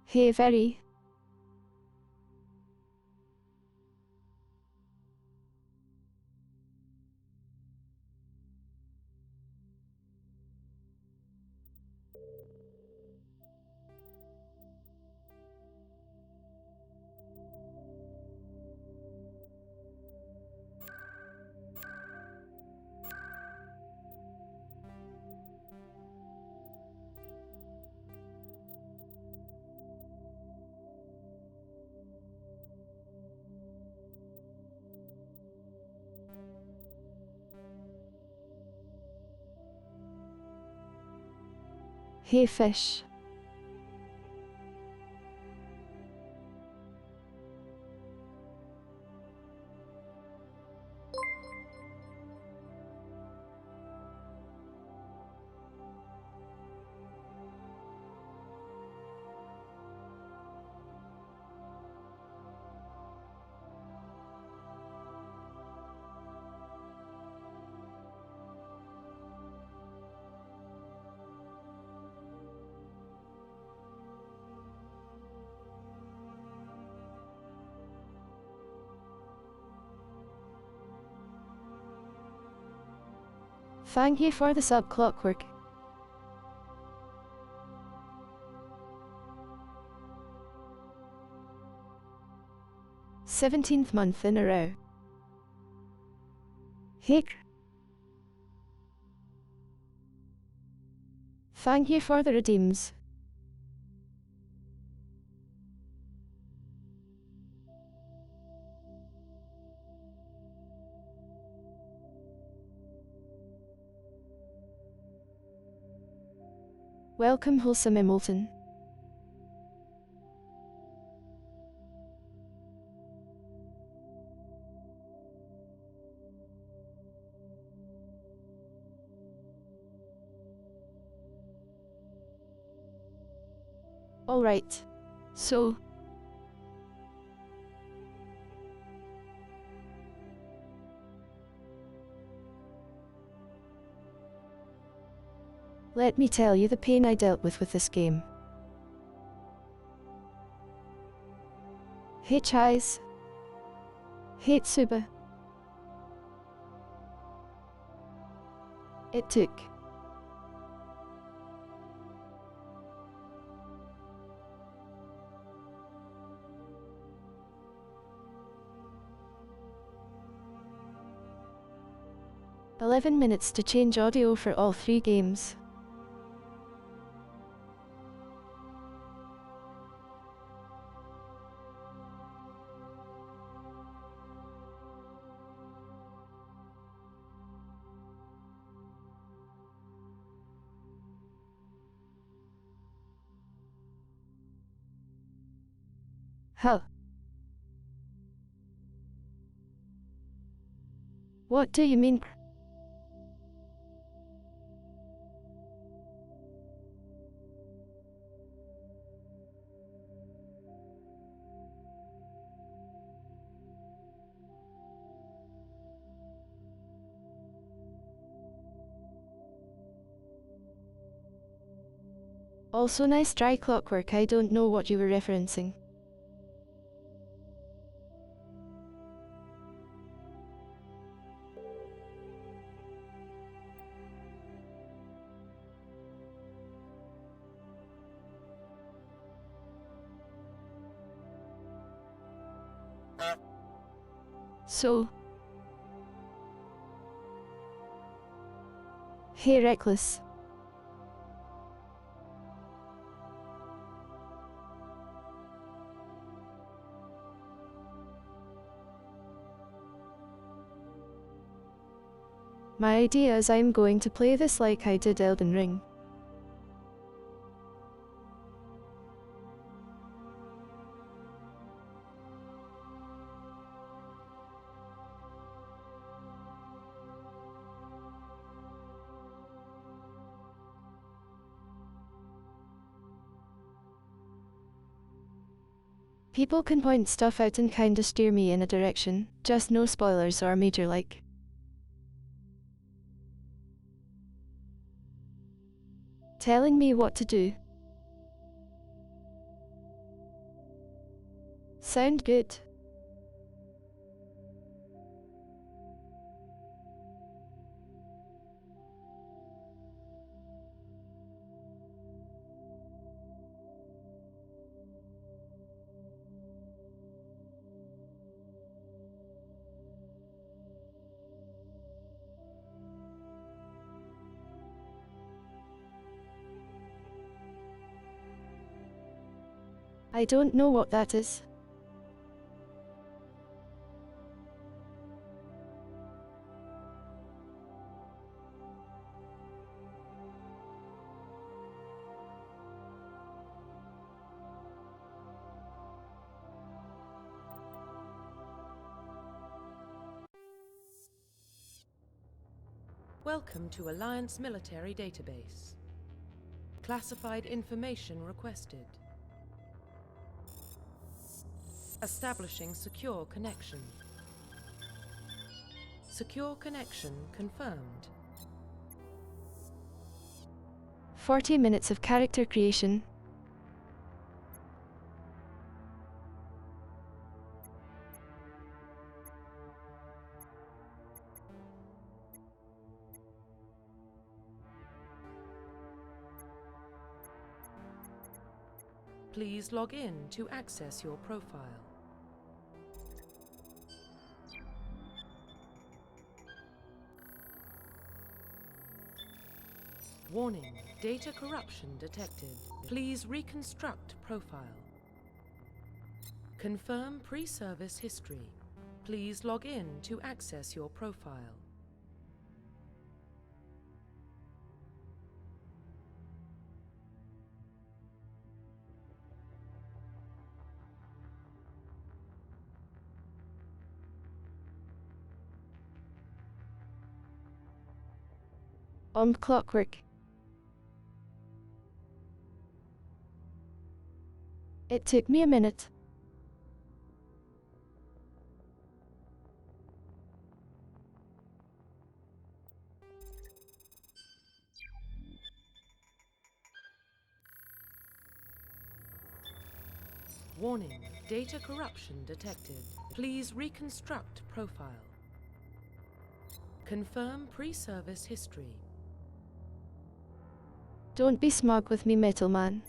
Hey, very. Hey, fish. Thank you for the sub, Clockwork. "17th month in a row." Hick. Thank you for the redeems. Welcome, wholesome Hamilton. Alright. So. Let me tell you the pain I dealt with this game. Hey, Chais. Hey, Tsuba. It took. "11 minutes to change audio for all 3 games. Huh. What do you mean? Also nice dry Clockwork, I don't know what you were referencing. So. Hey, Reckless. My idea is I'm going to play this like I did Elden Ring. People can point stuff out and kinda steer me in a direction, just no spoilers or major like. Telling me what to do. Sound good. I don't know what that is. Welcome to Alliance Military Database. Classified information requested. Establishing secure connection. Secure connection confirmed. 40 minutes of character creation. Please log in to access your profile. Warning, data corruption detected. Please reconstruct profile. Confirm pre-service history. Please log in to access your profile. Clockwork. It took me a minute. Warning, data corruption detected. Please reconstruct profile. Confirm pre-service history. Don't be smug with me, Metal Man.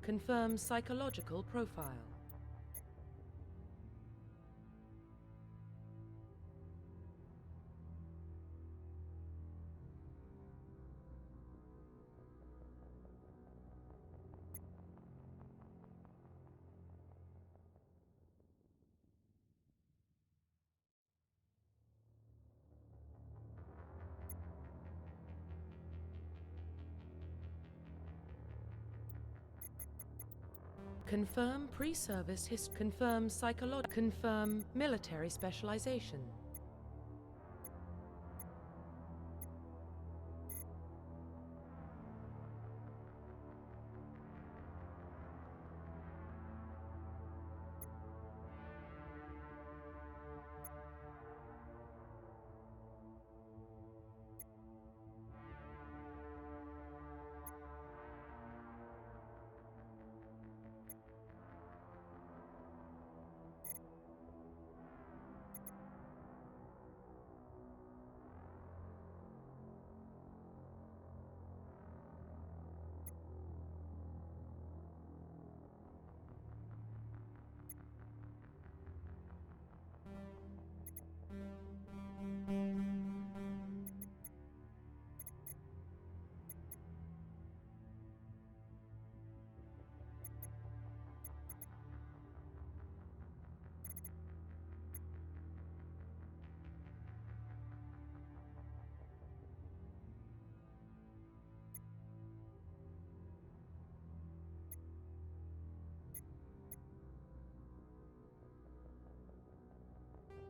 Confirm psychological profile. Confirm pre-service history. Confirm psychological. Confirm military specialization.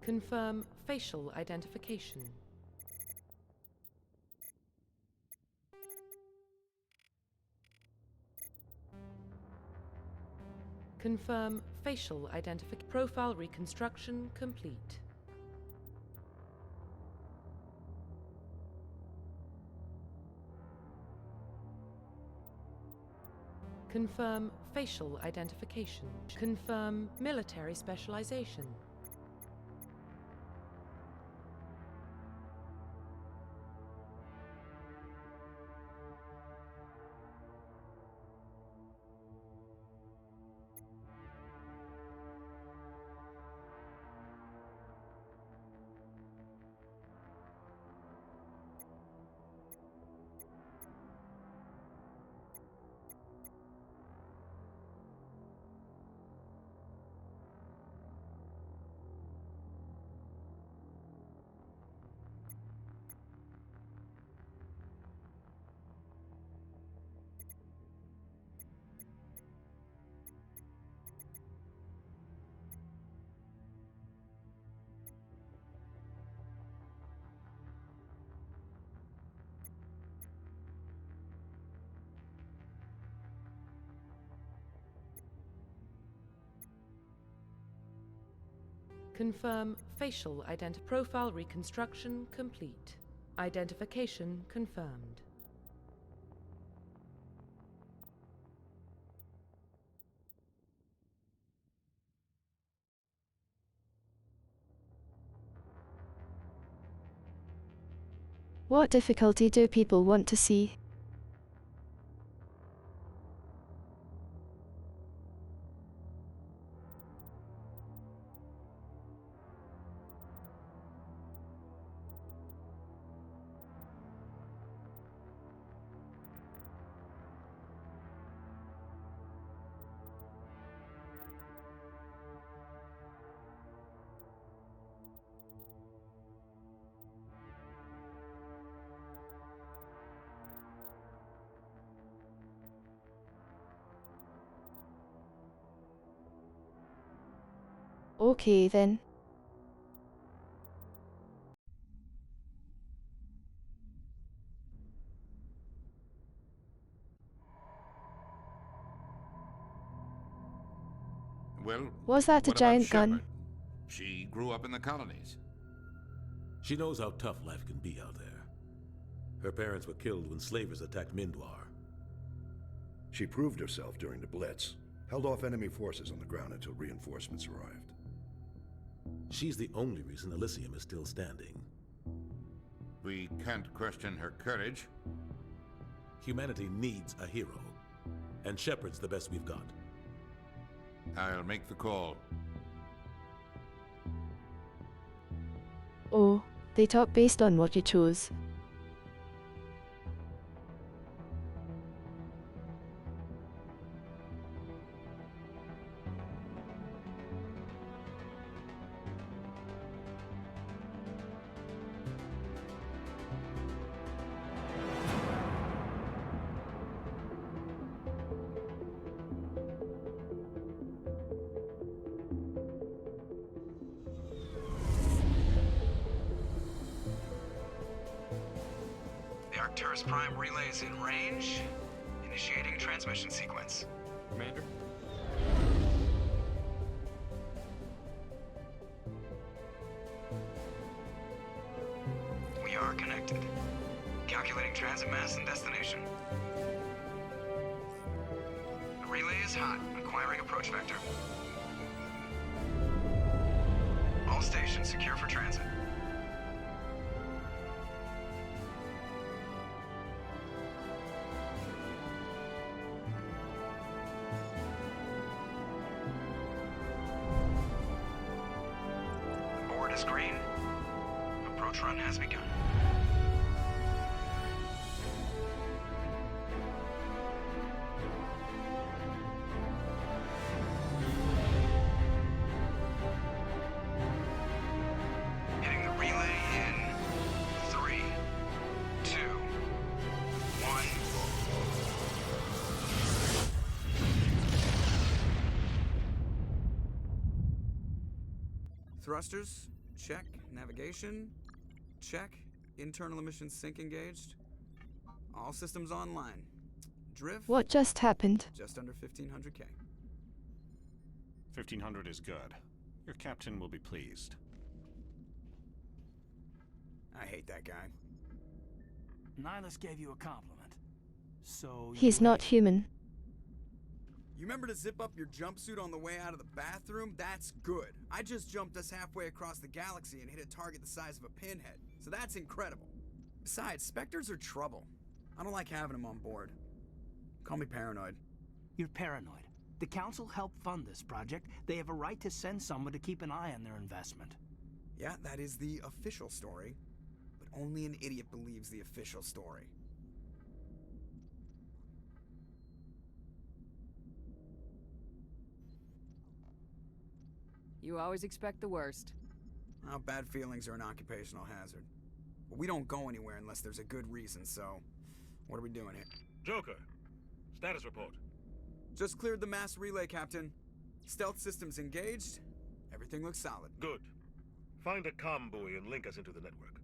Confirm facial identification. Confirm facial identification. Profile reconstruction complete. Confirm facial identification. Confirm military specialization. Confirm facial profile reconstruction complete. Identification confirmed. What difficulty do people want to see? Okay then. Well, Was that a what about giant gun? Shepard? She grew up in the colonies. She knows how tough life can be out there. Her parents were killed when slavers attacked Mindwar. She proved herself during the Blitz, held off enemy forces on the ground until reinforcements arrived. She's the only reason Elysium is still standing. We can't question her courage. Humanity needs a hero, and Shepard's the best we've got. I'll make the call. Oh, they talk based on what you chose. The Arcturus Prime relay is in range. Initiating a transmission sequence. Commander? We are connected. Calculating transit mass and destination. The relay is hot. Acquiring approach vector. All stations secure for transit. Board is green. Approach run has begun. Hitting the relay in 3, 2, 1. Thrusters Check. Navigation. Check. Internal emissions sync engaged. All systems online. Drift. What just happened? Just under 1500K. 1500 is good. Your captain will be pleased. I hate that guy. Nihilus gave you a compliment. So He's not human. You remember to zip up your jumpsuit on the way out of the bathroom? That's good. I just jumped us halfway across the galaxy and hit a target the size of a pinhead. So that's incredible. Besides, Spectres are trouble. I don't like having them on board. Call me paranoid. You're paranoid. The Council helped fund this project. They have a right to send someone to keep an eye on their investment. Yeah, that is the official story. But only an idiot believes the official story. You always expect the worst. Well, bad feelings are an occupational hazard. But we don't go anywhere unless there's a good reason, so... What are we doing here? Joker, status report. Just cleared the mass relay, Captain. Stealth systems engaged. Everything looks solid. Good. Find a comm buoy and link us into the network.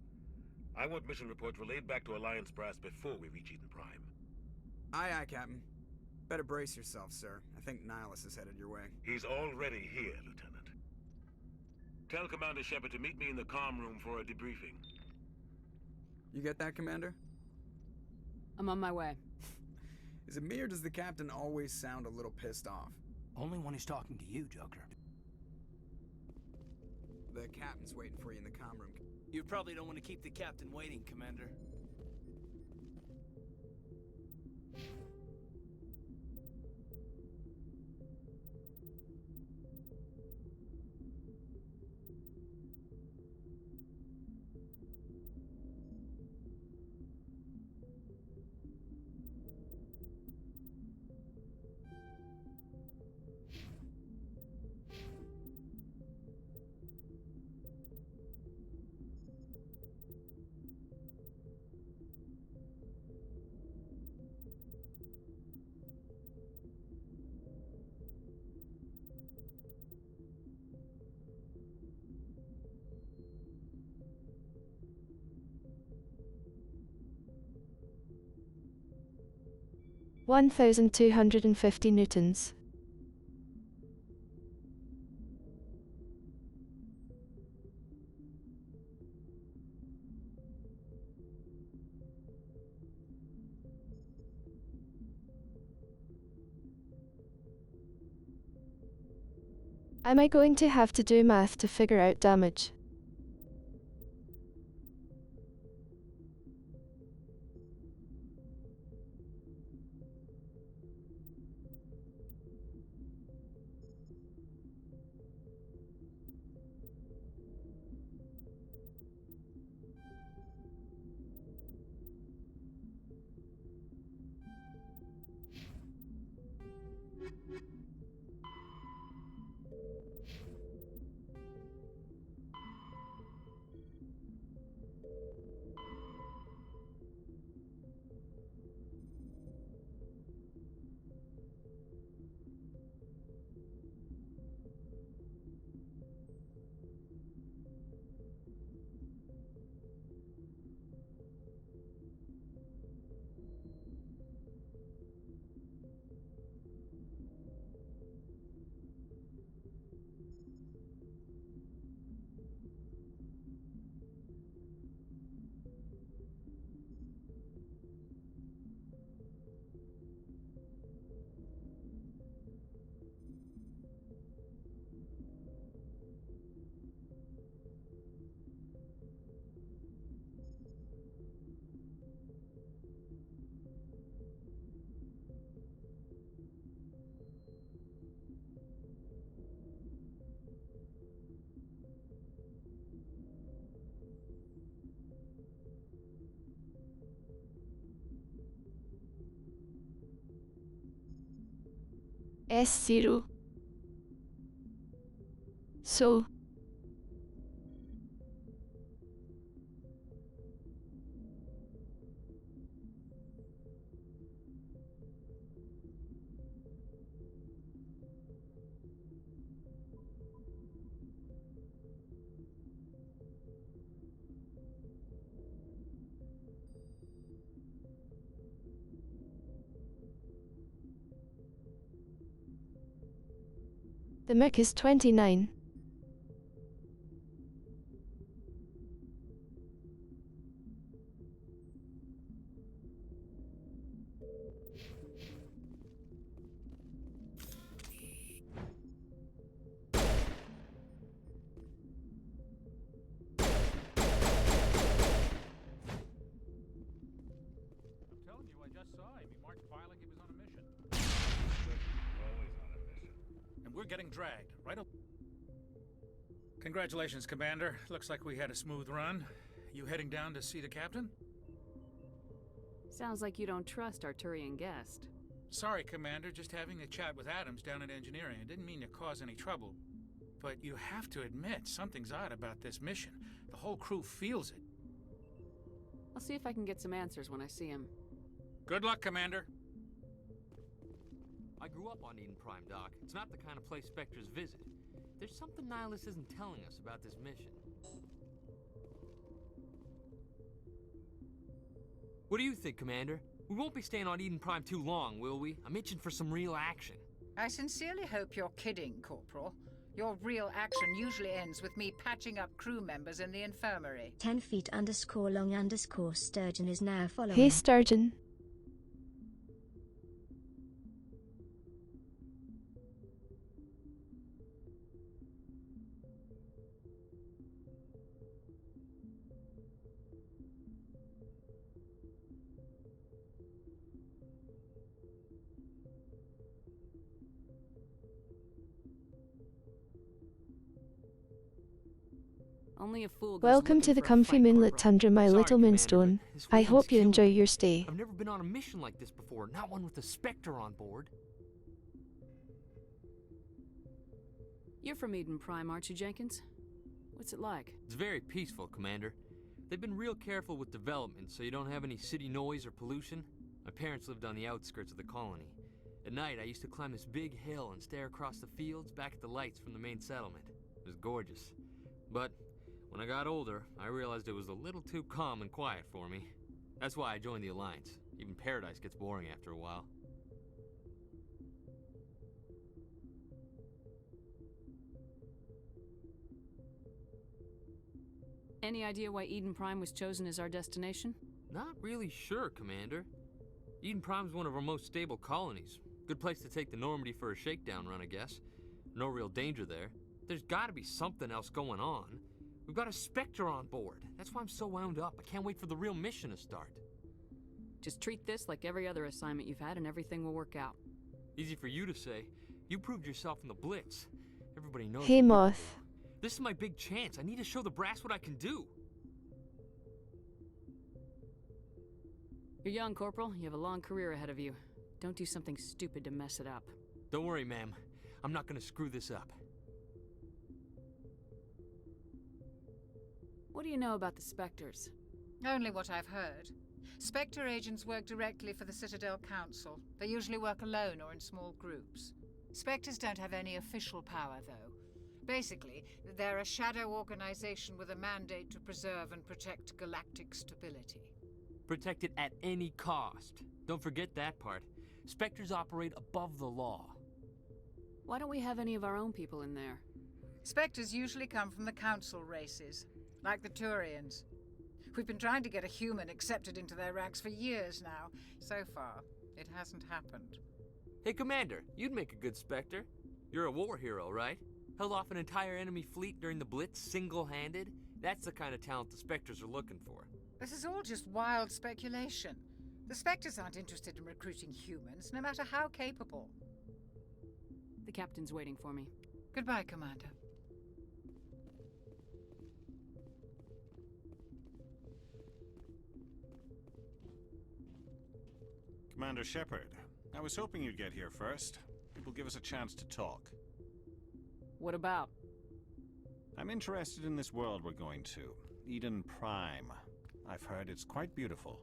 I want mission reports relayed back to Alliance Brass before we reach Eden Prime. Aye, aye, Captain. Better brace yourself, sir. I think Nihilus is headed your way. He's already here, Lieutenant. Tell Commander Shepard to meet me in the comm room for a debriefing. You get that, Commander? I'm on my way. Is it me or does the Captain always sound a little pissed off? Only when he's talking to you, Joker. The Captain's waiting for you in the comm room. You probably don't want to keep the Captain waiting, Commander. $1,250 newtons. Am I going to have to do math to figure out damage? S0. So. The Mick is 29. We're getting dragged, right? Congratulations, Commander. Looks like we had a smooth run. You heading down to see the captain? Sounds like you don't trust our Turian guest. Sorry, Commander. Just having a chat with Adams down at engineering. I didn't mean to cause any trouble. But you have to admit, something's odd about this mission. The whole crew feels it. I'll see if I can get some answers when I see him. Good luck, Commander. I grew up on Eden Prime, Doc. It's not the kind of place Spectres visit. There's something Nihilus isn't telling us about this mission. What do you think, Commander? We won't be staying on Eden Prime too long, will we? I'm itching for some real action. I sincerely hope you're kidding, Corporal. Your real action usually ends with me patching up crew members in the infirmary. 10 feet _long_ Sturgeon is now following. Hey, Sturgeon. Only a fool goes Welcome to looking the for a comfy fight, moonlit Corporal. tundra, my Sorry, little Commander, moonstone. but this I weekend's hope you killing enjoy me. your stay. I've never been on a mission like this before, not one with a Spectre on board. You're from Eden Prime, aren't you, Jenkins? What's it like? It's very peaceful, Commander. They've been real careful with development, so you don't have any city noise or pollution. My parents lived on the outskirts of the colony. At night, I used to climb this big hill and stare across the fields back at the lights from the main settlement. It was gorgeous. But when I got older, I realized it was a little too calm and quiet for me. That's why I joined the Alliance. Even paradise gets boring after a while. Any idea why Eden Prime was chosen as our destination? Not really sure, Commander. Eden Prime's one of our most stable colonies. Good place to take the Normandy for a shakedown run, I guess. No real danger there. There's gotta be something else going on. We've got a Spectre on board. That's why I'm so wound up. I can't wait for the real mission to start. Just treat this like every other assignment you've had and everything will work out. Easy for you to say. You proved yourself in the Blitz. Everybody knows. Hey, Moth. This is my big chance. I need to show the brass what I can do. You're young, Corporal. You have a long career ahead of you. Don't do something stupid to mess it up. Don't worry, ma'am. I'm not gonna screw this up. What do you know about the Spectres? Only what I've heard. Spectre agents work directly for the Citadel Council. They usually work alone or in small groups. Spectres don't have any official power, though. Basically, they're a shadow organization with a mandate to preserve and protect galactic stability. Protect it at any cost. Don't forget that part. Spectres operate above the law. Why don't we have any of our own people in there? Spectres usually come from the Council races, like the Turians. We've been trying to get a human accepted into their ranks for years now. So far, it hasn't happened. Hey, Commander, you'd make a good Spectre. You're a war hero, right? Held off an entire enemy fleet during the Blitz single-handed? That's the kind of talent the Spectres are looking for. This is all just wild speculation. The Spectres aren't interested in recruiting humans, no matter how capable. The captain's waiting for me. Goodbye, Commander. Commander Shepard, I was hoping you'd get here first. It will give us a chance to talk. What about? I'm interested in this world we're going to. Eden Prime. I've heard it's quite beautiful.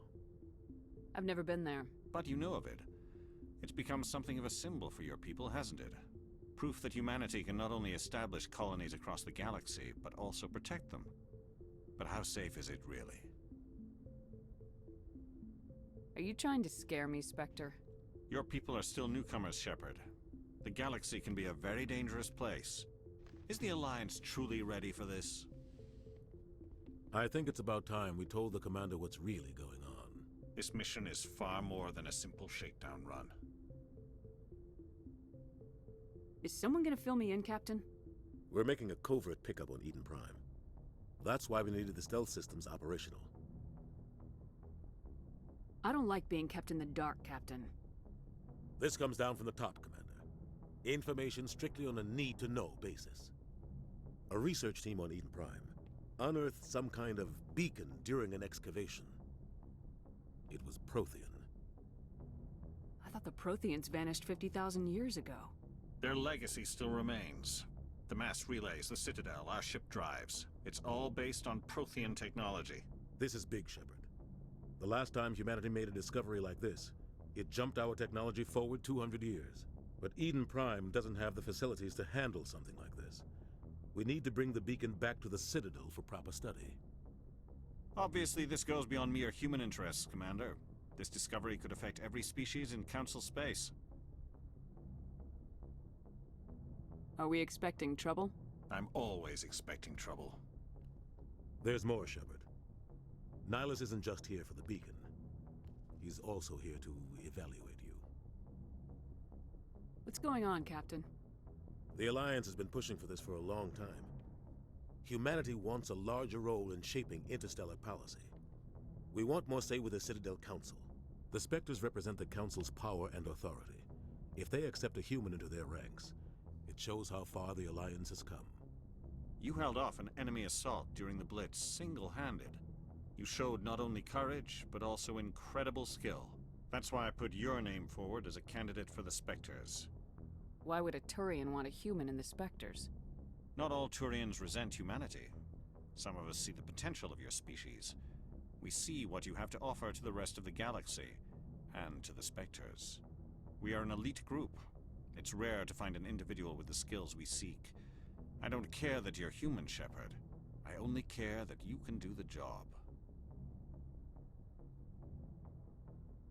I've never been there. But you know of it. It's become something of a symbol for your people, hasn't it? Proof that humanity can not only establish colonies across the galaxy, but also protect them. But how safe is it, really? Are you trying to scare me, Spectre? Your people are still newcomers, Shepard. The galaxy can be a very dangerous place. Is the Alliance truly ready for this? I think it's about time we told the Commander what's really going on. This mission is far more than a simple shakedown run. Is someone gonna fill me in, Captain? We're making a covert pickup on Eden Prime. That's why we needed the stealth systems operational. I don't like being kept in the dark, Captain. This comes down from the top, Commander. Information strictly on a need-to-know basis. A research team on Eden Prime unearthed some kind of beacon during an excavation. It was Prothean. I thought the Protheans vanished 50,000 years ago. Their legacy still remains. The mass relays, the Citadel, our ship drives. It's all based on Prothean technology. This is big, Shepard. The last time humanity made a discovery like this, it jumped our technology forward 200 years. But Eden Prime doesn't have the facilities to handle something like this. We need to bring the beacon back to the Citadel for proper study. Obviously, this goes beyond mere human interests, Commander. This discovery could affect every species in Council space. Are we expecting trouble? I'm always expecting trouble. There's more, Shepard. Nihilus isn't just here for the beacon. He's also here to evaluate you. What's going on, Captain? The Alliance has been pushing for this for a long time. Humanity wants a larger role in shaping interstellar policy. We want more say with the Citadel Council. The Spectres represent the Council's power and authority. If they accept a human into their ranks, it shows how far the Alliance has come. You held off an enemy assault during the Blitz single-handed. You showed not only courage, but also incredible skill. That's why I put your name forward as a candidate for the Spectres. Why would a Turian want a human in the Spectres? Not all Turians resent humanity. Some of us see the potential of your species. We see what you have to offer to the rest of the galaxy, and to the Spectres. We are an elite group. It's rare to find an individual with the skills we seek. I don't care that you're human, Shepard. I only care that you can do the job.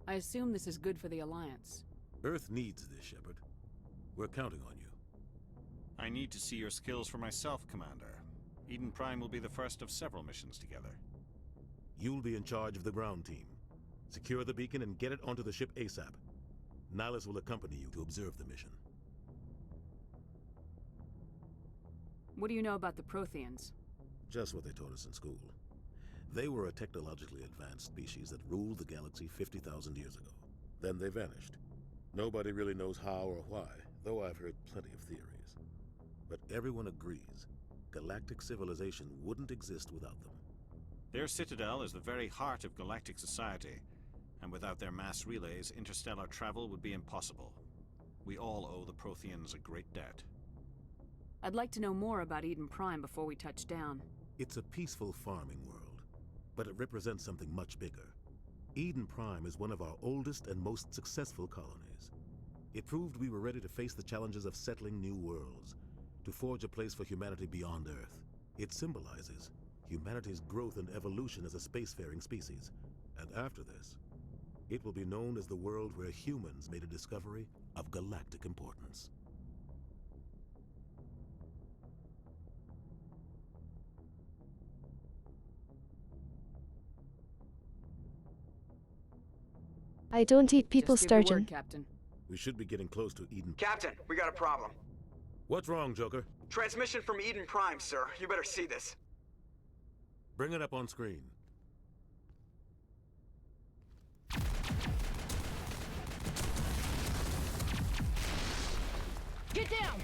I assume this is good for the Alliance. Earth needs this, Shepard. We're counting on you. I need to see your skills for myself, Commander. Eden Prime will be the first of several missions together. You'll be in charge of the ground team. Secure the beacon and get it onto the ship ASAP. Nihilus will accompany you to observe the mission. What do you know about the Protheans? Just what they taught us in school. They were a technologically advanced species that ruled the galaxy 50,000 years ago. Then they vanished. Nobody really knows how or why, though I've heard plenty of theories. But everyone agrees, galactic civilization wouldn't exist without them. Their citadel is the very heart of galactic society, and without their mass relays, interstellar travel would be impossible. We all owe the Protheans a great debt. I'd like to know more about Eden Prime before we touch down. It's a peaceful farming world, but it represents something much bigger. Eden Prime is one of our oldest and most successful colonies. It proved we were ready to face the challenges of settling new worlds, to forge a place for humanity beyond Earth. It symbolizes humanity's growth and evolution as a spacefaring species. And after this, it will be known as the world where humans made a discovery of galactic importance. I don't eat people, Just give the word, Sturgeon. Captain. We should be getting close to Eden. Captain, we got a problem. What's wrong, Joker? Transmission from Eden Prime, sir. You better see this. Bring it up on screen. Get down!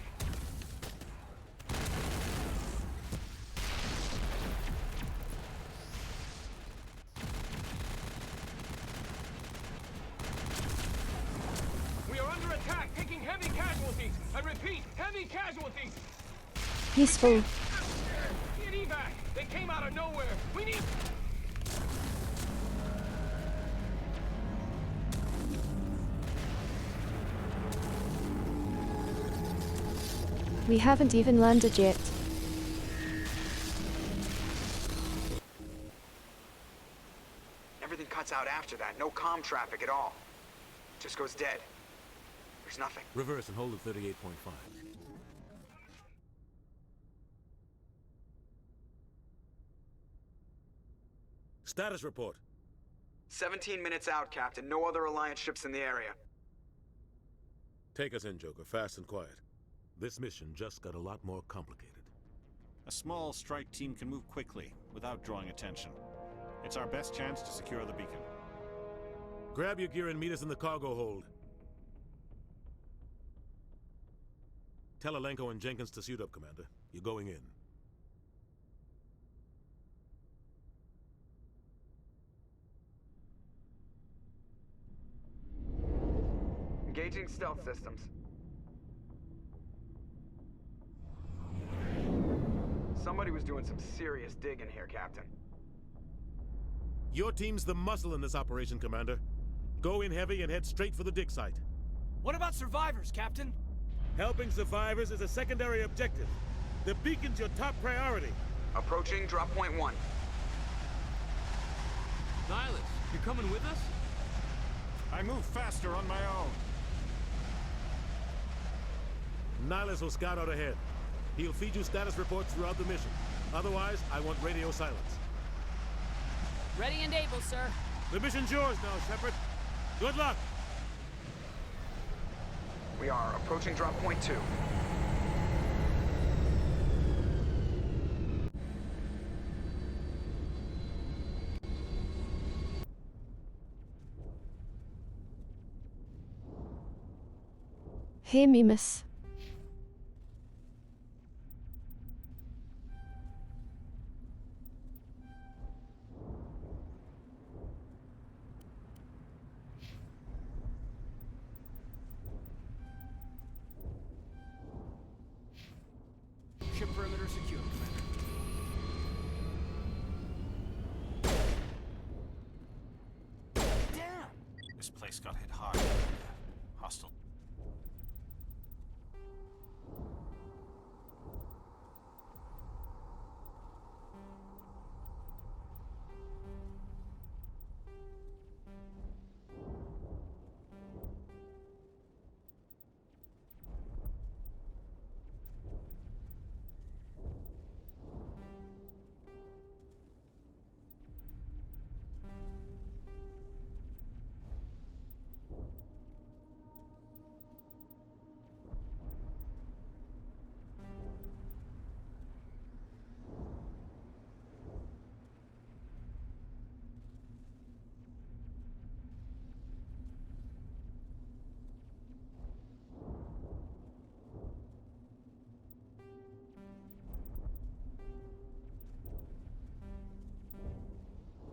We are under attack, taking heavy casualties. I repeat, heavy casualties. Peaceful. Get evac. They came out of nowhere. We need... We haven't even landed yet. Everything cuts out after that. No comm traffic at all. Just goes dead. There's nothing. Reverse and hold at 38.5. Status report. 17 minutes out, Captain. No other Alliance ships in the area. Take us in, Joker, fast and quiet. This mission just got a lot more complicated. A small strike team can move quickly, without drawing attention. It's our best chance to secure the beacon. Grab your gear and meet us in the cargo hold. Tell Alenko and Jenkins to suit up, Commander. You're going in. Engaging stealth systems. Somebody was doing some serious digging here, Captain. Your team's the muscle in this operation, Commander. Go in heavy and head straight for the dig site. What about survivors, Captain? Helping survivors is a secondary objective. The beacon's your top priority. Approaching drop point 1. Nihilus, you coming with us? I move faster on my own. Nihilus will scout out ahead. He'll feed you status reports throughout the mission. Otherwise, I want radio silence. Ready and able, sir. The mission's yours now, Shepard. Good luck! We are approaching drop point 2. Hey, Mimus. Ship perimeter secure, Commander. Damn! This place got hit hard. Hostile.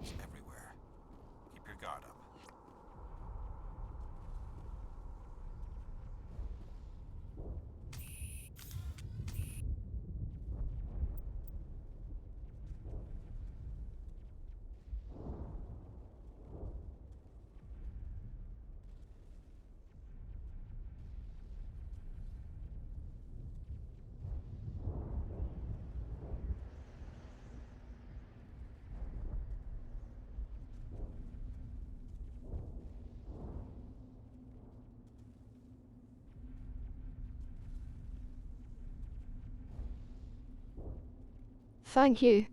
Everywhere. Keep your guard up. Thank you.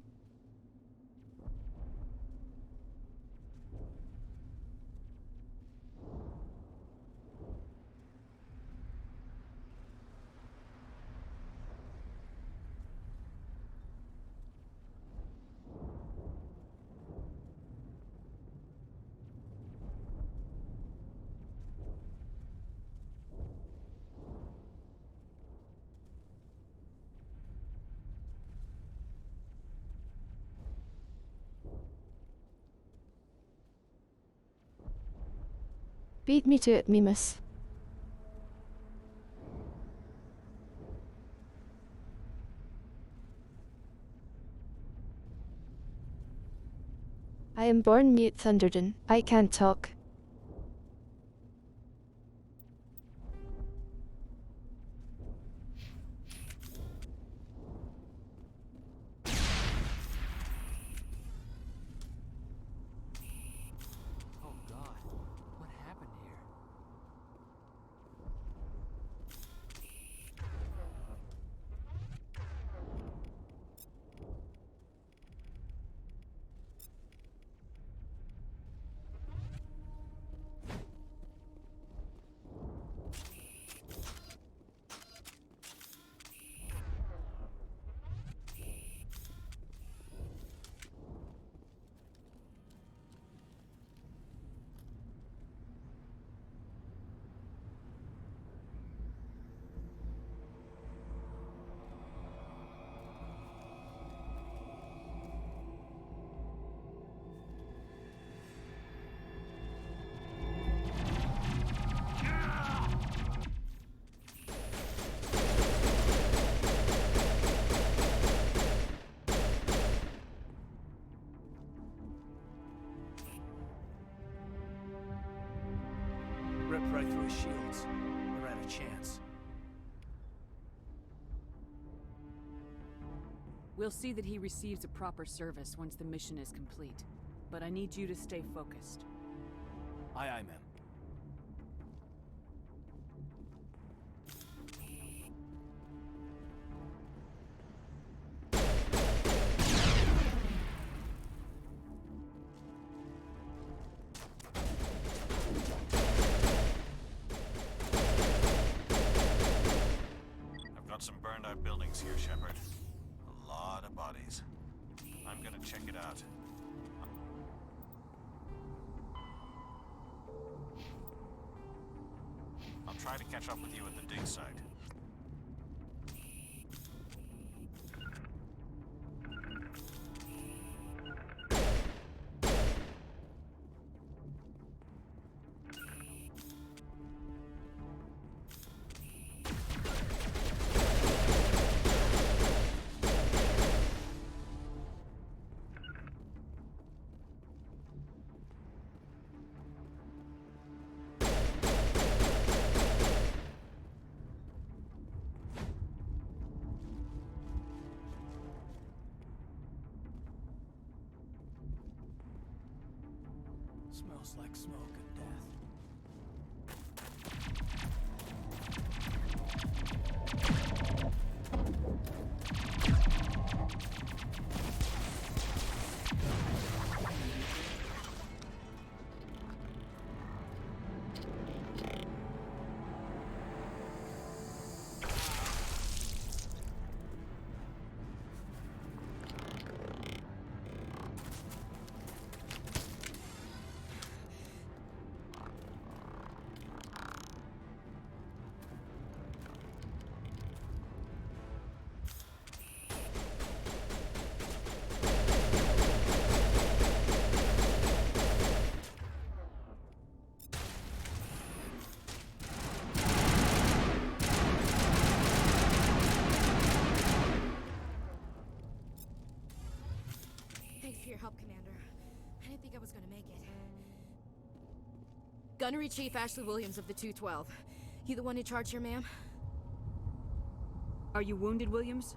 Beat me to it, Mimus. I am born mute, Thunderdon. I can't talk. through his shields. We're at a chance. We'll see that he receives a proper service once the mission is complete. But I need you to stay focused. Aye, aye, ma'am. I've got some burned out buildings here, Shepard. A lot of bodies. I'm gonna check it out. I'll try to catch up with you at the dig site. Smells like smoke and death. Thanks for your help, Commander. I didn't think I was gonna make it. Gunnery Chief Ashley Williams of the 212. You the one in charge here, ma'am? Are you wounded, Williams?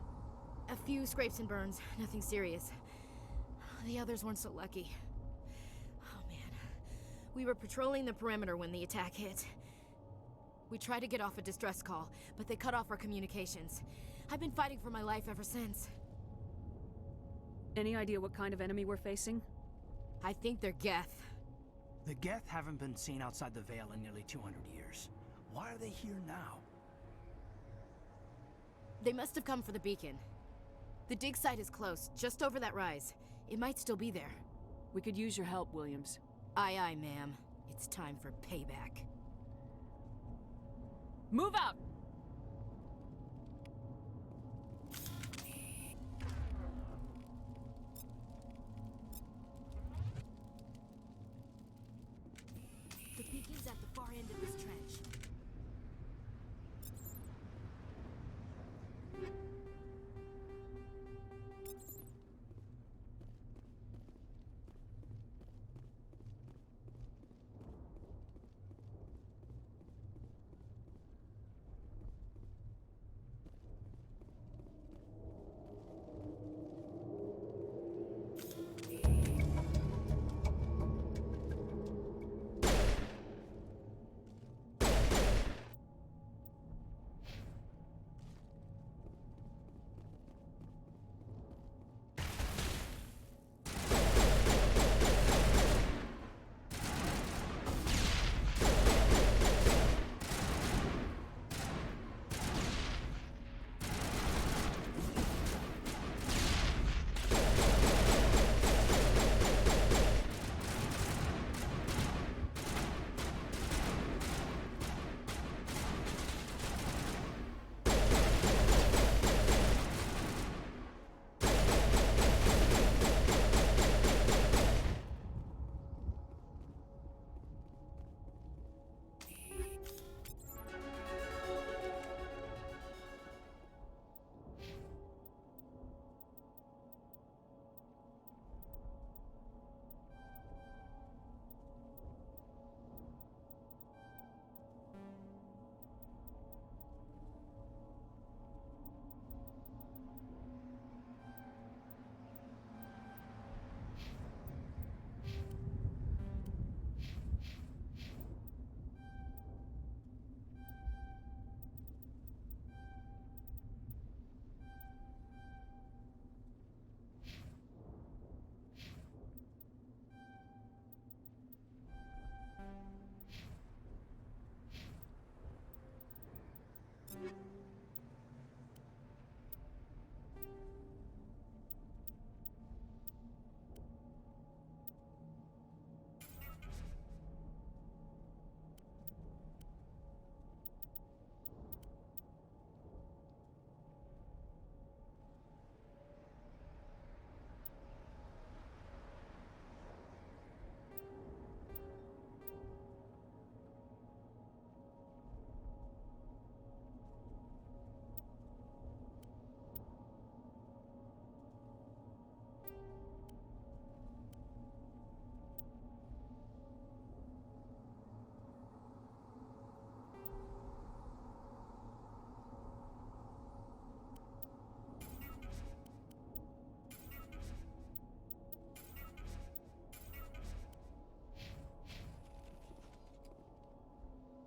A few scrapes and burns, nothing serious. The others weren't so lucky. Oh man. We were patrolling the perimeter when the attack hit. We tried to get off a distress call, but they cut off our communications. I've been fighting for my life ever since. Any idea what kind of enemy we're facing? I think they're Geth. The Geth haven't been seen outside the Veil in nearly 200 years. Why are they here now? They must have come for the beacon. The dig site is close, just over that rise. It might still be there. We could use your help, Williams. Aye, aye, ma'am. It's time for payback. Move out! The beacon's at the far end of this trench.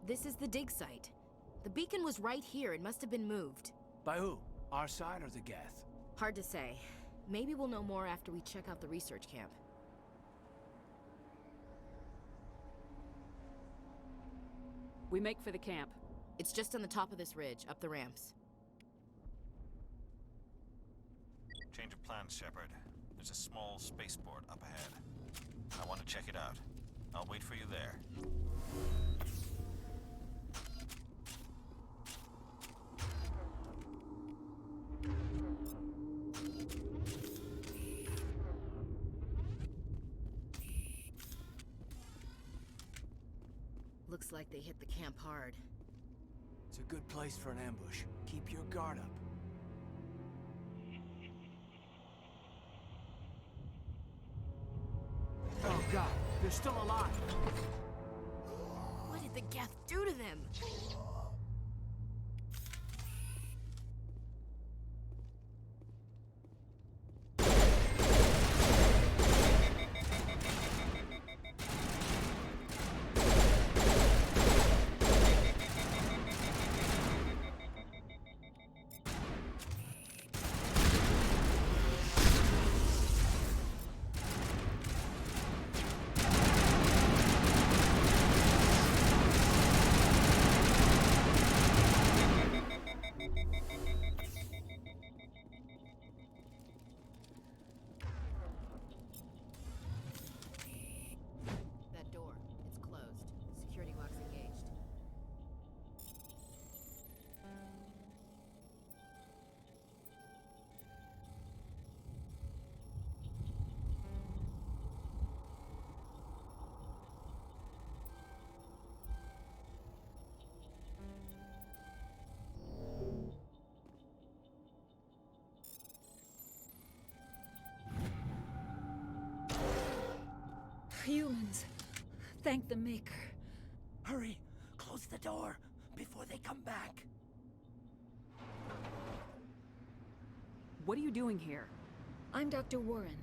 This is the dig site. The beacon was right here. It must have been moved. By who? Our side or the Geth? Hard to say. Maybe we'll know more after we check out the research camp. We make for the camp. It's just on the top of this ridge, up the ramps. Change of plans, Shepard. There's a small spaceport up ahead. I want to check it out. I'll wait for you there. Looks like they hit the camp hard. It's a good place for an ambush. Keep your guard up. Oh god, they're still alive! What did the Geth do to them? Humans. Thank the Maker. Hurry! Close the door before they come back. What are you doing here? I'm Dr. Warren.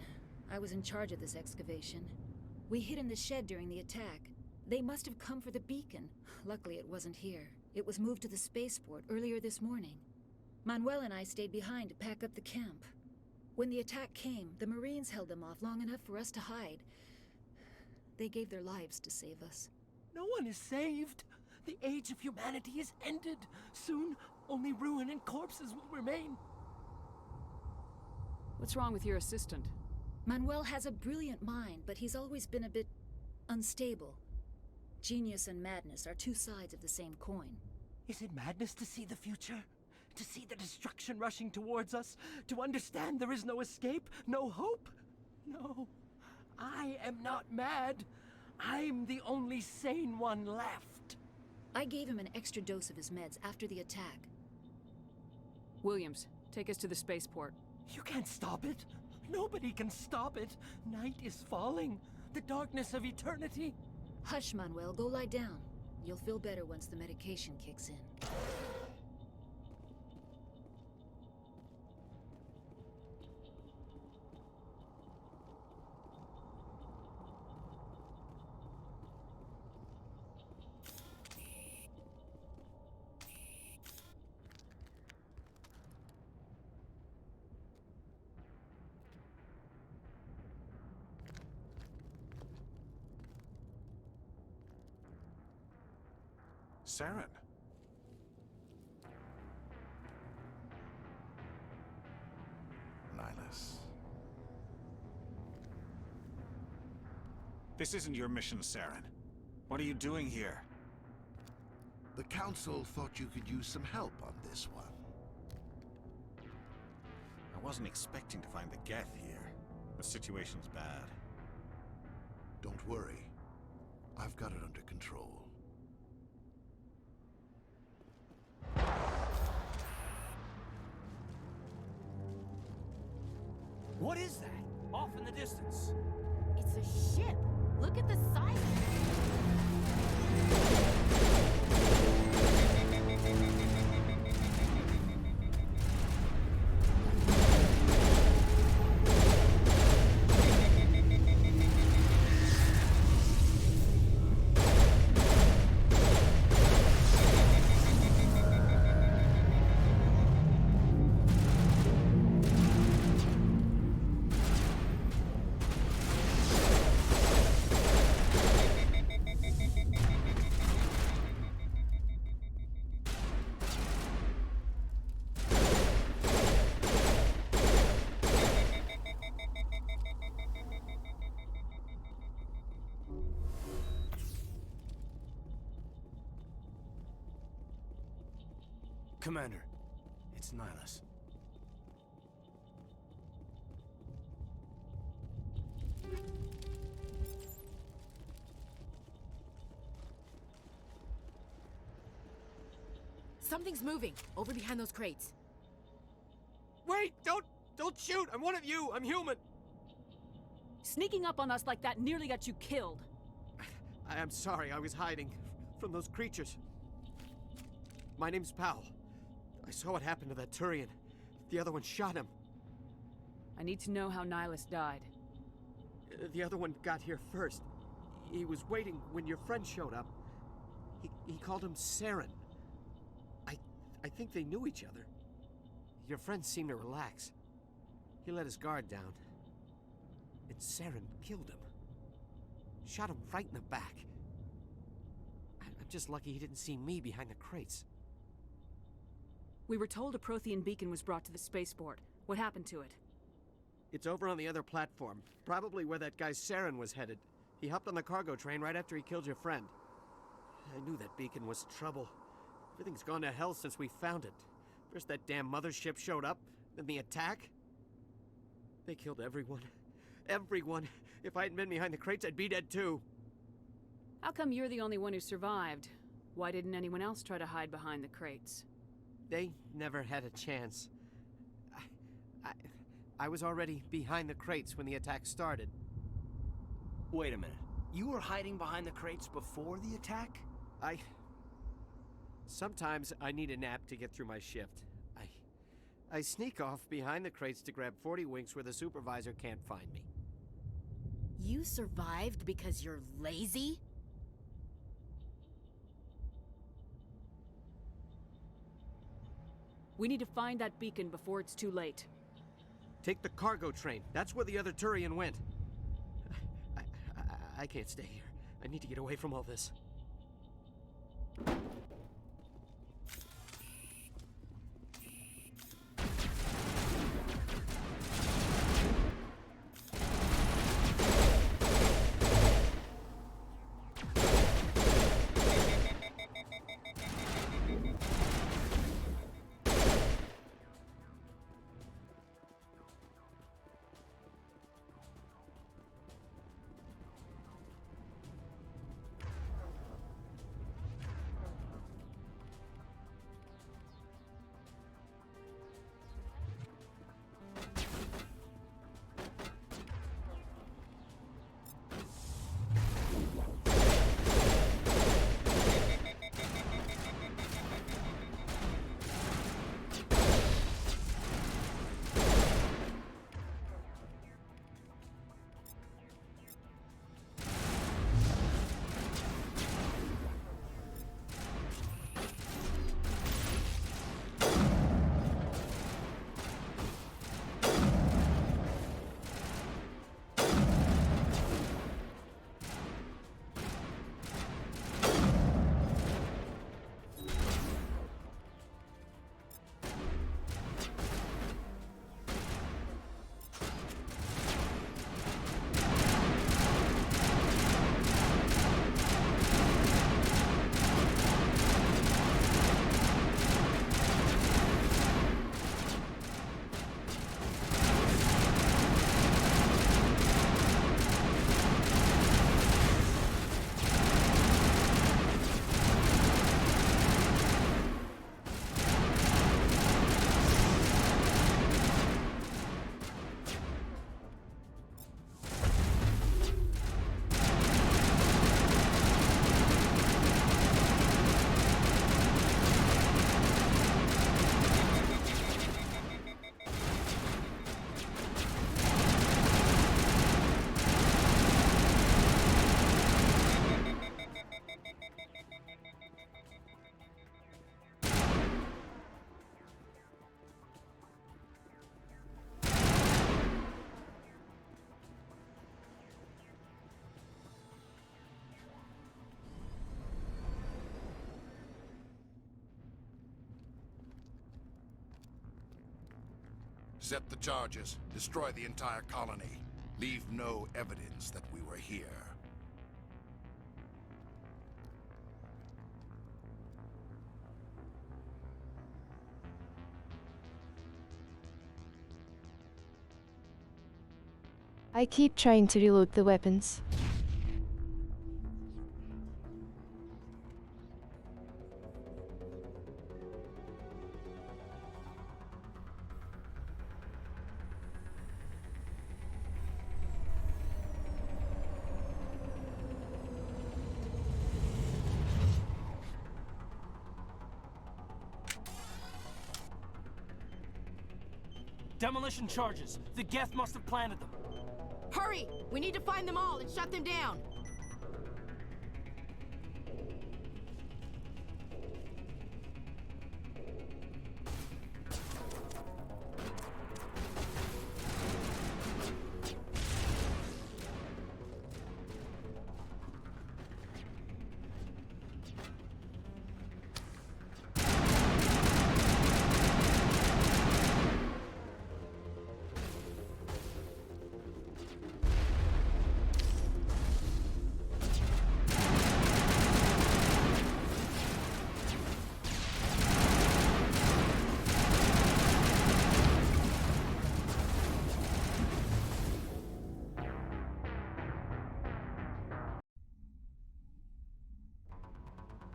I was in charge of this excavation. We hid in the shed during the attack. They must have come for the beacon. Luckily, it wasn't here. It was moved to the spaceport earlier this morning. Manuel and I stayed behind to pack up the camp. When the attack came, the Marines held them off long enough for us to hide. They gave their lives to save us. No one is saved. The age of humanity is ended. Soon, only ruin and corpses will remain. What's wrong with your assistant? Manuel has a brilliant mind, but he's always been a bit unstable. Genius and madness are two sides of the same coin. Is it madness to see the future? To see the destruction rushing towards us? To understand there is no escape? No hope? No. I am not mad. I'm the only sane one left. I gave him an extra dose of his meds after the attack. Williams, take us to the spaceport. You can't stop it. Nobody can stop it. Night is falling. The darkness of eternity. Hush, Manuel. Go lie down. You'll feel better once the medication kicks in. Saren. Nihilus. This isn't your mission, Saren. What are you doing here? The Council thought you could use some help on this one. I wasn't expecting to find the Geth here. The situation's bad. Don't worry. I've got it under control. What is that? Off in the distance. It's a ship. Look at the size of it. Commander, it's Nihilus. Something's moving, over behind those crates. Wait! Don't shoot! I'm one of you! I'm human! Sneaking up on us like that nearly got you killed. I'm sorry, I was hiding from those creatures. My name's Powell. I saw what happened to that Turian. The other one shot him. I need to know how Nihilus died. The other one got here first. He was waiting when your friend showed up. He called him Saren. I think they knew each other. Your friend seemed to relax. He let his guard down. And Saren killed him. Shot him right in the back. I'm just lucky he didn't see me behind the crates. We were told a Prothean beacon was brought to the spaceport. What happened to it? It's over on the other platform. Probably where that guy Saren was headed. He hopped on the cargo train right after he killed your friend. I knew that beacon was trouble. Everything's gone to hell since we found it. First that damn mothership showed up, then the attack. They killed everyone. Everyone. If I hadn't been behind the crates, I'd be dead too. How come you're the only one who survived? Why didn't anyone else try to hide behind the crates? They never had a chance. I was already behind the crates when the attack started. Wait a minute. You were hiding behind the crates before the attack? Sometimes I need a nap to get through my shift. I sneak off behind the crates to grab 40 winks where the supervisor can't find me. You survived because you're lazy? We need to find that beacon before it's too late. Take the cargo train. That's where the other Turian went. I can't stay here. I need to get away from all this. Set the charges. Destroy the entire colony. Leave no evidence that we were here. I keep trying to reload the weapons. Demolition charges. The Geth must have planted them. Hurry! We need to find them all and shut them down!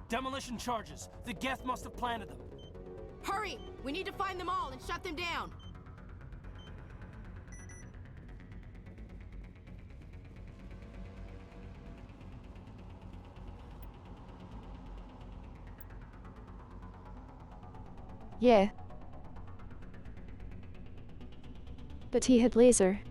Demolition charges. The Geth must have planted them. Hurry! We need to find them all and shut them down! Yeah. But he had laser.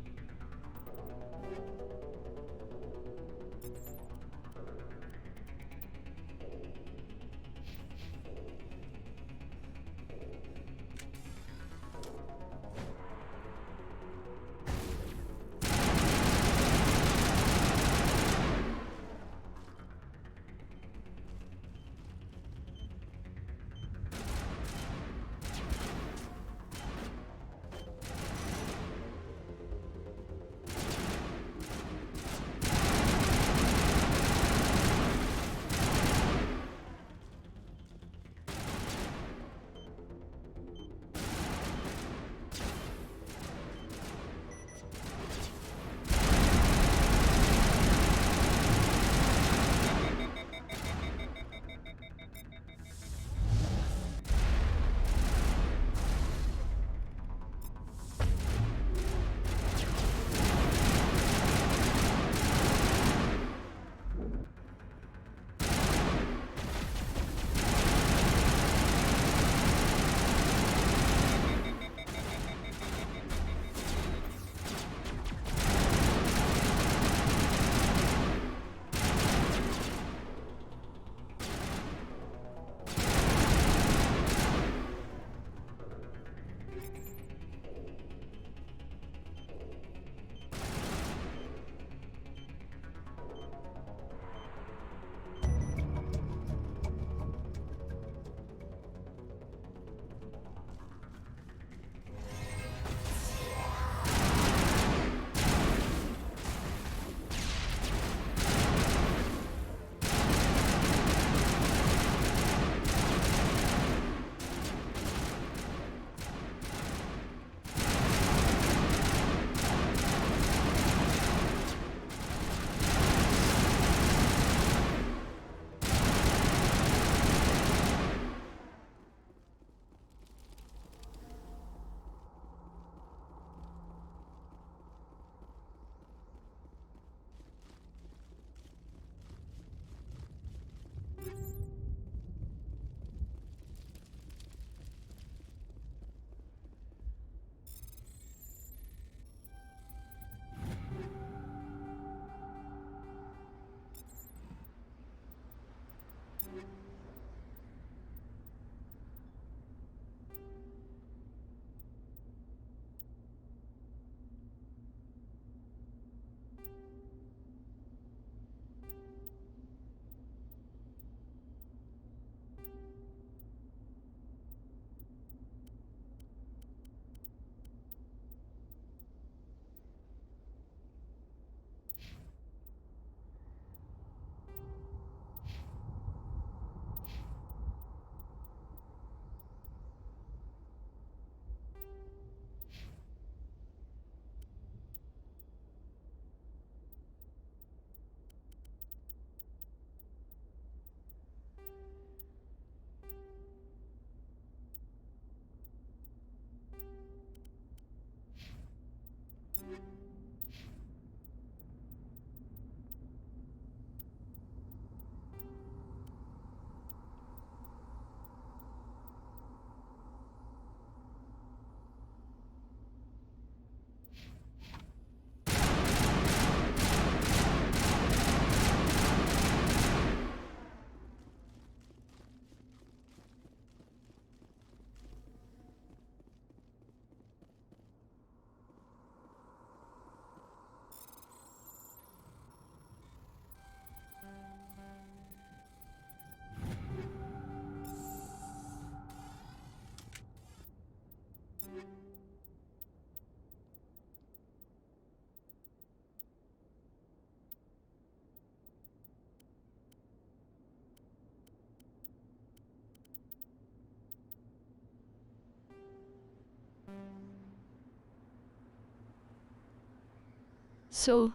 So,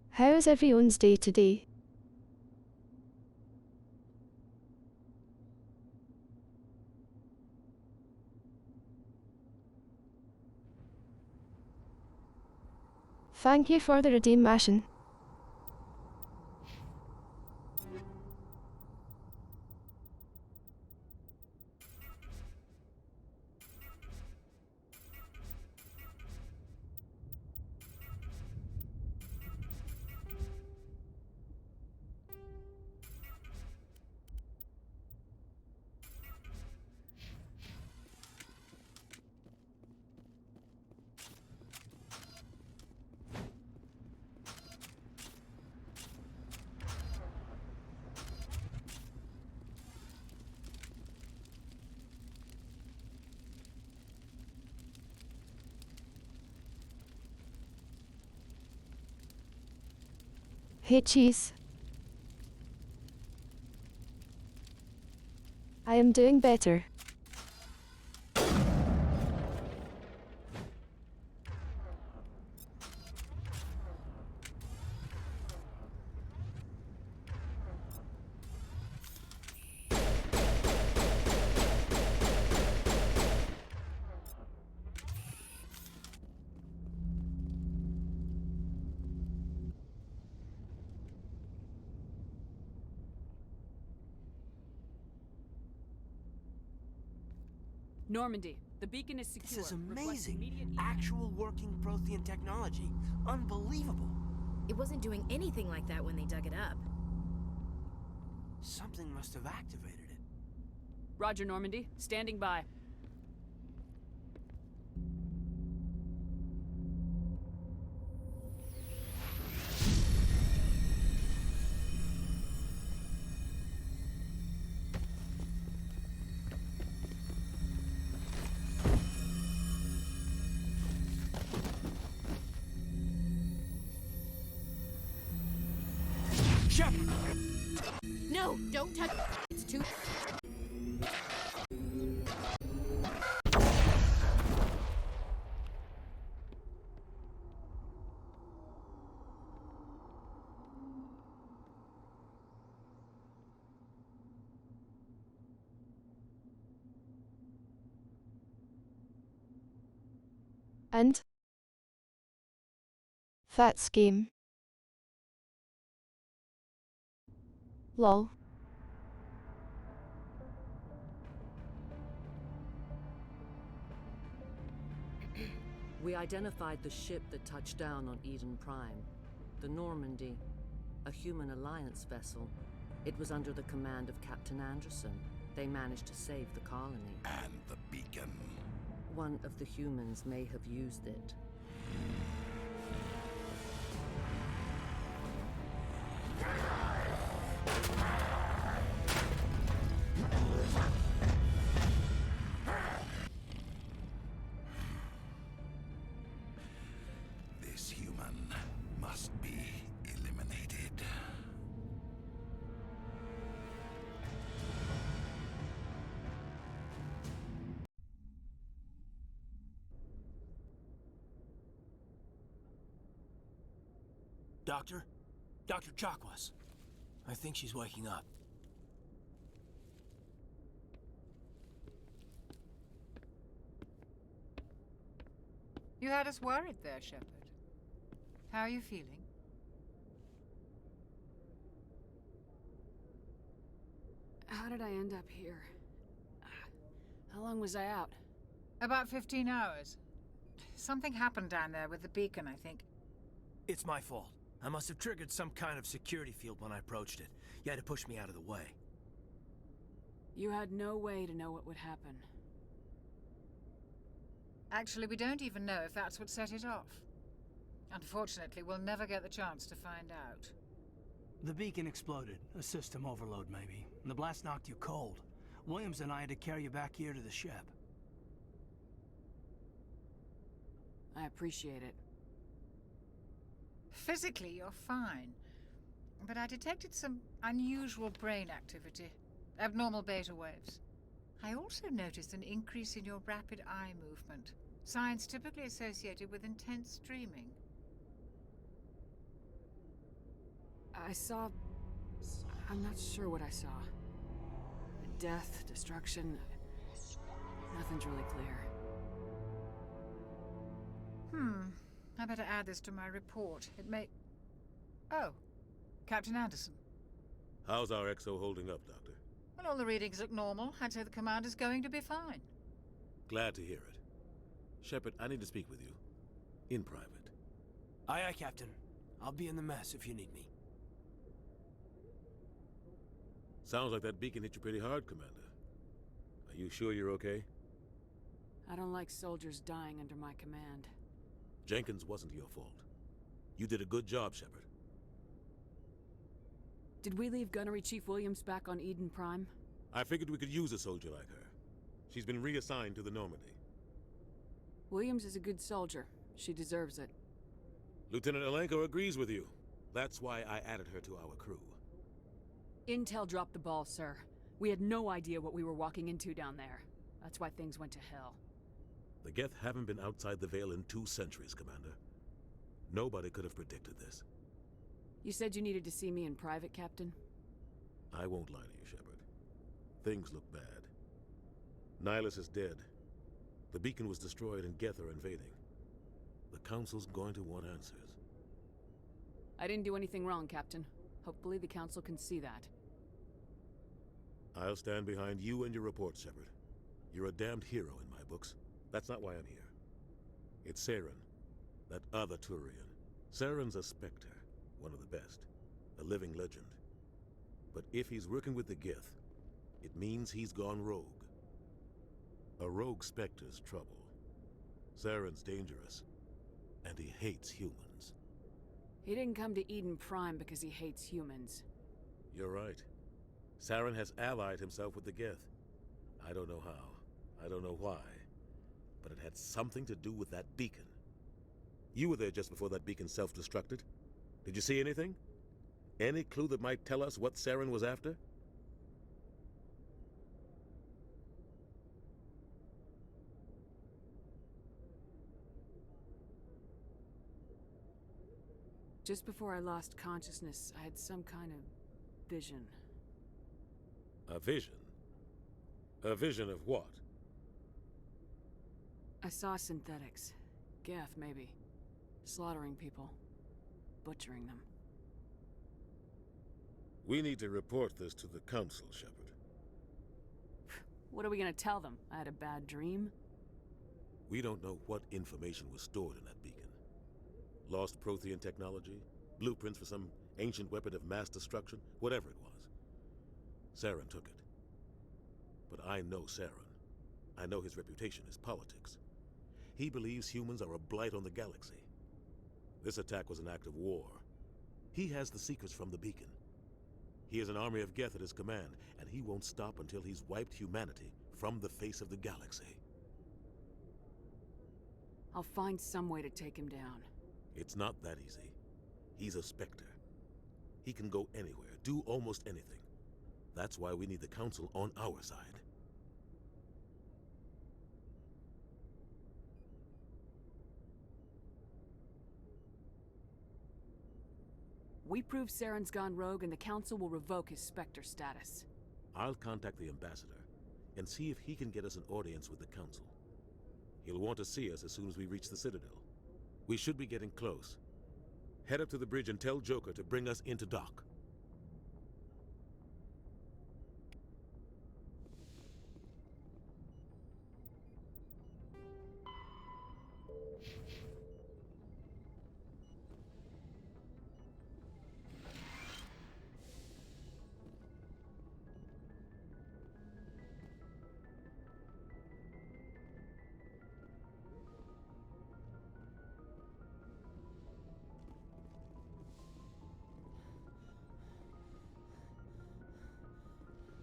how is everyone's day today? Thank you for the redeem mashing. Hey Cheese. I am doing better. Normandy, the beacon is secure. This is Request amazing. immediate Actual working Prothean technology. Unbelievable. It wasn't doing anything like that when they dug it up. Something must have activated it. Roger, Normandy. Standing by. Shepard! No, don't touch. It's too. And? That's game. Lol. We identified the ship that touched down on Eden Prime. The Normandy. A human alliance vessel. It was under the command of Captain Anderson. They managed to save the colony. And the beacon. One of the humans may have used it. This human must be eliminated. Doctor? Dr. Chakwas. I think she's waking up. You had us worried there, Shepard. How are you feeling? How did I end up here? How long was I out? About 15 hours. Something happened down there with the beacon, I think. It's my fault. I must have triggered some kind of security field when I approached it. You had to push me out of the way. You had no way to know what would happen. Actually, we don't even know if that's what set it off. Unfortunately, we'll never get the chance to find out. The beacon exploded. A system overload, maybe. And the blast knocked you cold. Williams and I had to carry you back here to the ship. I appreciate it. Physically, you're fine. But I detected some unusual brain activity. Abnormal beta waves. I also noticed an increase in your rapid eye movement, signs typically associated with intense dreaming. I saw... I'm not sure what I saw. Death, destruction... Nothing's really clear. I better add this to my report. It may... Oh, Captain Anderson. How's our XO holding up, Doctor? Well, all the readings look normal. I'd say the commander's going to be fine. Glad to hear it. Shepard, I need to speak with you. In private. Aye, aye, Captain. I'll be in the mess if you need me. Sounds like that beacon hit you pretty hard, Commander. Are you sure you're okay? I don't like soldiers dying under my command. Jenkins wasn't your fault. You did a good job, Shepard. Did we leave Gunnery Chief Williams back on Eden Prime? I figured we could use a soldier like her. She's been reassigned to the Normandy. Williams is a good soldier. She deserves it. Lieutenant Alenko agrees with you. That's why I added her to our crew. Intel dropped the ball, sir. We had no idea what we were walking into down there. That's why things went to hell. The Geth haven't been outside the Veil in 2 centuries, Commander. Nobody could have predicted this. You said you needed to see me in private, Captain? I won't lie to you, Shepard. Things look bad. Nihilus is dead. The beacon was destroyed and Geth are invading. The Council's going to want answers. I didn't do anything wrong, Captain. Hopefully the Council can see that. I'll stand behind you and your report, Shepard. You're a damned hero in my books. That's not why I'm here. It's Saren, that other Turian. Saren's a Spectre, one of the best, a living legend. But if he's working with the Geth, it means he's gone rogue. A rogue Spectre's trouble. Saren's dangerous, and he hates humans. He didn't come to Eden Prime because he hates humans. You're right. Saren has allied himself with the Geth. I don't know how. I don't know why. But it had something to do with that beacon. You were there just before that beacon self-destructed. Did you see anything? Any clue that might tell us what Saren was after? Just before I lost consciousness, I had some kind of vision. A vision? A vision of what? I saw synthetics. Geth, maybe. Slaughtering people. Butchering them. We need to report this to the Council, Shepard. What are we gonna tell them? I had a bad dream? We don't know what information was stored in that beacon. Lost Prothean technology? Blueprints for some ancient weapon of mass destruction? Whatever it was. Saren took it. But I know Saren. I know his reputation is politics. He believes humans are a blight on the galaxy. This attack was an act of war. He has the secrets from the beacon. He has an army of Geth at his command, and he won't stop until he's wiped humanity from the face of the galaxy. I'll find some way to take him down. It's not that easy. He's a Spectre. He can go anywhere, do almost anything. That's why we need the Council on our side. We prove Saren's gone rogue and the Council will revoke his Spectre status. I'll contact the Ambassador and see if he can get us an audience with the Council. He'll want to see us as soon as we reach the Citadel. We should be getting close. Head up to the bridge and tell Joker to bring us into dock.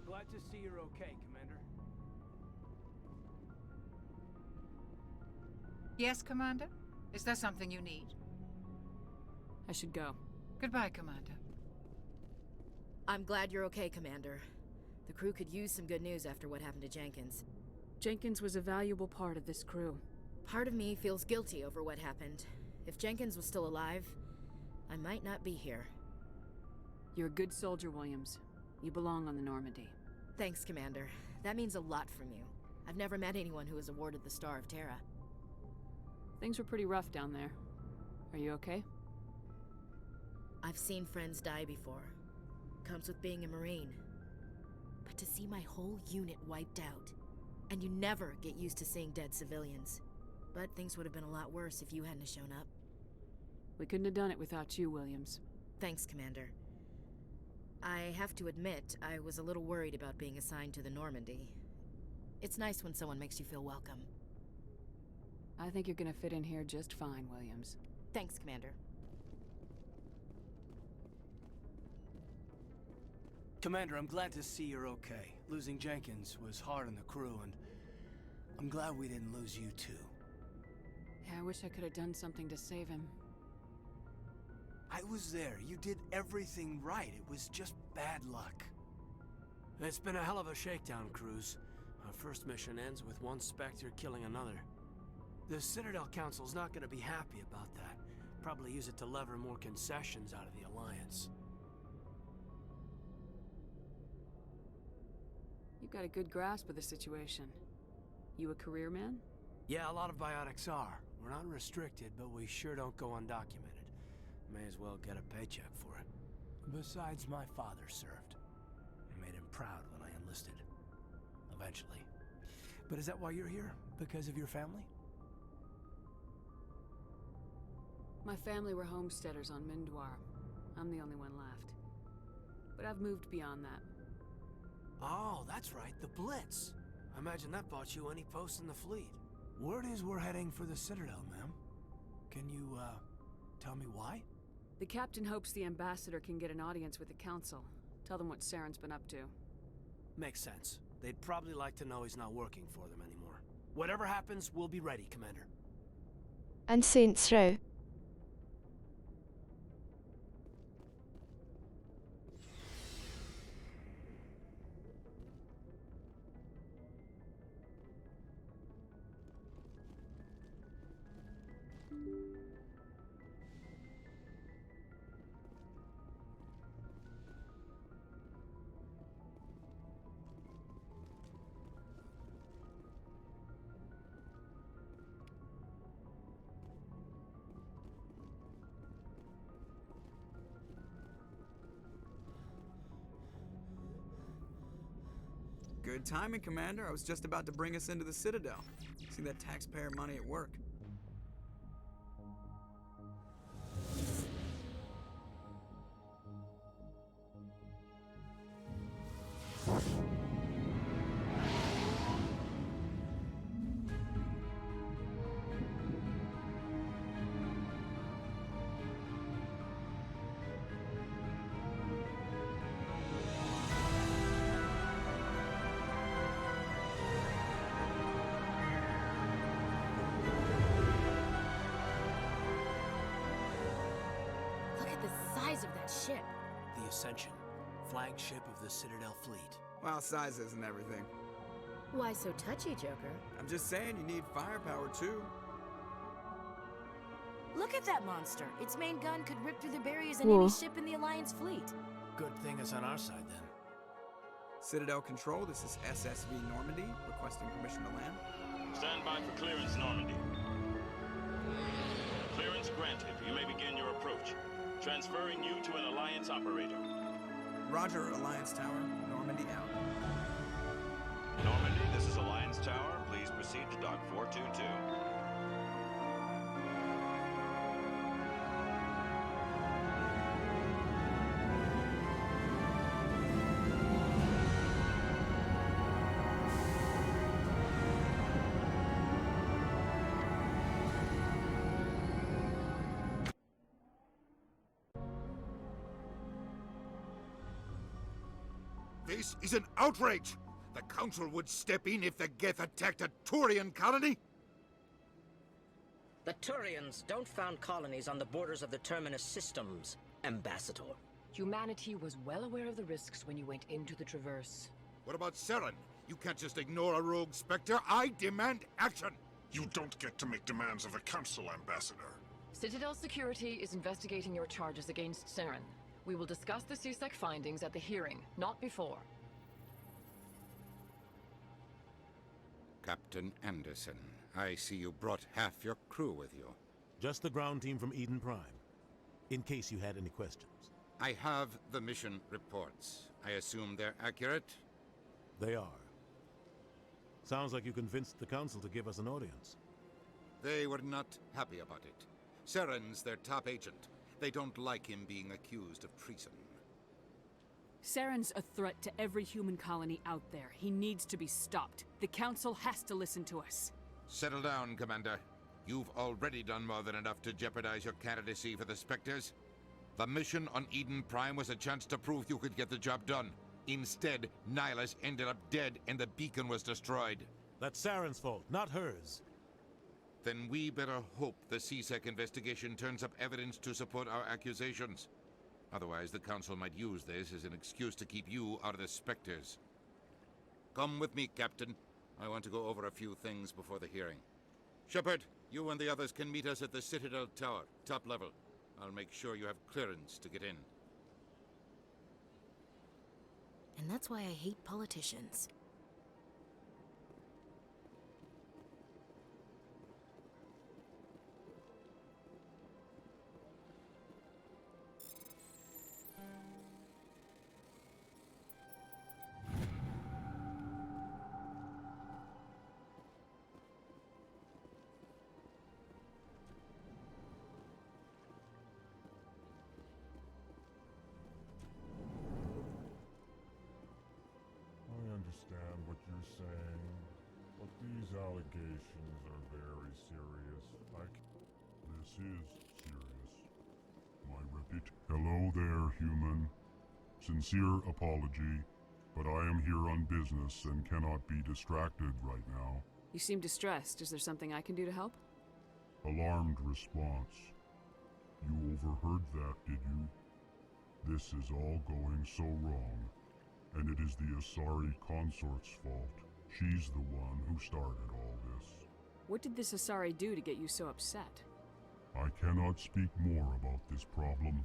Glad to see you're okay, Commander. Yes, Commander? Is there something you need? I should go. Goodbye, Commander. I'm glad you're okay, Commander. The crew could use some good news after what happened to Jenkins. Jenkins was a valuable part of this crew. Part of me feels guilty over what happened. If Jenkins was still alive, I might not be here. You're a good soldier, Williams. You belong on the Normandy. Thanks, Commander. That means a lot from you. I've never met anyone who was awarded the Star of Terra. Things were pretty rough down there. Are you okay? I've seen friends die before. Comes with being a Marine. But to see my whole unit wiped out, and you never get used to seeing dead civilians. But things would have been a lot worse if you hadn't shown up. We couldn't have done it without you, Williams. Thanks, Commander. I have to admit, I was a little worried about being assigned to the Normandy. It's nice when someone makes you feel welcome. I think you're gonna fit in here just fine, Williams. Thanks, Commander. Commander, I'm glad to see you're okay. Losing Jenkins was hard on the crew, and I'm glad we didn't lose you too. Yeah, I wish I could have done something to save him. I was there. You did everything right. It was just bad luck. It's been a hell of a shakedown, Cruz. Our first mission ends with one Spectre killing another. The Citadel Council's not going to be happy about that. Probably use it to lever more concessions out of the Alliance. You've got a good grasp of the situation. You a career man? Yeah, a lot of biotics are. We're not restricted, but we sure don't go undocumented. May as well get a paycheck for it. Besides, my father served. I made him proud when I enlisted. Eventually. But is that why you're here? Because of your family? My family were homesteaders on Mindoir. I'm the only one left. But I've moved beyond that. Oh, that's right, the Blitz. I imagine that bought you any post in the fleet. Word is we're heading for the Citadel, ma'am. Can you, tell me why? The captain hopes the ambassador can get an audience with the council. Tell them what Saren's been up to. Makes sense. They'd probably like to know he's not working for them anymore. Whatever happens, we'll be ready, Commander. And Saints Row. Good timing, Commander. I was just about to bring us into the Citadel. See that taxpayer money at work. Of that ship. The Ascension, flagship of the Citadel fleet. Well, size isn't everything. Why so touchy, Joker? I'm just saying you need firepower too. Look at that monster. Its main gun could rip through the barriers in any ship in the Alliance fleet. Good thing it's on our side then. Citadel Control, this is SSV Normandy, requesting permission to land. Stand by for clearance, Normandy. Clearance granted. You may begin your approach. Transferring you to an Alliance operator. Roger, Alliance Tower. Normandy out. Normandy, this is Alliance Tower. Please proceed to Dock 422. This is an outrage! The Council would step in if the Geth attacked a Turian colony? The Turians don't found colonies on the borders of the Terminus systems, Ambassador. Humanity was well aware of the risks when you went into the Traverse. What about Seren? You can't just ignore a rogue Spectre. I demand action! You don't get to make demands of the Council, Ambassador. Citadel Security is investigating your charges against Seren. We will discuss the CSEC findings at the hearing, not before. Captain Anderson, I see you brought half your crew with you. Just the ground team from Eden Prime, in case you had any questions. I have the mission reports. I assume they're accurate? They are. Sounds like you convinced the Council to give us an audience. They were not happy about it. Seren's their top agent. They don't like him being accused of treason. Seren's a threat to every human colony out there. He needs to be stopped. The Council has to listen to us. Settle down, Commander. You've already done more than enough to jeopardize your candidacy for the Spectres. The mission on Eden Prime was a chance to prove you could get the job done. Instead, Nihilus ended up dead and the beacon was destroyed. That's Saren's fault, not hers. Then we better hope the CSEC investigation turns up evidence to support our accusations. Otherwise, the Council might use this as an excuse to keep you out of the Spectres. Come with me, Captain. I want to go over a few things before the hearing. Shepard, you and the others can meet us at the Citadel Tower, top level. I'll make sure you have clearance to get in. And that's why I hate politicians. Understand what you're saying, but these allegations are very serious. This is serious. Hello there, human. Sincere apology, but I am here on business and cannot be distracted right now. You seem distressed. Is there something I can do to help? Alarmed response. You overheard that, did you? This is all going so wrong. And it is the Asari consort's fault. She's the one who started all this. What did this Asari do to get you so upset? I cannot speak more about this problem.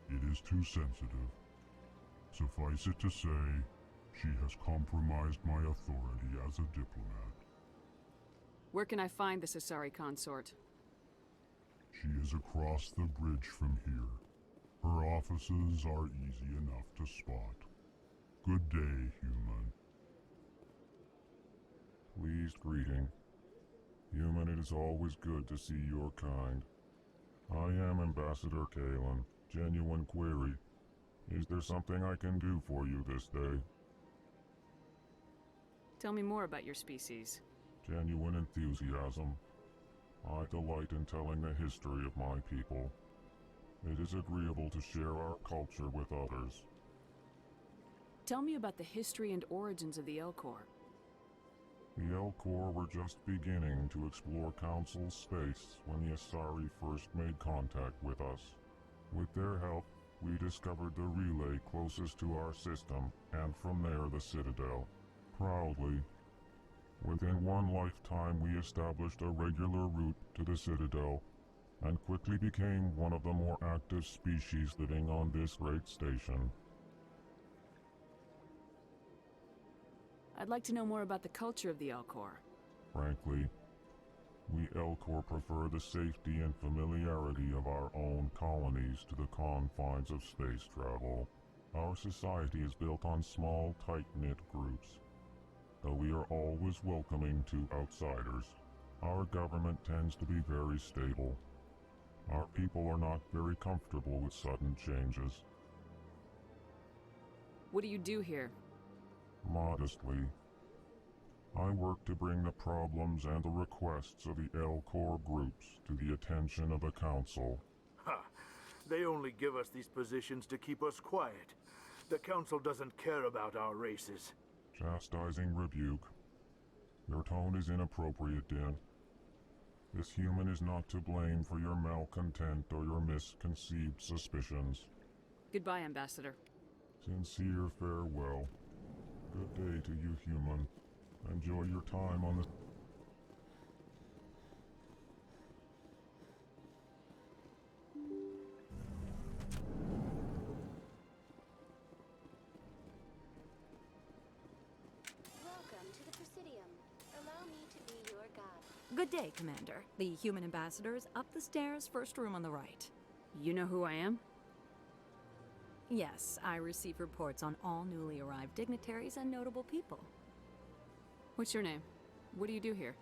It is too sensitive. Suffice it to say, she has compromised my authority as a diplomat. Where can I find this Asari consort? She is across the bridge from here. Her offices are easy enough to spot. Good day, human. Pleased greeting. Human, it is always good to see your kind. I am Ambassador Kalen. Genuine query. Is there something I can do for you this day? Tell me more about your species. Genuine enthusiasm. I delight in telling the history of my people. It is agreeable to share our culture with others. Tell me about the history and origins of the Elkhorn. The Alcor were just beginning to explore Council space when the Asari first made contact with us. With their help, we discovered the relay closest to our system, and from there the Citadel. Proudly, within one lifetime we established a regular route to the Citadel, and quickly became one of the more active species living on this great station. I'd like to know more about the culture of the Alcor. Frankly, we Elkhorn prefer the safety and familiarity of our own colonies to the confines of space travel. Our society is built on small, tight-knit groups. Though we are always welcoming to outsiders, our government tends to be very stable. Our people are not very comfortable with sudden changes. What do you do here? Modestly, I work to bring the problems and the requests of the Alcor groups to the attention of the Council. Ha! They only give us these positions to keep us quiet. The Council doesn't care about our races. Chastising rebuke. Your tone is inappropriate, Din. This human is not to blame for your malcontent or your misconceived suspicions. Goodbye, Ambassador. Sincere farewell. Good day to you, human. Enjoy your time on the... Welcome to the Presidium. Allow me to be your guide. Good day, Commander. The human ambassador is up the stairs, first room on the right. You know who I am? Yes, I receive reports on all newly arrived dignitaries and notable people. What's your name? What do you do here?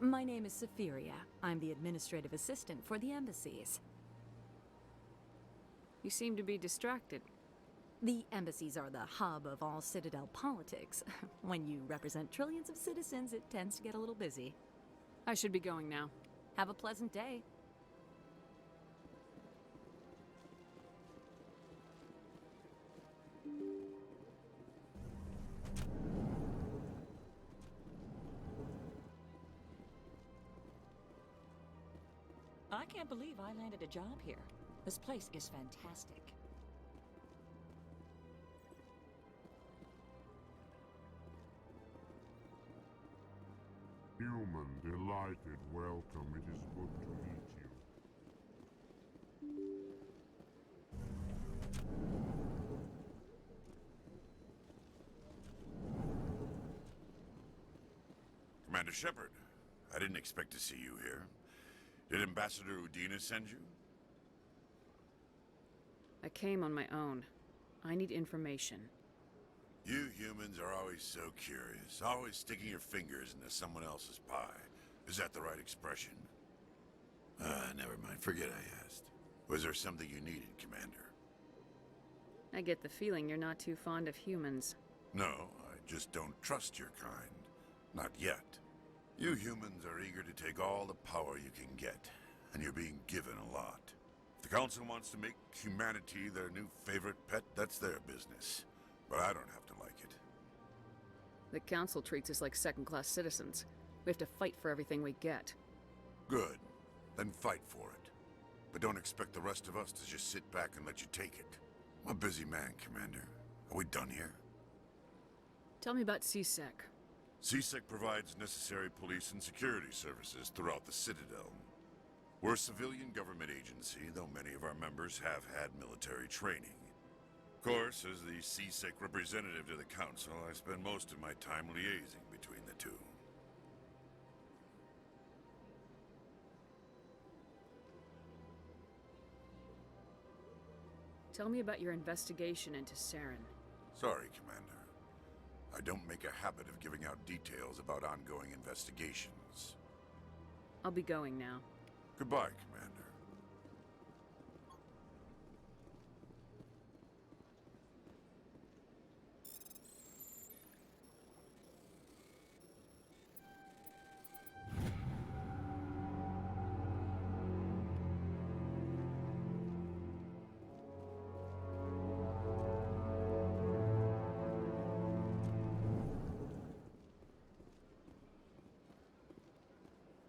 My name is Safiria. I'm the administrative assistant for the embassies. You seem to be distracted. The embassies are the hub of all Citadel politics. When you represent trillions of citizens, it tends to get a little busy. I should be going now. Have a pleasant day. I can't believe I landed a job here. This place is fantastic. Human, delighted, welcome. It is good to meet you. Commander Shepard, I didn't expect to see you here. Did Ambassador Udina send you? I came on my own. I need information. You humans are always so curious, always sticking your fingers into someone else's pie. Is that the right expression? Never mind. Forget I asked. Was there something you needed, Commander? I get the feeling you're not too fond of humans. No, I just don't trust your kind. Not yet. You humans are eager to take all the power you can get, and you're being given a lot. If the Council wants to make humanity their new favorite pet, that's their business. But I don't have to like it. The Council treats us like second-class citizens. We have to fight for everything we get. Good. Then fight for it. But don't expect the rest of us to just sit back and let you take it. I'm a busy man, Commander. Are we done here? Tell me about CSEC. CSEC provides necessary police and security services throughout the Citadel. We're a civilian government agency, though many of our members have had military training. Of course, as the CSEC representative to the Council, I spend most of my time liaising between the two. Tell me about your investigation into Saren. Sorry, Commander. I don't make a habit of giving out details about ongoing investigations. I'll be going now. Goodbye, Commander.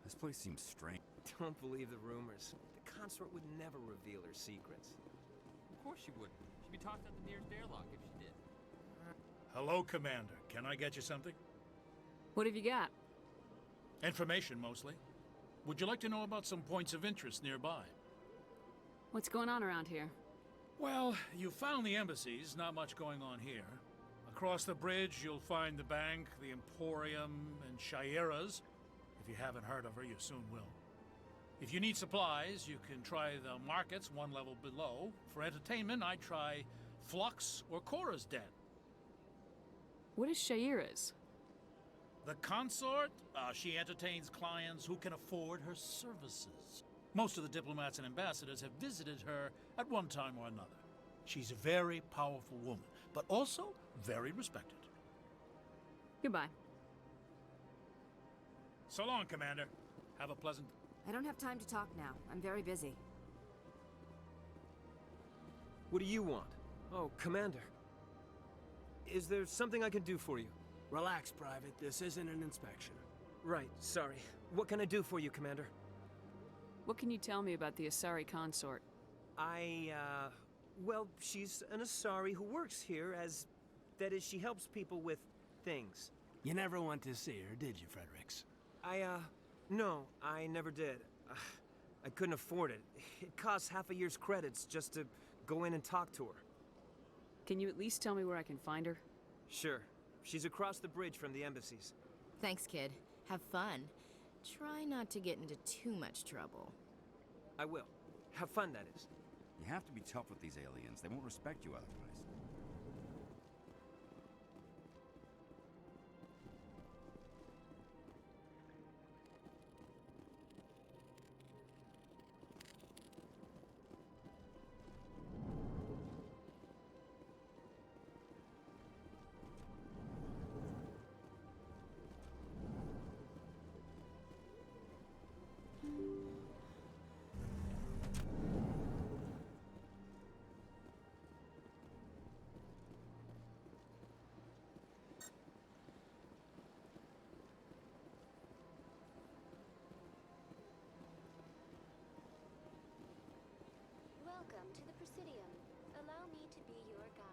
This place seems strange. Don't believe the rumors. The consort would never reveal her secrets. Of course she wouldn't. She'd be tossed out the nearest airlock if she did. Hello, Commander. Can I get you something? What have you got? Information, mostly. Would you like to know about some points of interest nearby? What's going on around here? Well, you found the embassies. Not much going on here. Across the bridge, you'll find the bank, the Emporium, and Shaira's. If you haven't heard of her, you soon will. If you need supplies, you can try the markets one level below. For entertainment, I'd try Flux or Cora's Den. What is Shaira's? The consort, she entertains clients who can afford her services. Most of the diplomats and ambassadors have visited her at one time or another. She's a very powerful woman, but also very respected. Goodbye. So long, Commander. Have a pleasant... I don't have time to talk now. I'm very busy. What do you want? Oh, Commander. Is there something I can do for you? Relax, Private. This isn't an inspection. Right, sorry. What can I do for you, Commander? What can you tell me about the Asari consort? Well, she's an Asari who works here as... That is, she helps people with things. You never went to see her, did you, Fredericks? No, I never did. I couldn't afford it. It costs half a year's credits just to go in and talk to her. Can you at least tell me where I can find her? Sure. She's across the bridge from the embassies. Thanks, kid. Have fun. Try not to get into too much trouble. I will. Have fun, that is. You have to be tough with these aliens. They won't respect you otherwise. Welcome to the Presidium. Allow me to be your guide.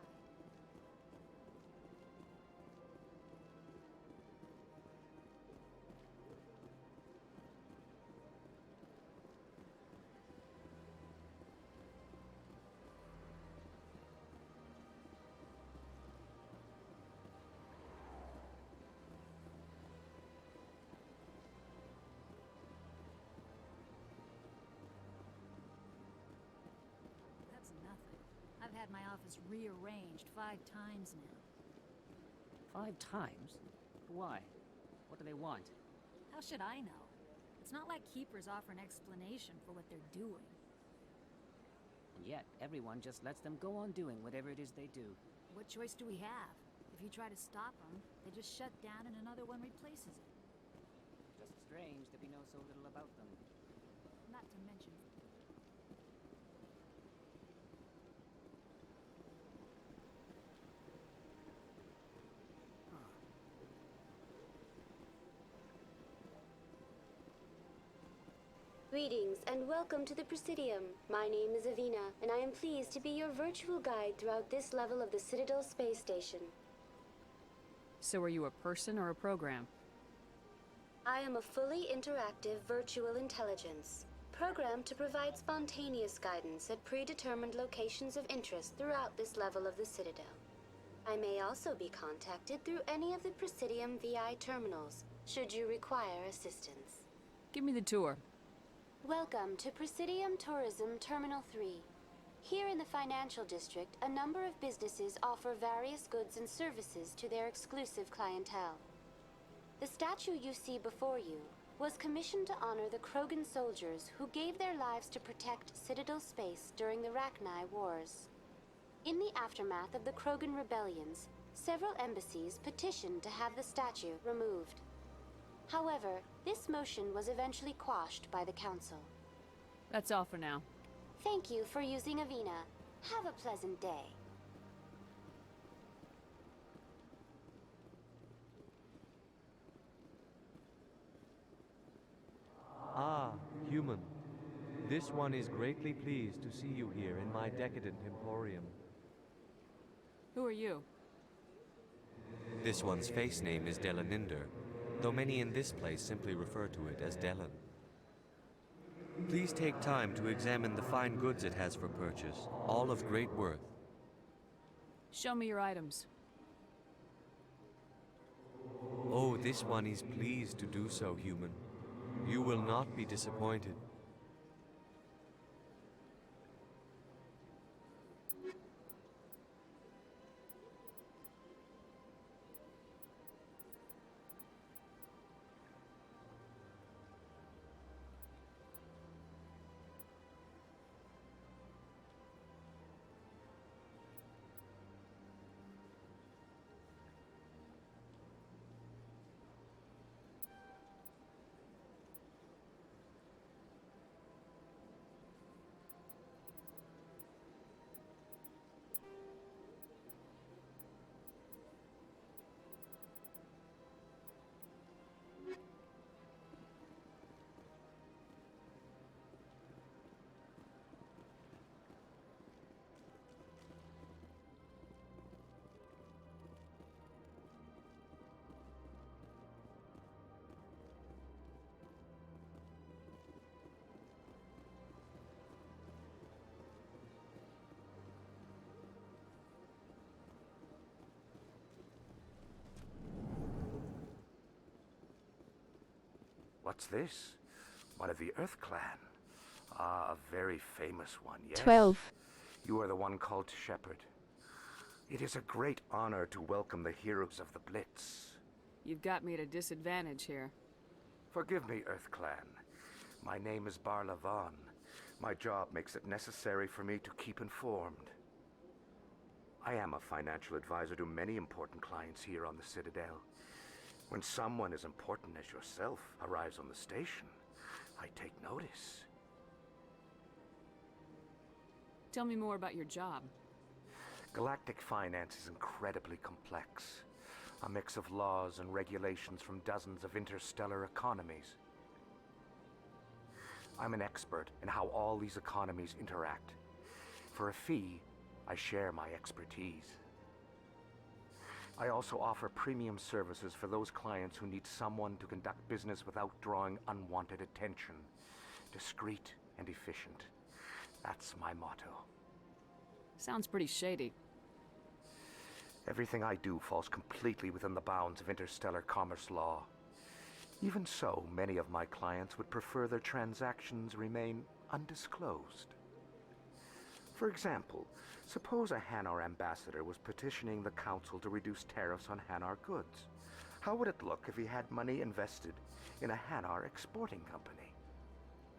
That's nothing. I've had my office rearranged 5 times now. 5 times? Why? What do they want? How should I know? It's not like Keepers offer an explanation for what they're doing. And yet, everyone just lets them go on doing whatever it is they do. What choice do we have? If you try to stop them, they just shut down and another one replaces it. Just strange that we know so little about them. Not to mention... Greetings and welcome to the Presidium. My name is Avina, and I am pleased to be your virtual guide throughout this level of the Citadel space station. So are you a person or a program? I am a fully interactive virtual intelligence, programmed to provide spontaneous guidance at predetermined locations of interest throughout this level of the Citadel. I may also be contacted through any of the Presidium VI terminals, should you require assistance. Give me the tour. Welcome to Presidium Tourism Terminal 3. Here in the financial district, a number of businesses offer various goods and services to their exclusive clientele. The statue you see before you was commissioned to honor the Krogan soldiers who gave their lives to protect Citadel space during the Rachni Wars. In the aftermath of the Krogan rebellions, several embassies petitioned to have the statue removed. However, this motion was eventually quashed by the Council. That's all for now. Thank you for using Avina. Have a pleasant day. Ah, human. This one is greatly pleased to see you here in my decadent emporium. Who are you? This one's face name is Delaninder, though many in this place simply refer to it as Delan. Please take time to examine the fine goods it has for purchase, all of great worth. Show me your items. Oh, this one is pleased to do so, human. You will not be disappointed. What's this? One of the Earth Clan. Ah, a very famous one, yes? 12. You are the one called Shepherd. It is a great honor to welcome the heroes of the Blitz. You've got me at a disadvantage here. Forgive me, Earth Clan. My name is Barla Vaughn. My job makes it necessary for me to keep informed. I am a financial advisor to many important clients here on the Citadel. When someone as important as yourself arrives on the station, I take notice. Tell me more about your job. Galactic finance is incredibly complex. A mix of laws and regulations from dozens of interstellar economies. I'm an expert in how all these economies interact. For a fee, I share my expertise. I also offer premium services for those clients who need someone to conduct business without drawing unwanted attention. Discreet and efficient. That's my motto. Sounds pretty shady. Everything I do falls completely within the bounds of interstellar commerce law. Even so, many of my clients would prefer their transactions remain undisclosed. For example, suppose a Hanar ambassador was petitioning the council to reduce tariffs on Hanar goods. How would it look if he had money invested in a Hanar exporting company?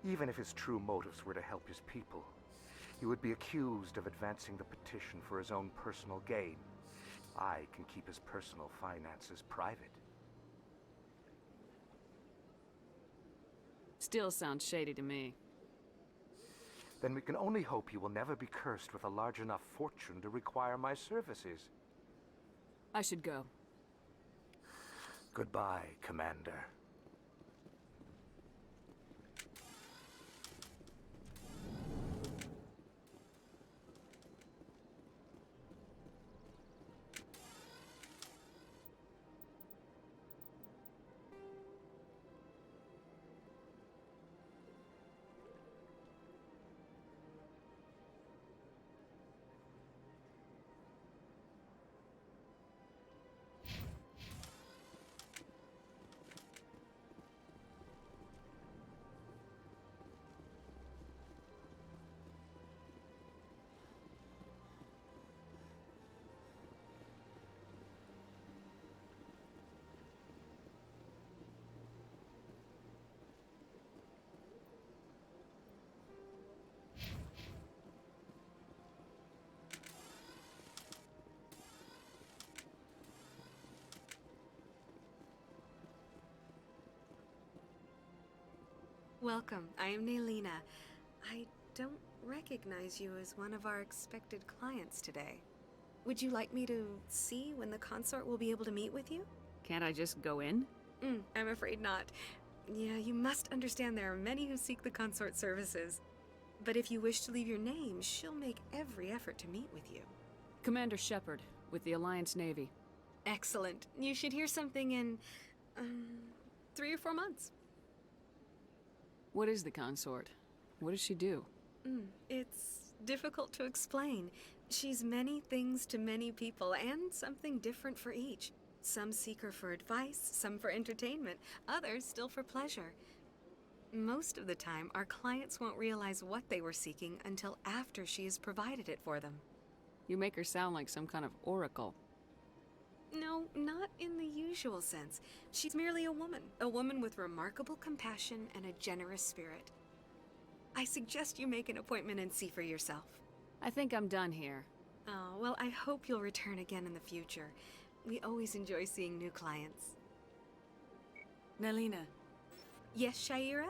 Even if his true motives were to help his people, he would be accused of advancing the petition for his own personal gain. I can keep his personal finances private. Still sounds shady to me. Then we can only hope you will never be cursed with a large enough fortune to require my services. I should go. Goodbye, Commander. Welcome. I am Naelina. I don't recognize you as one of our expected clients today. Would you like me to see when the consort will be able to meet with you? Can't I just go in? I'm afraid not. Yeah, you must understand there are many who seek the consort services. But if you wish to leave your name, she'll make every effort to meet with you. Commander Shepard, with the Alliance Navy. Excellent. You should hear something in, 3 or 4 months. What is the consort? What does she do? It's difficult to explain. She's many things to many people, and something different for each. Some seek her for advice, some for entertainment, others still for pleasure. Most of the time, our clients won't realize what they were seeking until after she has provided it for them. You make her sound like some kind of oracle. No, not in the usual sense. She's merely a woman with remarkable compassion and a generous spirit. I suggest you make an appointment and see for yourself. I think I'm done here. Oh, well, I hope you'll return again in the future. We always enjoy seeing new clients. Naelina. Yes, Shaira?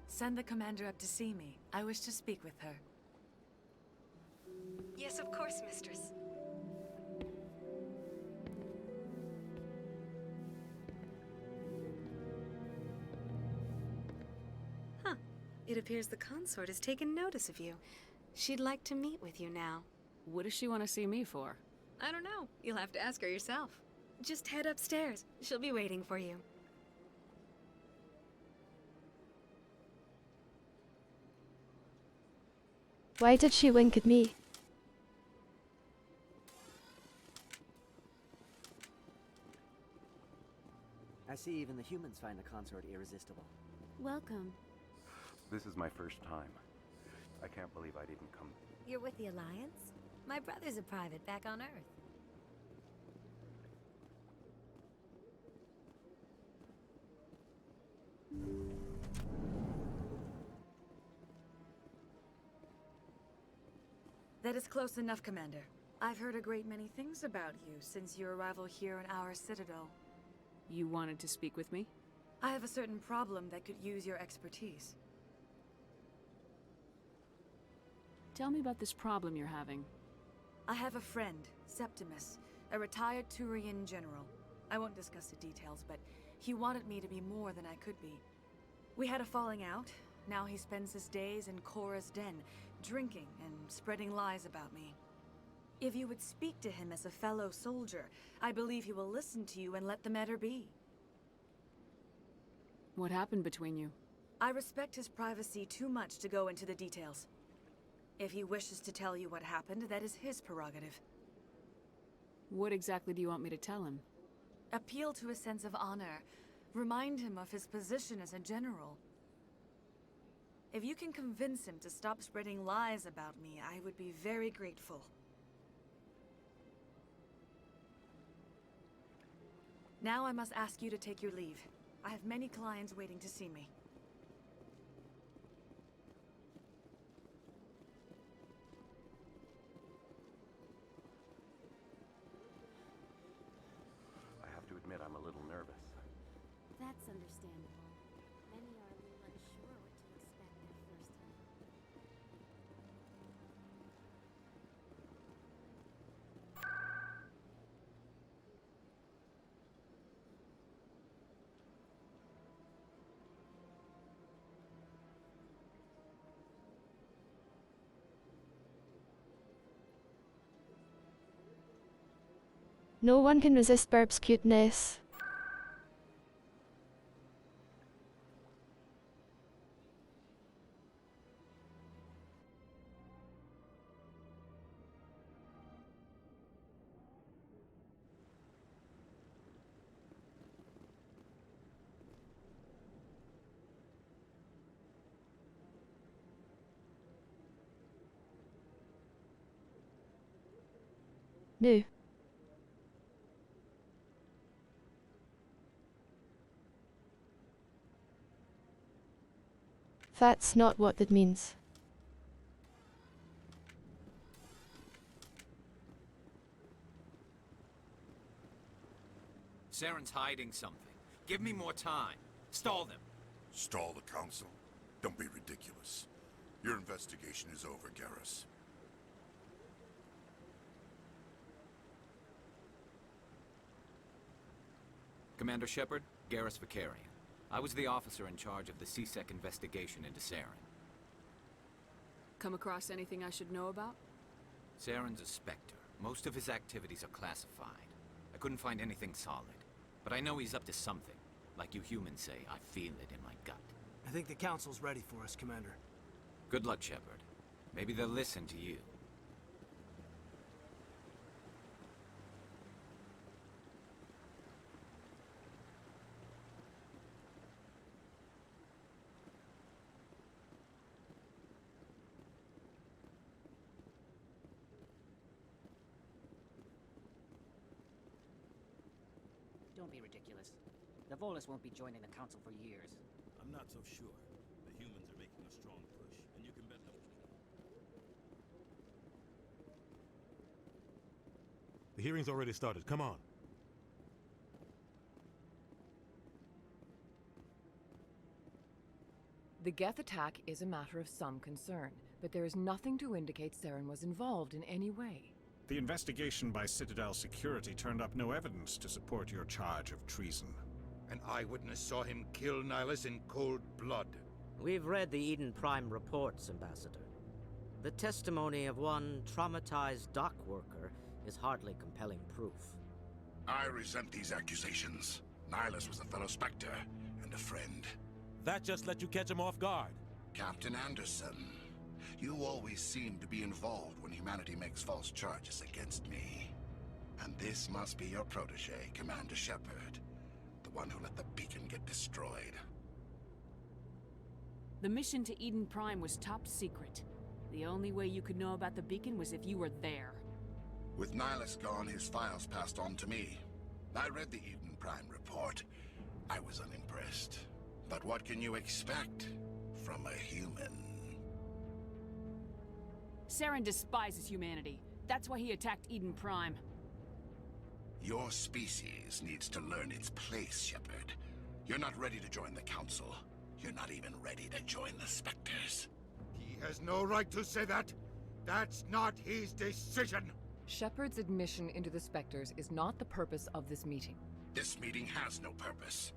Send the commander up to see me. I wish to speak with her. Yes, of course, mistress. It appears the consort has taken notice of you. She'd like to meet with you now. What does she want to see me for? I don't know. You'll have to ask her yourself. Just head upstairs. She'll be waiting for you. Why did she wink at me? As see even the humans find the consort irresistible. Welcome. This is my first time. I can't believe I didn't come. You're with the Alliance? My brother's a private back on Earth. That is close enough, Commander. I've heard a great many things about you since your arrival here in our citadel. You wanted to speak with me? I have a certain problem that could use your expertise. Tell me about this problem you're having. I have a friend, Septimus, a retired Turian general. I won't discuss the details, but he wanted me to be more than I could be. We had a falling out. Now he spends his days in Cora's den, drinking and spreading lies about me. If you would speak to him as a fellow soldier, I believe he will listen to you and let the matter be. What happened between you? I respect his privacy too much to go into the details. If he wishes to tell you what happened, that is his prerogative. What exactly do you want me to tell him? Appeal to his sense of honor. Remind him of his position as a general. If you can convince him to stop spreading lies about me, I would be very grateful. Now I must ask you to take your leave. I have many clients waiting to see me. I have to admit I'm a little nervous. That's understandable. Many are a little unsure what to expect their first time. No one can resist Burb's cuteness. No. That's not what that means. Saren's hiding something. Give me more time. Stall them. Stall the council? Don't be ridiculous. Your investigation is over, Garrus. Commander Shepard, Garrus Vicarian. I was the officer in charge of the CSEC investigation into Saren. Come across anything I should know about? Saren's a Spectre. Most of his activities are classified. I couldn't find anything solid. But I know he's up to something. Like you humans say, I feel it in my gut. I think the council's ready for us, Commander. Good luck, Shepard. Maybe they'll listen to you. Don't be ridiculous. The Volus won't be joining the council for years. I'm not so sure. The humans are making a strong push, and you can bet them. The hearing's already started. Come on. The Geth attack is a matter of some concern, but there is nothing to indicate Saren was involved in any way. The investigation by Citadel Security turned up no evidence to support your charge of treason. An eyewitness saw him kill Nihilus in cold blood. We've read the Eden Prime reports, Ambassador. The testimony of one traumatized dock worker is hardly compelling proof. I resent these accusations. Nihilus was a fellow Spectre and a friend. That just let you catch him off guard. Captain Anderson, you always seem to be involved when humanity makes false charges against me. And this must be your protege, Commander Shepard. The one who let the beacon get destroyed. The mission to Eden Prime was top secret. The only way you could know about the beacon was if you were there. With Nihilus gone, his files passed on to me. I read the Eden Prime report. I was unimpressed. But what can you expect from a human? Saren despises humanity. That's why he attacked Eden Prime. Your species needs to learn its place, Shepard. You're not ready to join the Council. You're not even ready to join the Spectres. He has no right to say that. That's not his decision. Shepard's admission into the Spectres is not the purpose of this meeting. This meeting has no purpose.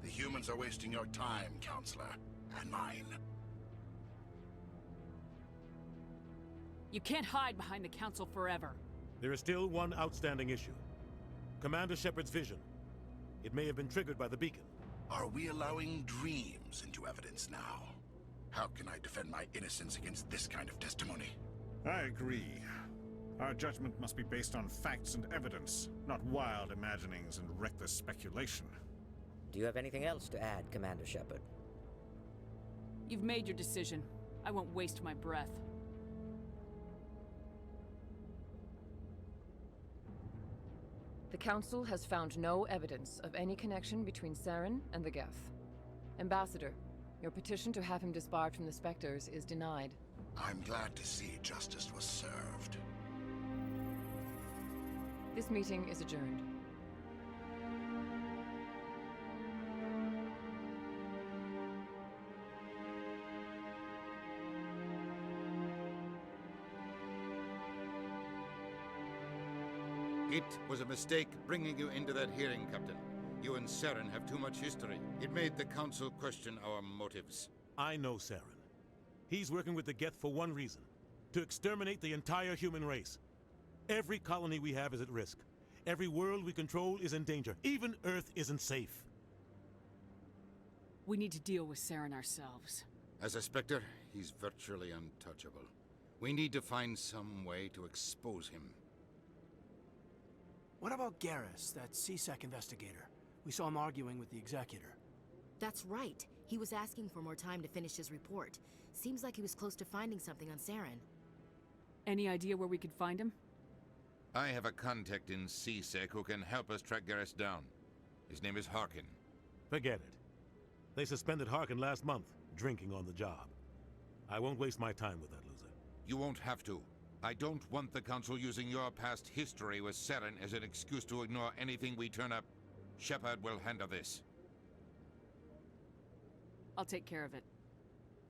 The humans are wasting your time, Counselor, and mine. You can't hide behind the Council forever. There is still one outstanding issue. Commander Shepard's vision. It may have been triggered by the beacon. Are we allowing dreams into evidence now? How can I defend my innocence against this kind of testimony? I agree. Our judgment must be based on facts and evidence, not wild imaginings and reckless speculation. Do you have anything else to add, Commander Shepard? You've made your decision. I won't waste my breath. The Council has found no evidence of any connection between Saren and the Geth. Ambassador, your petition to have him disbarred from the Spectres is denied. I'm glad to see justice was served. This meeting is adjourned. It was a mistake bringing you into that hearing, Captain. You and Saren have too much history. It made the Council question our motives. I know Saren. He's working with the Geth for one reason. To exterminate the entire human race. Every colony we have is at risk. Every world we control is in danger. Even Earth isn't safe. We need to deal with Saren ourselves. As a Spectre, he's virtually untouchable. We need to find some way to expose him. What about Garrus, that CSEC investigator? We saw him arguing with the Executor. That's right. He was asking for more time to finish his report. Seems like he was close to finding something on Saren. Any idea where we could find him? I have a contact in CSEC who can help us track Garrus down. His name is Harkin. Forget it. They suspended Harkin last month, drinking on the job. I won't waste my time with that loser. You won't have to. I don't want the Council using your past history with Saren as an excuse to ignore anything we turn up. Shepard will handle this. I'll take care of it.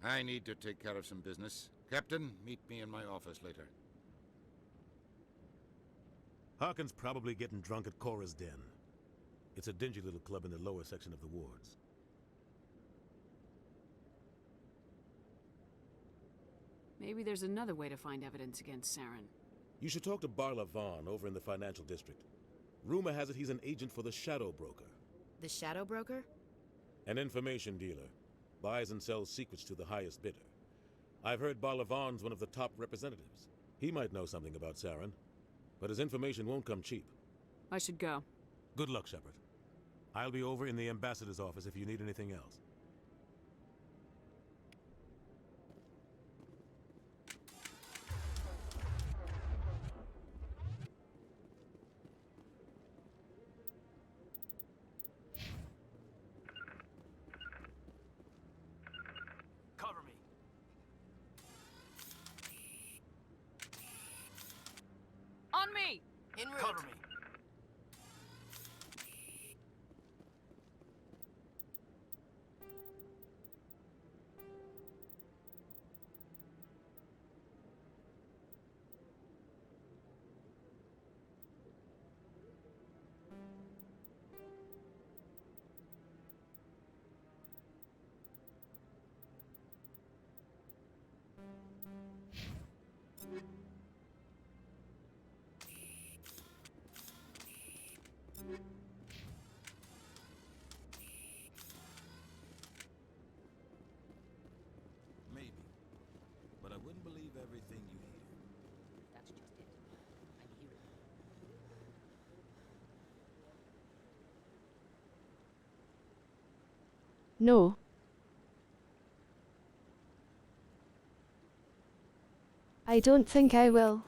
I need to take care of some business. Captain, meet me in my office later. Harkin's probably getting drunk at Cora's Den. It's a dingy little club in the lower section of the wards. Maybe there's another way to find evidence against Saren. You should talk to Barla Vaughn over in the financial district. Rumor has it he's an agent for the Shadow Broker. The Shadow Broker? An information dealer. Buys and sells secrets to the highest bidder. I've heard Barla Vaughn's one of the top representatives. He might know something about Saren, but his information won't come cheap. I should go. Good luck, Shepard. I'll be over in the ambassador's office if you need anything else. Cover me. On me! En route. Cover me. Maybe. But I wouldn't believe everything you hear. That's just it. I'm hearing. No. I don't think I will.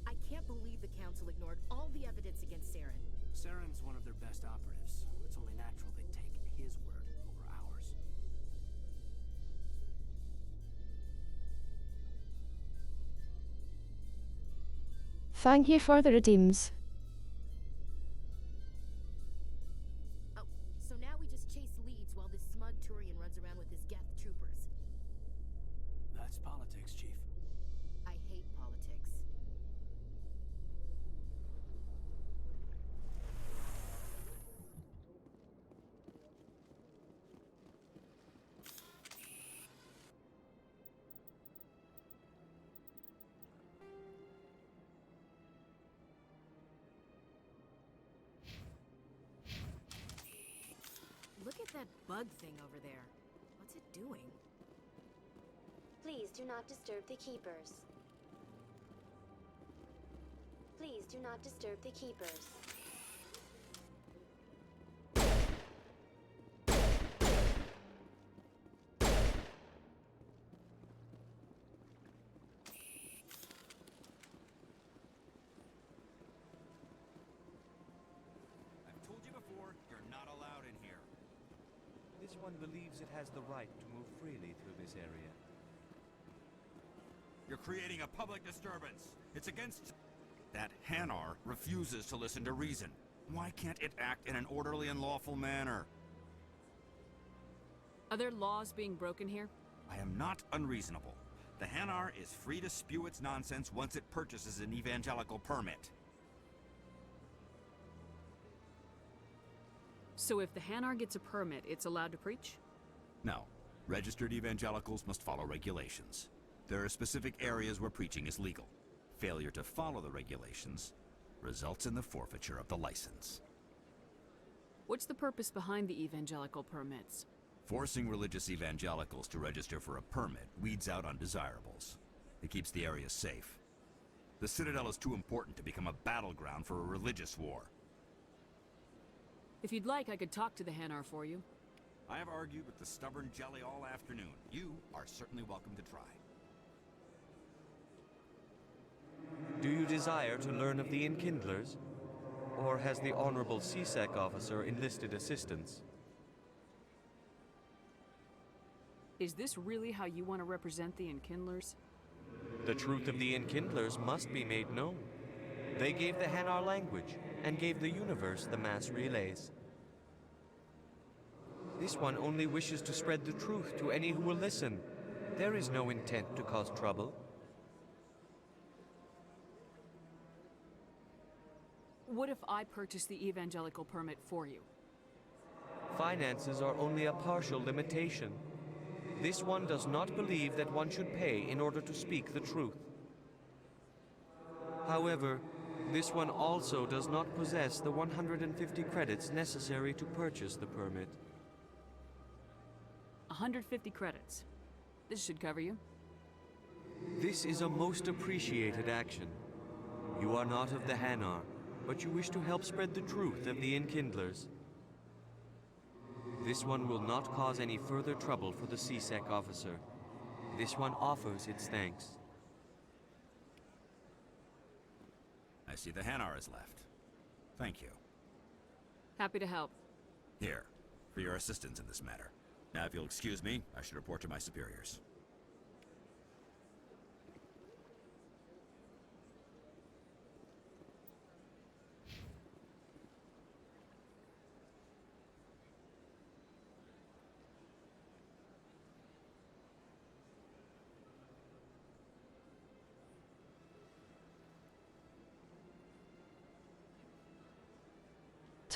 I can't believe the Council ignored all the evidence against Saren. Saren's one of their best operatives. It's only natural they'd take his word over ours. Thank you for the redeems. Oh, so now we just chase leads while this smug Turian runs around with his Geth troopers. That's politics, Chief. I hate politics. Look at that bug thing over there. What's it doing? Please do not disturb the keepers. Please do not disturb the keepers. I've told you before, you're not allowed in here. This one believes it has the right to move freely through this area. You're creating a public disturbance. It's against... That Hanar refuses to listen to reason. Why can't it act in an orderly and lawful manner? Are there laws being broken here? I am not unreasonable. The Hanar is free to spew its nonsense once it purchases an evangelical permit. So if the Hanar gets a permit, it's allowed to preach? No. Registered evangelicals must follow regulations. There are specific areas where preaching is legal. Failure to follow the regulations results in the forfeiture of the license. What's the purpose behind the evangelical permits? Forcing religious evangelicals to register for a permit weeds out undesirables. It keeps the area safe. The Citadel is too important to become a battleground for a religious war. If you'd like, I could talk to the Hanar for you. I have argued with the stubborn jelly all afternoon. You are certainly welcome to try. Do you desire to learn of the Enkindlers? Or has the Honorable CSEC officer enlisted assistance? Is this really how you want to represent the Enkindlers? The truth of the Enkindlers must be made known. They gave the Hanar language, and gave the universe the mass relays. This one only wishes to spread the truth to any who will listen. There is no intent to cause trouble. What if I purchase the evangelical permit for you? Finances are only a partial limitation. This one does not believe that one should pay in order to speak the truth. However, this one also does not possess the 150 credits necessary to purchase the permit. 150 credits. This should cover you. This is a most appreciated action. You are not of the Hanar, but you wish to help spread the truth of the Enkindlers. This one will not cause any further trouble for the CSEC officer. This one offers its thanks. I see the Hanar is left. Thank you. Happy to help. Here, for your assistance in this matter. Now, if you'll excuse me, I should report to my superiors.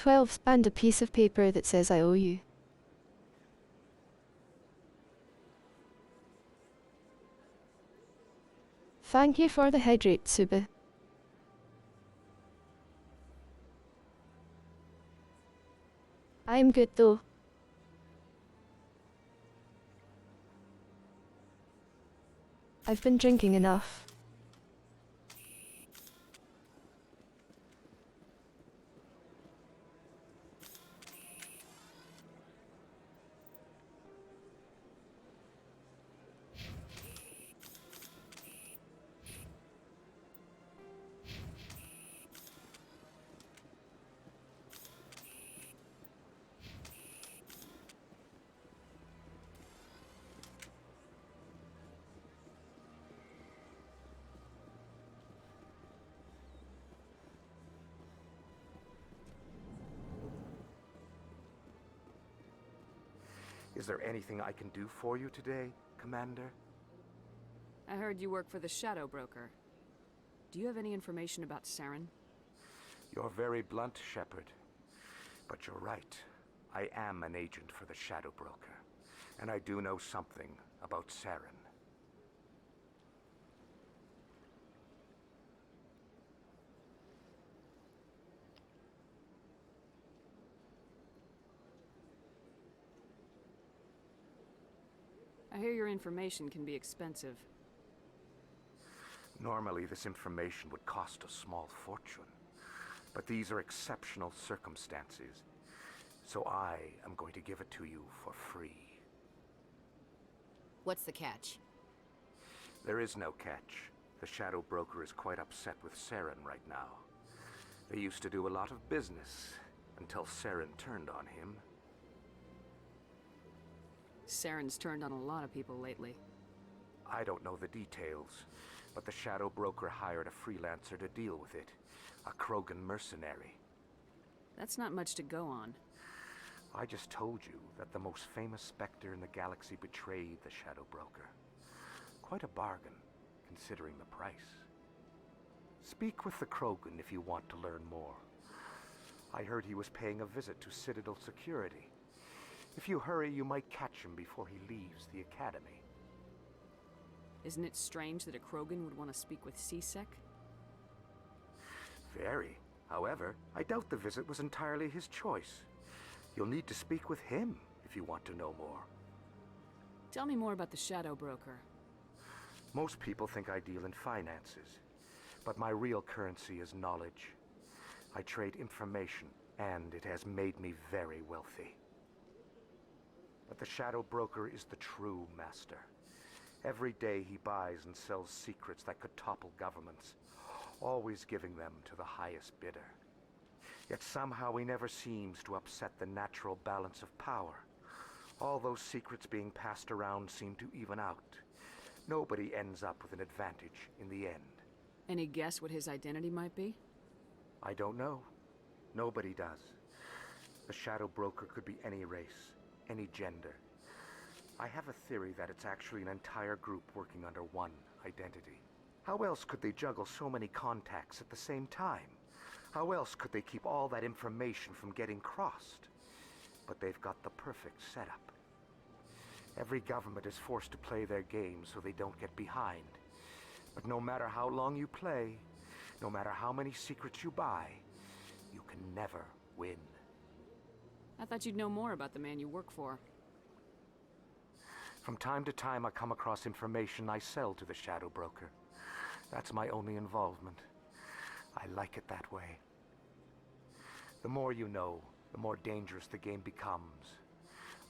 $12 and a piece of paper that says I owe you. Thank you for the hydrate, Suba. I'm good though. I've been drinking enough. Is there anything I can do for you today, Commander? I heard you work for the Shadow Broker. Do you have any information about Saren? You're very blunt, Shepard. But you're right. I am an agent for the Shadow Broker. And I do know something about Saren. I hear your information can be expensive. Normally, this information would cost a small fortune. But these are exceptional circumstances. So I am going to give it to you for free. What's the catch? There is no catch. The Shadow Broker is quite upset with Saren right now. They used to do a lot of business until Saren turned on him. Saren's turned on a lot of people lately. I don't know the details, but the Shadow Broker hired a freelancer to deal with it. A Krogan mercenary. That's not much to go on. I just told you that the most famous Spectre in the galaxy betrayed the Shadow Broker. Quite a bargain, considering the price. Speak with the Krogan if you want to learn more. I heard he was paying a visit to Citadel security. If you hurry, you might catch him before he leaves the Academy. Isn't it strange that a Krogan would want to speak with C-Sec? Very. However, I doubt the visit was entirely his choice. You'll need to speak with him if you want to know more. Tell me more about the Shadow Broker. Most people think I deal in finances, but my real currency is knowledge. I trade information, and it has made me very wealthy. But the Shadow Broker is the true master. Every day he buys and sells secrets that could topple governments, always giving them to the highest bidder. Yet somehow he never seems to upset the natural balance of power. All those secrets being passed around seem to even out. Nobody ends up with an advantage in the end. Any guess what his identity might be? I don't know. Nobody does. The Shadow Broker could be any race, any gender. I have a theory that it's actually an entire group working under one identity. How else could they juggle so many contacts at the same time? How else could they keep all that information from getting crossed? But they've got the perfect setup. Every government is forced to play their game so they don't get behind. But no matter how long you play, no matter how many secrets you buy, you can never win. I thought you'd know more about the man you work for. From time to time, I come across information I sell to the Shadow Broker. That's my only involvement. I like it that way. The more you know, the more dangerous the game becomes.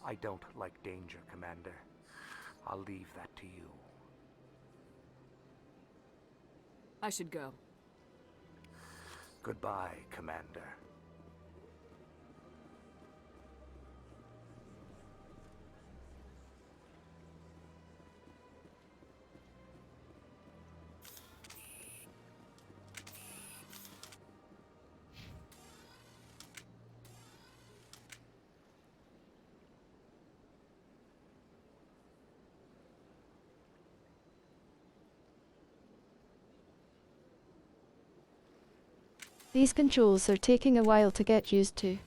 I don't like danger, Commander. I'll leave that to you. I should go. Goodbye, Commander. These controls are taking a while to get used to.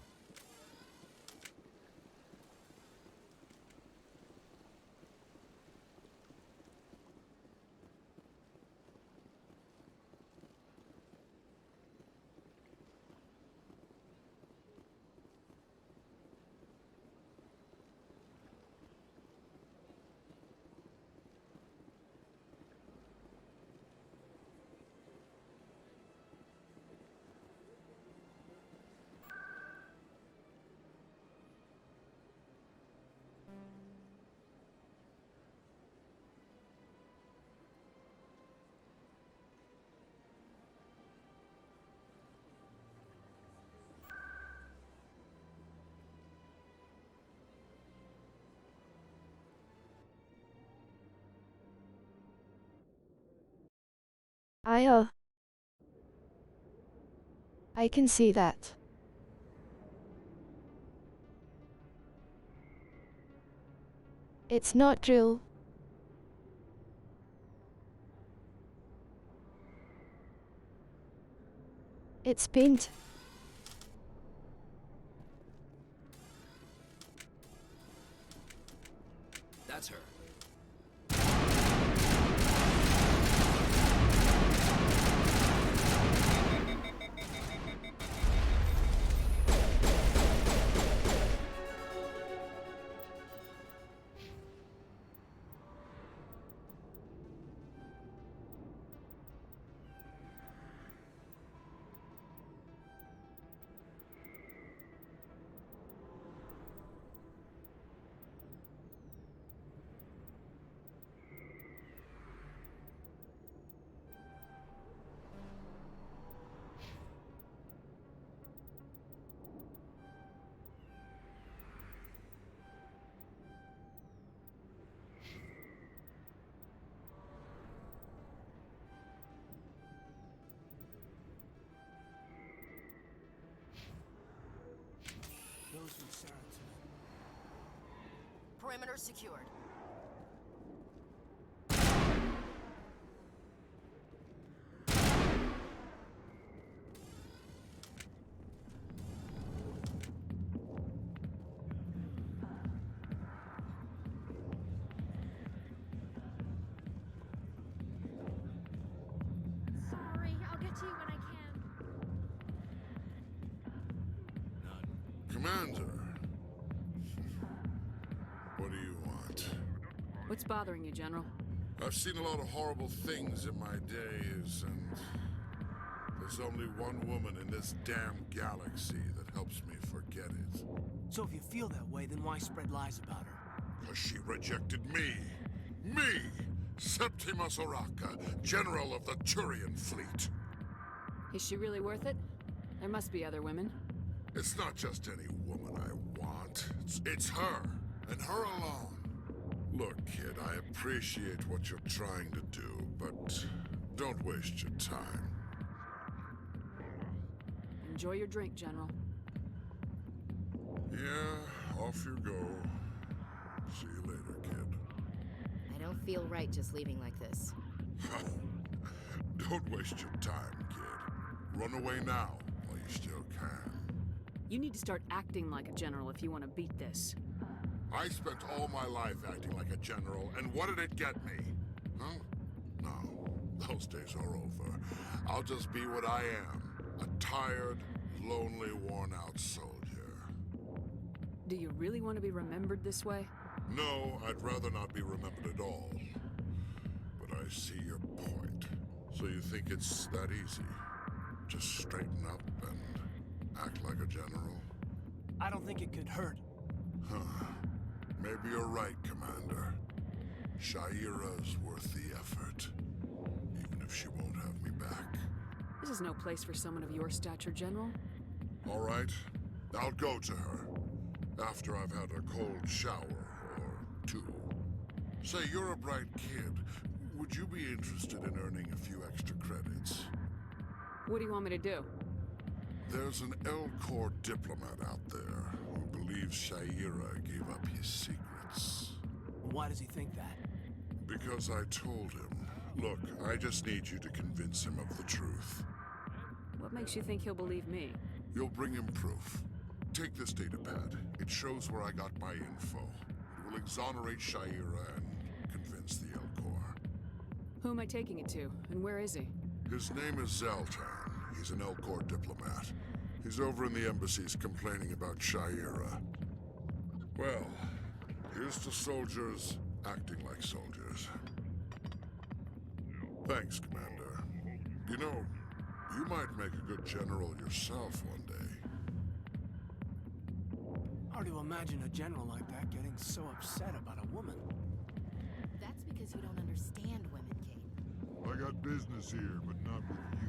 I can see that. It's not drill. It's paint. That's her. Perimeter secured. Sorry, I'll get to you when I can. Commander. What do you want? What's bothering you, General? I've seen a lot of horrible things in my days, and there's only one woman in this damn galaxy that helps me forget it. So if you feel that way, then why spread lies about her? Because she rejected me! Me! Septimus Oraka, General of the Turian Fleet. Is she really worth it? There must be other women. It's not just any woman I want. It's her, and her alone. Look, kid, I appreciate what you're trying to do, but don't waste your time. Enjoy your drink, General. Yeah, off you go. See you later, kid. I don't feel right just leaving like this. Don't waste your time, kid. Run away now, while you still can. You need to start acting like a general if you want to beat this. I spent all my life acting like a general, and what did it get me? Huh? No, those days are over. I'll just be what I am. A tired, lonely, worn-out soldier. Do you really want to be remembered this way? No, I'd rather not be remembered at all. But I see your point. So you think it's that easy? Just straighten up and act like a general? I don't think it could hurt. Huh. Maybe you're right, Commander. Shaira's worth the effort. Even if she won't have me back. This is no place for someone of your stature, General. All right, I'll go to her. After I've had a cold shower or two. Say, you're a bright kid. Would you be interested in earning a few extra credits? What do you want me to do? There's an Elkhorn diplomat out there who believes Shaira gave up his secrets. Why does he think that? Because I told him. Look, I just need you to convince him of the truth. What makes you think he'll believe me? You'll bring him proof. Take this datapad. It shows where I got my info. It will exonerate Shaira and convince the Alcor. Who am I taking it to, and where is he? His name is Zoltan. He's an Elkhorn diplomat. He's over in the embassies complaining about Shaira. Well, here's to soldiers acting like soldiers. Thanks, Commander. You know, you might make a good general yourself one day. Hard to imagine a general like that getting so upset about a woman. That's because you don't understand women, Kate. I got business here, but not with you.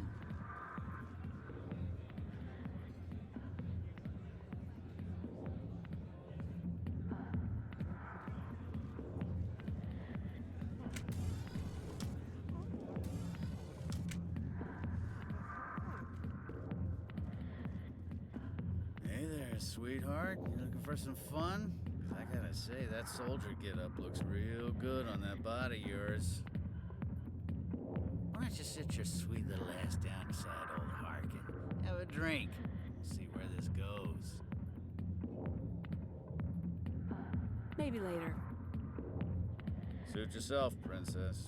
Hey there, sweetheart. You looking for some fun? I gotta say, that soldier get-up looks real good on that body of yours. Why don't you sit your sweet little ass down beside old Harkin? Have a drink. See where this goes. Maybe later. Suit yourself, princess.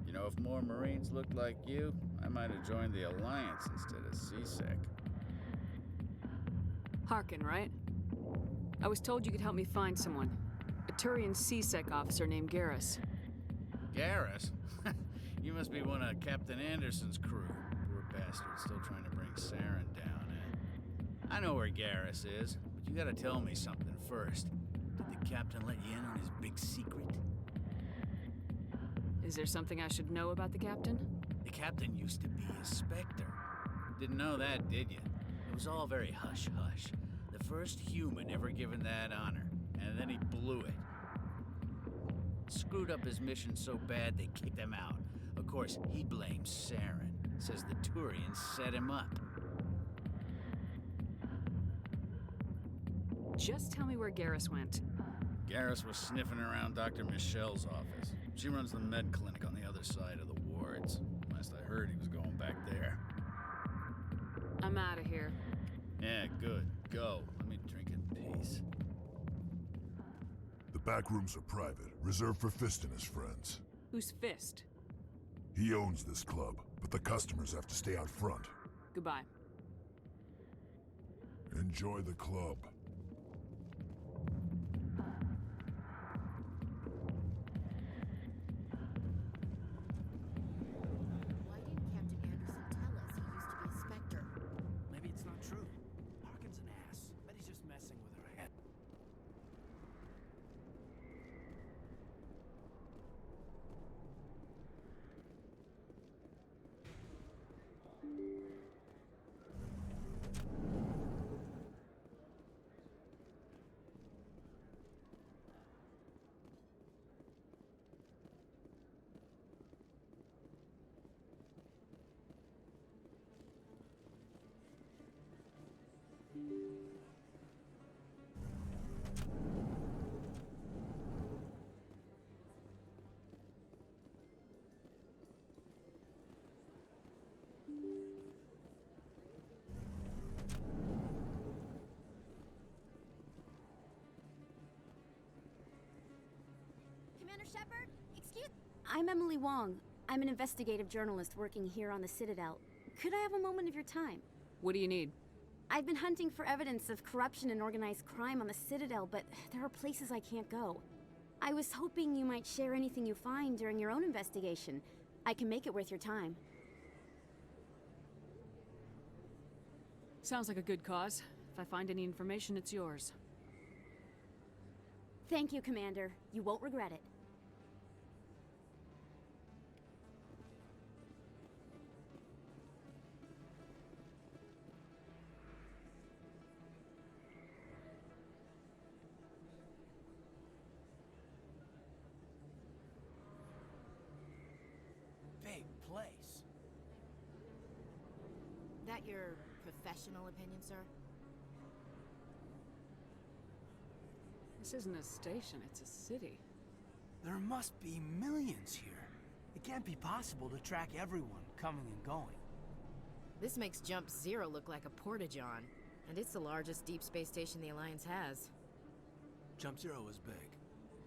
You know, if more Marines looked like you, I might have joined the Alliance instead of CSEC. Harkin, right? I was told you could help me find someone. A Turian CSEC officer named Garrus. Garrus? You must be one of Captain Anderson's crew. Poor bastard, still trying to bring Saren down, eh? I know where Garrus is, but you gotta tell me something first. Did the captain let you in on his big secret? Is there something I should know about the captain? The captain used to be a Spectre. Didn't know that, did you? It was all very hush-hush. The first human ever given that honor, and then he blew it. Screwed up his mission so bad they kicked him out. Of course, he blames Saren. Says the Turians set him up. Just tell me where Garrus went. Garrus was sniffing around Dr. Michelle's office. She runs the med clinic on the other side of the wards. Last I heard, he was going back there. I'm out of here. Yeah, good. Go. Let me drink in peace. The back rooms are private, reserved for Fist and his friends. Who's Fist? He owns this club, but the customers have to stay out front. Goodbye. Enjoy the club. Why didn't Captain Anderson tell us he used to be a Spectre? Maybe it's not true. Harkin's an ass. Bet he's just messing with her head. Commander Shepard? Excuse... I'm Emily Wong. I'm an investigative journalist working here on the Citadel. Could I have a moment of your time? What do you need? I've been hunting for evidence of corruption and organized crime on the Citadel, but there are places I can't go. I was hoping you might share anything you find during your own investigation. I can make it worth your time. Sounds like a good cause. If I find any information, it's yours. Thank you, Commander. You won't regret it. your professional opinion, sir? This isn't a station, it's a city. There must be millions here. It can't be possible to track everyone coming and going. This makes Jump Zero look like a porta-john, and it's the largest deep space station the Alliance has. Jump Zero is big,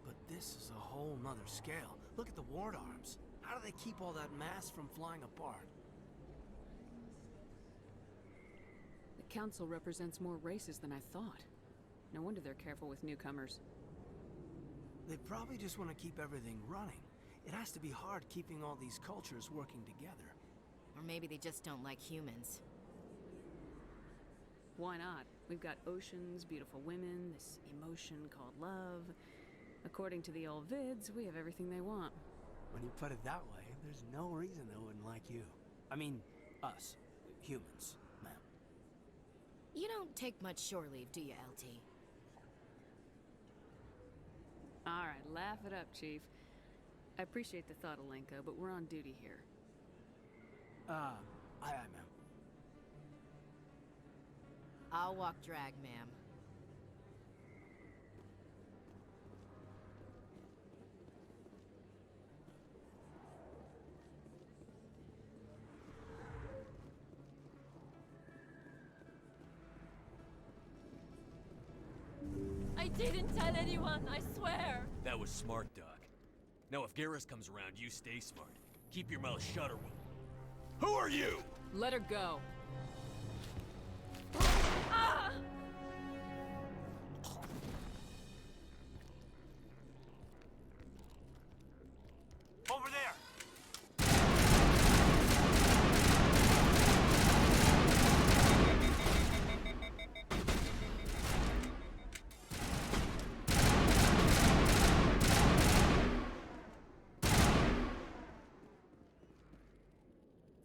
but this is a whole nother scale. Look at the ward arms. How do they keep all that mass from flying apart? The Council represents more races than I thought. No wonder they're careful with newcomers. They probably just want to keep everything running. It has to be hard keeping all these cultures working together. Or maybe they just don't like humans. Why not? We've got oceans, beautiful women, this emotion called love. According to the old vids, we have everything they want. When you put it that way, there's no reason they wouldn't like you. I mean, us. Humans, ma'am. You don't take much shore leave, do you, LT? Alright, laugh it up, Chief. I appreciate the thought, Alenka, but we're on duty here. Aye, ma'am. I'll walk drag, ma'am. I didn't tell anyone, I swear! That was smart, Doc. Now if Garrus comes around, you stay smart. Keep your mouth shut or we'll... Who are you? Let her go. Ah! Over there!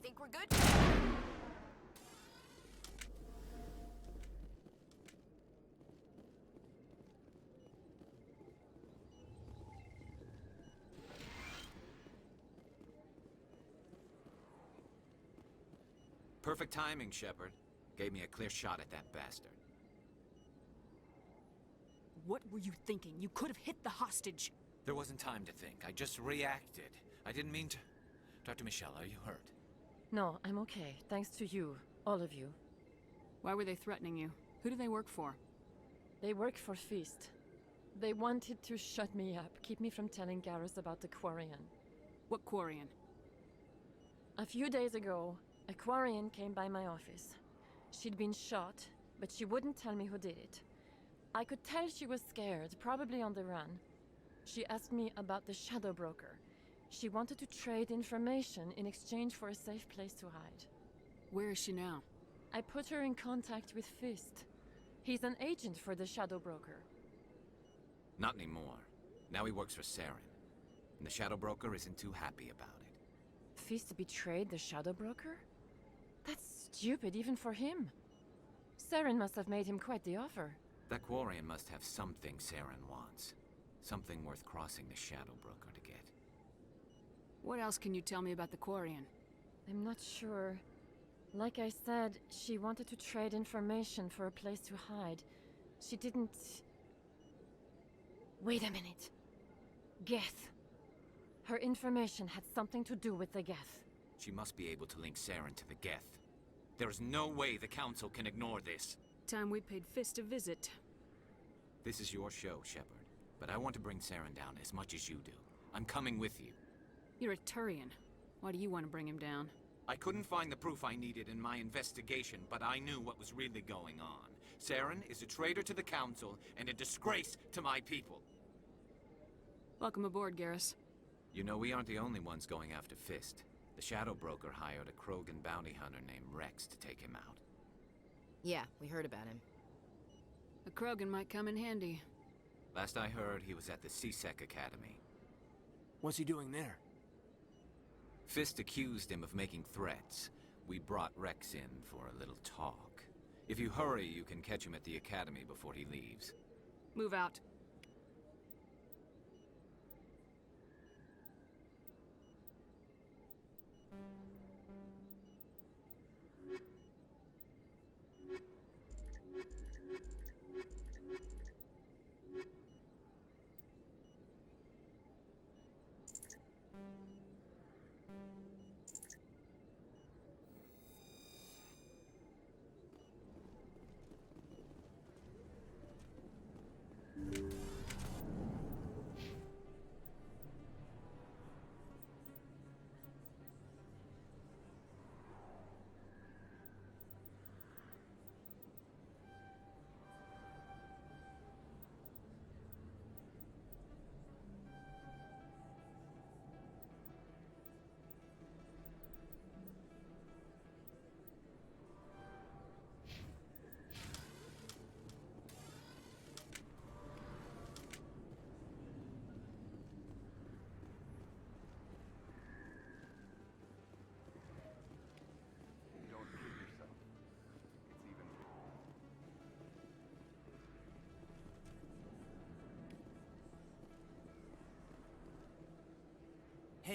Think we're good? Perfect timing, Shepard. Gave me a clear shot at that bastard. What were you thinking? You could have hit the hostage. There wasn't time to think. I just reacted. I didn't mean to... Dr. Michelle, are you hurt? No, I'm okay. Thanks to you. All of you. Why were they threatening you? Who do they work for? They work for Feast. They wanted to shut me up, keep me from telling Garrus about the Quarian. What Quarian? A few days ago, a Quarian came by my office. She'd been shot, but she wouldn't tell me who did it. I could tell she was scared, probably on the run. She asked me about the Shadow Broker. She wanted to trade information in exchange for a safe place to hide. Where is she now? I put her in contact with Fist. He's an agent for the Shadow Broker. Not anymore. Now he works for Saren. And the Shadow Broker isn't too happy about it. Fist betrayed the Shadow Broker? That's stupid even for him. Saren must have made him quite the offer. That Quarian must have something Saren wants. Something worth crossing the Shadow Broker to get. What else can you tell me about the Quarian? I'm not sure. Like I said, she wanted to trade information for a place to hide. She didn't... Wait a minute. Geth. Her information had something to do with the Geth. She must be able to link Saren to the Geth. There is no way the Council can ignore this. Time we paid Fist a visit. This is your show, Shepard. But I want to bring Saren down as much as you do. I'm coming with you. You're a Turian. Why do you want to bring him down? I couldn't find the proof I needed in my investigation, but I knew what was really going on. Saren is a traitor to the Council and a disgrace to my people. Welcome aboard, Garrus. You know, we aren't the only ones going after Fist. The Shadow Broker hired a Krogan bounty hunter named Rex to take him out. Yeah, we heard about him. A Krogan might come in handy. Last I heard, he was at the CSEC Academy. What's he doing there? Fist accused him of making threats. We brought Rex in for a little talk. If you hurry, you can catch him at the Academy before he leaves. Move out.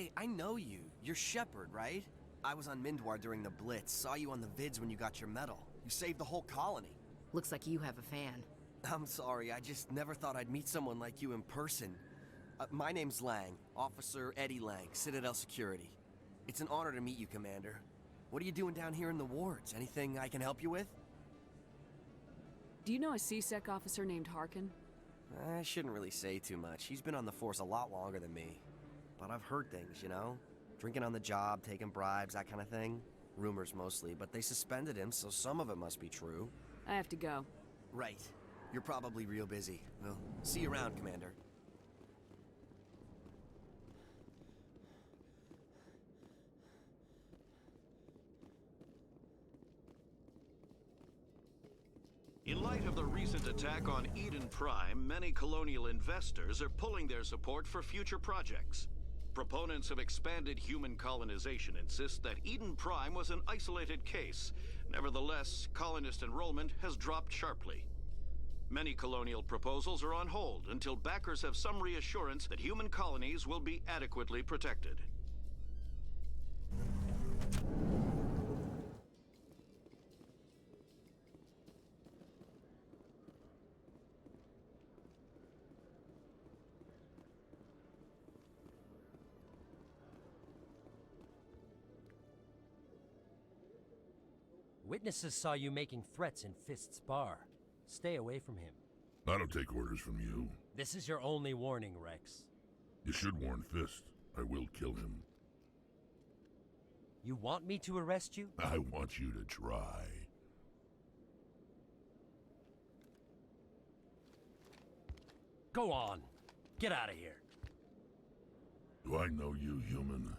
Hey, I know you. You're Shepard, right? I was on Mindwar during the Blitz, saw you on the vids when you got your medal. You saved the whole colony. Looks like you have a fan. I'm sorry, I just never thought I'd meet someone like you in person. My name's Lang, Officer Eddie Lang, Citadel Security. It's an honor to meet you, Commander. What are you doing down here in the wards? Anything I can help you with? Do you know a C-Sec officer named Harkin? I shouldn't really say too much. He's been on the force a lot longer than me. But I've heard things, you know? Drinking on the job, taking bribes, that kind of thing. Rumors mostly, but they suspended him, so some of it must be true. I have to go. Right. You're probably real busy. Well, see you around, Commander. In light of the recent attack on Eden Prime, many colonial investors are pulling their support for future projects. Proponents of expanded human colonization insist that Eden Prime was an isolated case. Nevertheless, colonist enrollment has dropped sharply. Many colonial proposals are on hold until backers have some reassurance that human colonies will be adequately protected. Witnesses saw you making threats in Fist's bar. Stay away from him. I don't take orders from you. This is your only warning, Rex. You should warn Fist. I will kill him. You want me to arrest you? I want you to try. Go on. Get out of here. Do I know you, human?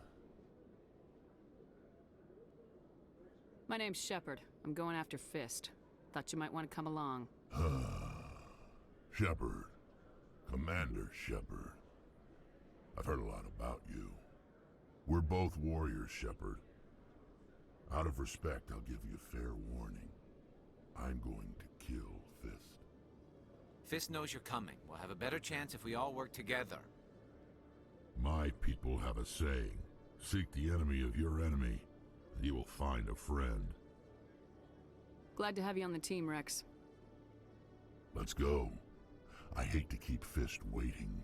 My name's Shepard. I'm going after Fist. Thought you might want to come along. Shepard. Commander Shepard. I've heard a lot about you. We're both warriors, Shepard. Out of respect, I'll give you fair warning. I'm going to kill Fist. Fist knows you're coming. We'll have a better chance if we all work together. My people have a saying. Seek the enemy of your enemy, and you will find a friend. Glad to have you on the team, Rex. Let's go. I hate to keep Fist waiting.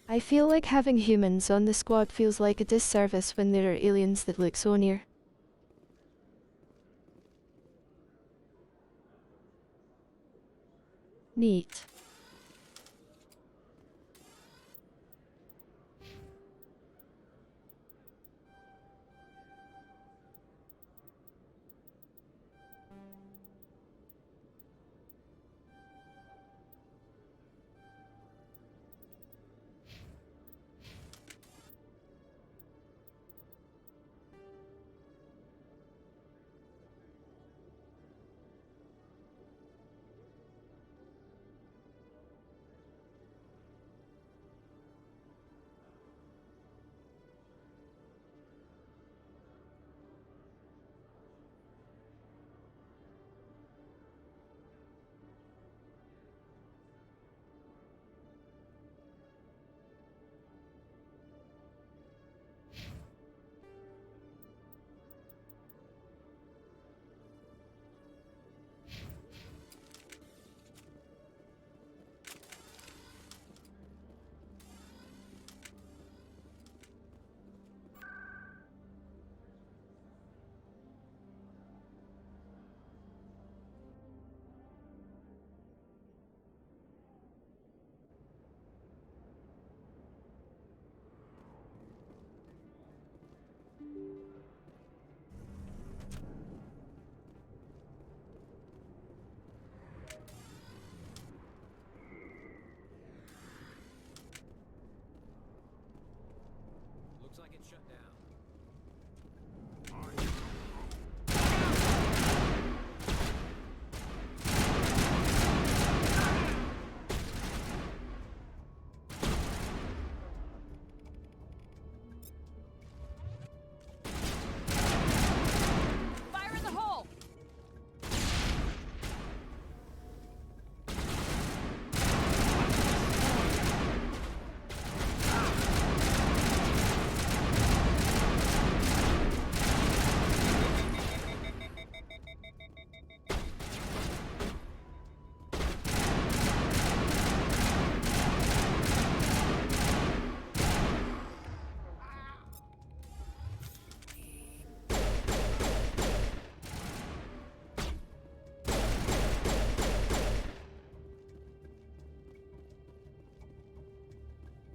I feel like having humans on the squad feels like a disservice when there are aliens that look so near. Neat. like it's shut down. Fire in the hole!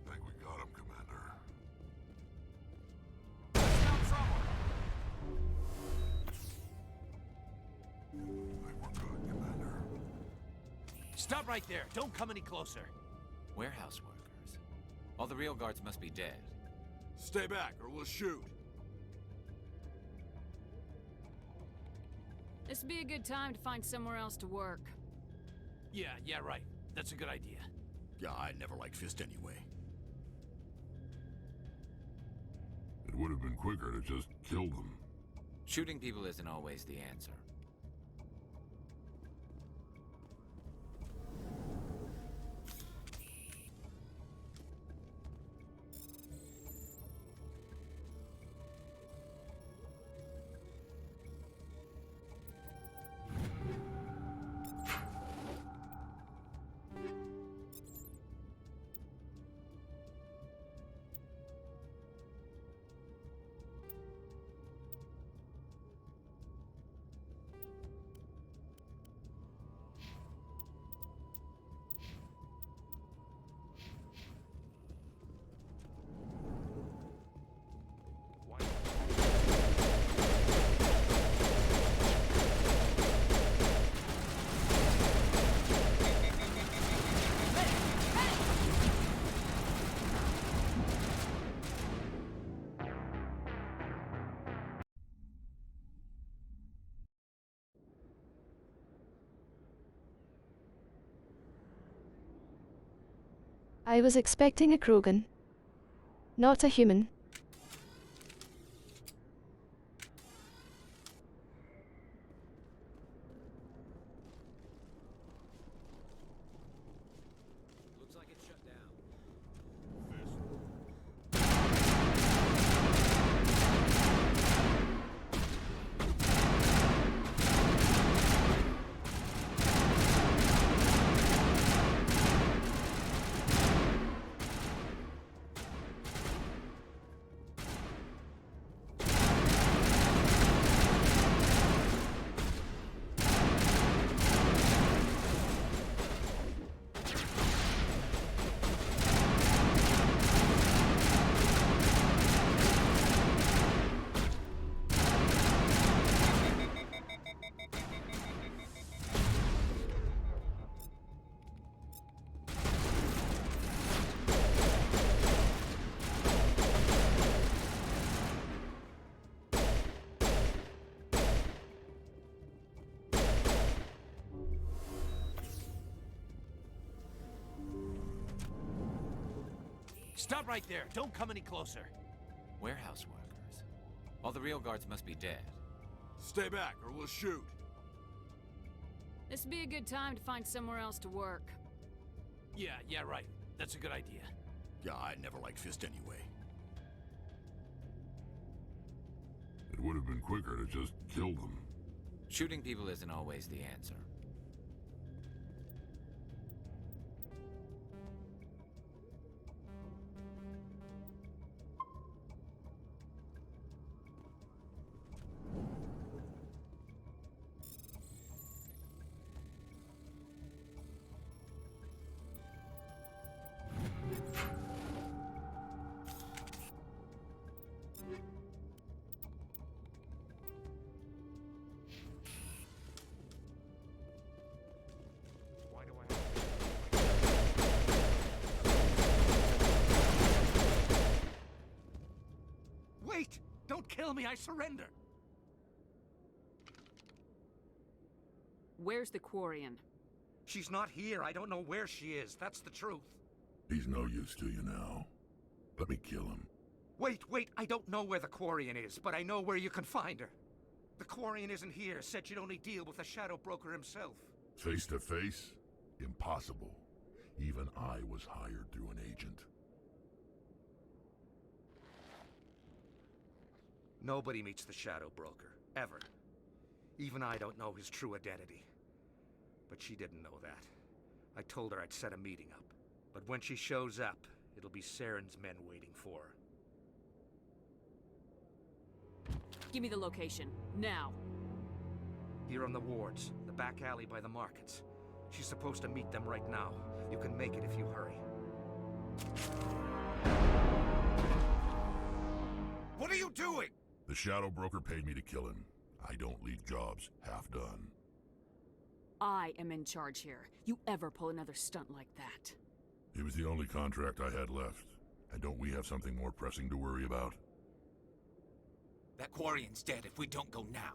Think we got him, Commander. Stop right there. Don't come any closer. Warehouse workers. All the real guards must be dead. Stay back, or we'll shoot. This would be a good time to find somewhere else to work. Yeah, right. That's a good idea. Yeah, I never liked Fist anyway. It would have been quicker to just kill them. Shooting people isn't always the answer. I was expecting a Krogan. Not a human. Looks like it's shut down. Stop right there. Don't come any closer. Warehouse workers. All the real guards must be dead. Stay back, or we'll shoot. This would be a good time to find somewhere else to work. Yeah, right. That's a good idea. Yeah, I never liked Fist anyway. It would have been quicker to just kill them. Shooting people isn't always the answer. kill me, I surrender! Where's the Quarian? She's not here. I don't know where she is. That's the truth. He's no use to you now. Let me kill him. Wait, I don't know where the Quarian is, but I know where you can find her. The Quarian isn't here. Said you'd only deal with the Shadow Broker himself. Face to face? Impossible. Even I was hired through an agent. Nobody meets the Shadow Broker, ever. Even I don't know his true identity. But she didn't know that. I told her I'd set a meeting up. But when she shows up, it'll be Saren's men waiting for her. Give me the location, now. Here on the wards, the back alley by the markets. She's supposed to meet them right now. You can make it if you hurry. What are you doing? The Shadow Broker paid me to kill him. I don't leave jobs half done. I am in charge here. You ever pull another stunt like that? It was the only contract I had left. And don't we have something more pressing to worry about? That Quarian's dead if we don't go now.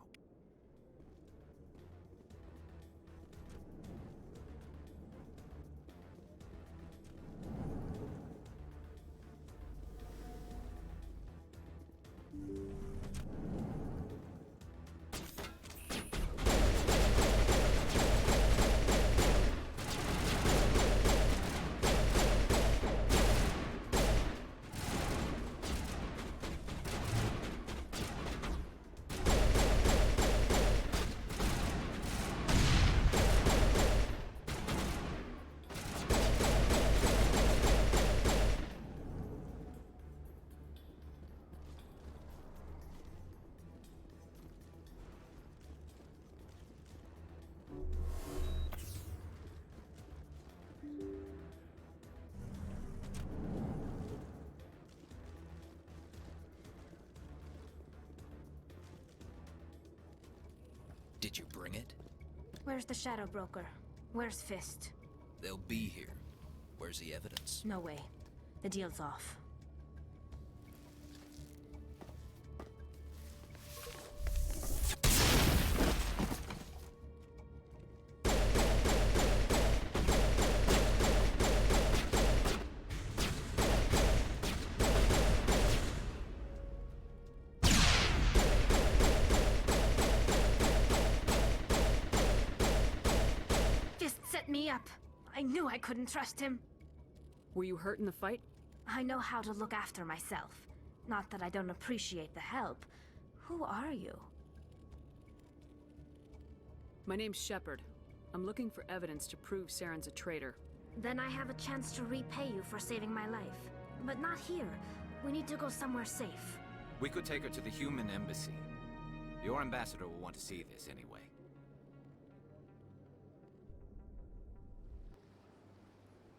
Did you bring it? Where's the Shadow Broker? Where's Fist? They'll be here. Where's the evidence? No way. The deal's off. Me up. I knew I couldn't trust him. Were you hurt in the fight? I know how to look after myself. Not that I don't appreciate the help. Who are you? My name's Shepard. I'm looking for evidence to prove Saren's a traitor. Then I have a chance to repay you for saving my life. But not here. We need to go somewhere safe. We could take her to the human embassy. Your ambassador will want to see this anyway.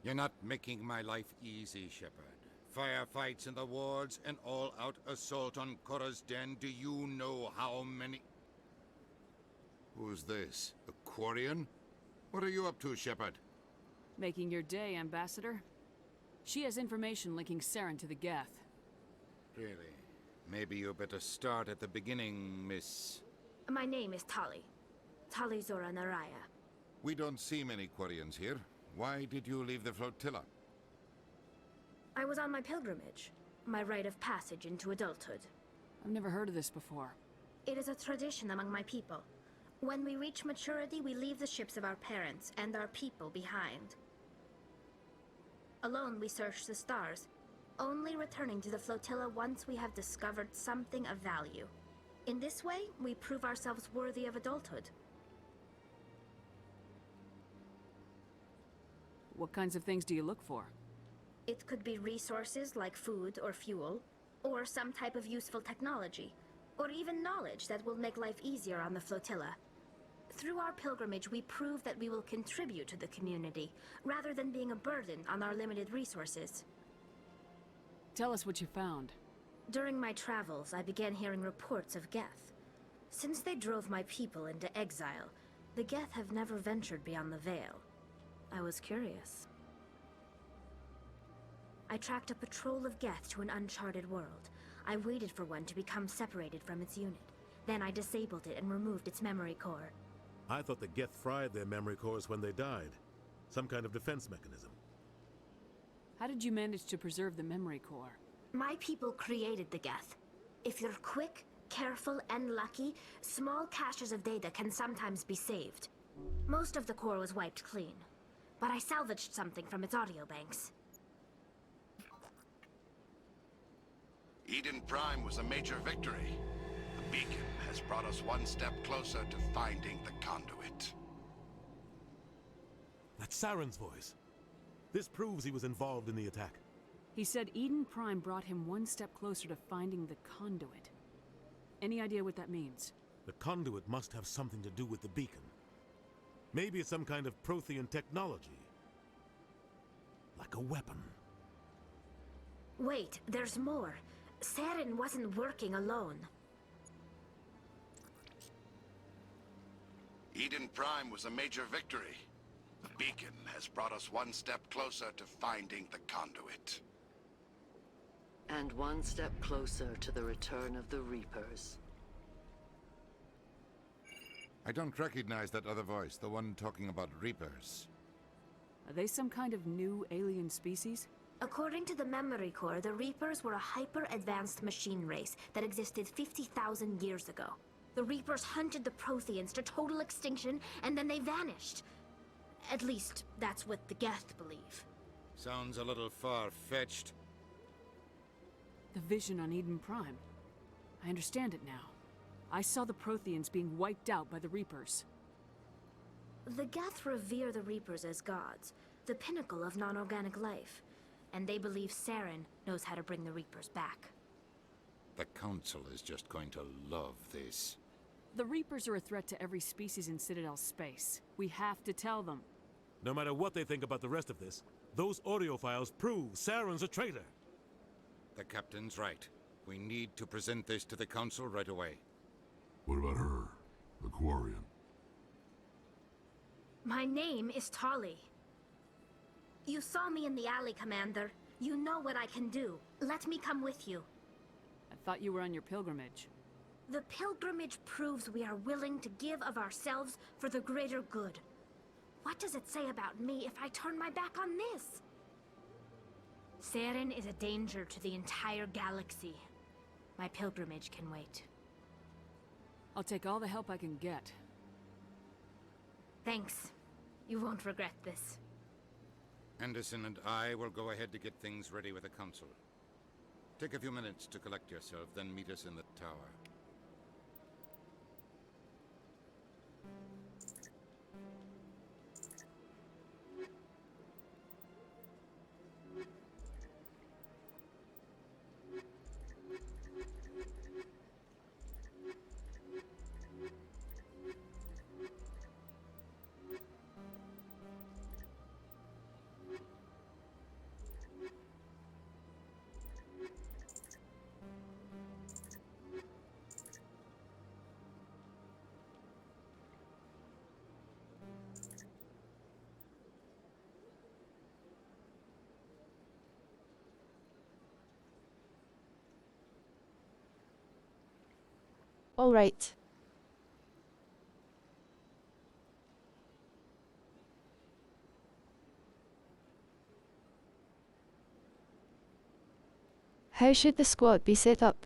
You're not making my life easy, Shepard. Firefights in the wards, an all-out assault on Korra's den. Do you know how many... Who's this? A Quarian? What are you up to, Shepard? Making your day, Ambassador. She has information linking Saren to the Geth. Really? Maybe you better start at the beginning, Miss... My name is Tali. Tali Zora Naraya. We don't see many Quarians here. Why did you leave the flotilla? I was on my pilgrimage. My rite of passage into adulthood. I've never heard of this before. It is a tradition among my people. When we reach maturity, we leave the ships of our parents and our people behind. Alone, we search the stars, only returning to the flotilla once we have discovered something of value. In this way, we prove ourselves worthy of adulthood. What kinds of things do you look for? It could be resources like food or fuel, or some type of useful technology, or even knowledge that will make life easier on the flotilla. Through our pilgrimage, we prove that we will contribute to the community, rather than being a burden on our limited resources. Tell us what you found. During my travels, I began hearing reports of Geth. Since they drove my people into exile, the Geth have never ventured beyond the Veil. I was curious. I tracked a patrol of Geth to an uncharted world. I waited for one to become separated from its unit. Then I disabled it and removed its memory core. I thought the Geth fried their memory cores when they died. Some kind of defense mechanism. How did you manage to preserve the memory core? My people created the Geth. If you're quick, careful, and lucky, small caches of data can sometimes be saved. Most of the core was wiped clean, but I salvaged something from its audio banks. Eden Prime was a major victory. The beacon has brought us one step closer to finding the conduit. That's Saren's voice. This proves he was involved in the attack. He said Eden Prime brought him one step closer to finding the conduit. Any idea what that means? The conduit must have something to do with the beacon. Maybe it's some kind of Prothean technology. Like a weapon. Wait, there's more. Saren wasn't working alone. Eden Prime was a major victory. The beacon has brought us one step closer to finding the conduit. And one step closer to the return of the Reapers. I don't recognize that other voice, the one talking about Reapers. Are they some kind of new alien species? According to the memory core, the Reapers were a hyper-advanced machine race that existed 50,000 years ago. The Reapers hunted the Protheans to total extinction, and then they vanished. At least, that's what the Geth believe. Sounds a little far-fetched. The vision on Eden Prime. I understand it now. I saw the Protheans being wiped out by the Reapers. The Geth revere the Reapers as gods, the pinnacle of non-organic life. And they believe Saren knows how to bring the Reapers back. The Council is just going to love this. The Reapers are a threat to every species in Citadel space. We have to tell them. No matter what they think about the rest of this, those audio files prove Saren's a traitor. The Captain's right. We need to present this to the Council right away. What about her, the Quarian? My name is Tali. You saw me in the alley, Commander. You know what I can do. Let me come with you. I thought you were on your pilgrimage. The pilgrimage proves we are willing to give of ourselves for the greater good. What does it say about me if I turn my back on this? Saren is a danger to the entire galaxy. My pilgrimage can wait. I'll take all the help I can get. Thanks. You won't regret this. Anderson and I will go ahead to get things ready with the Council. Take a few minutes to collect yourself, then meet us in the tower. All right. How should the squad be set up?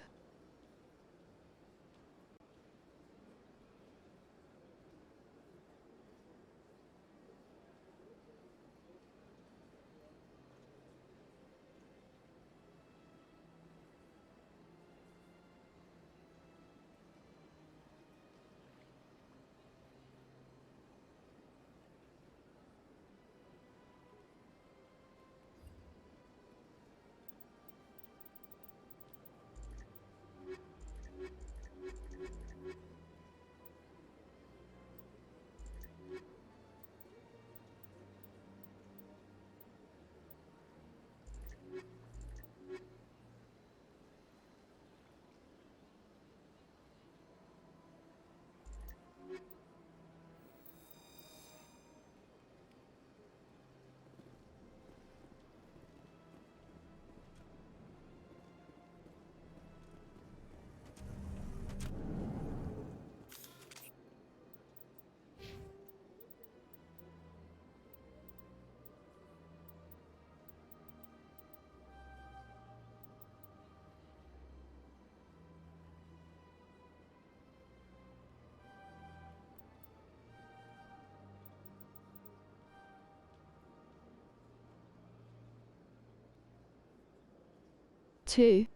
2.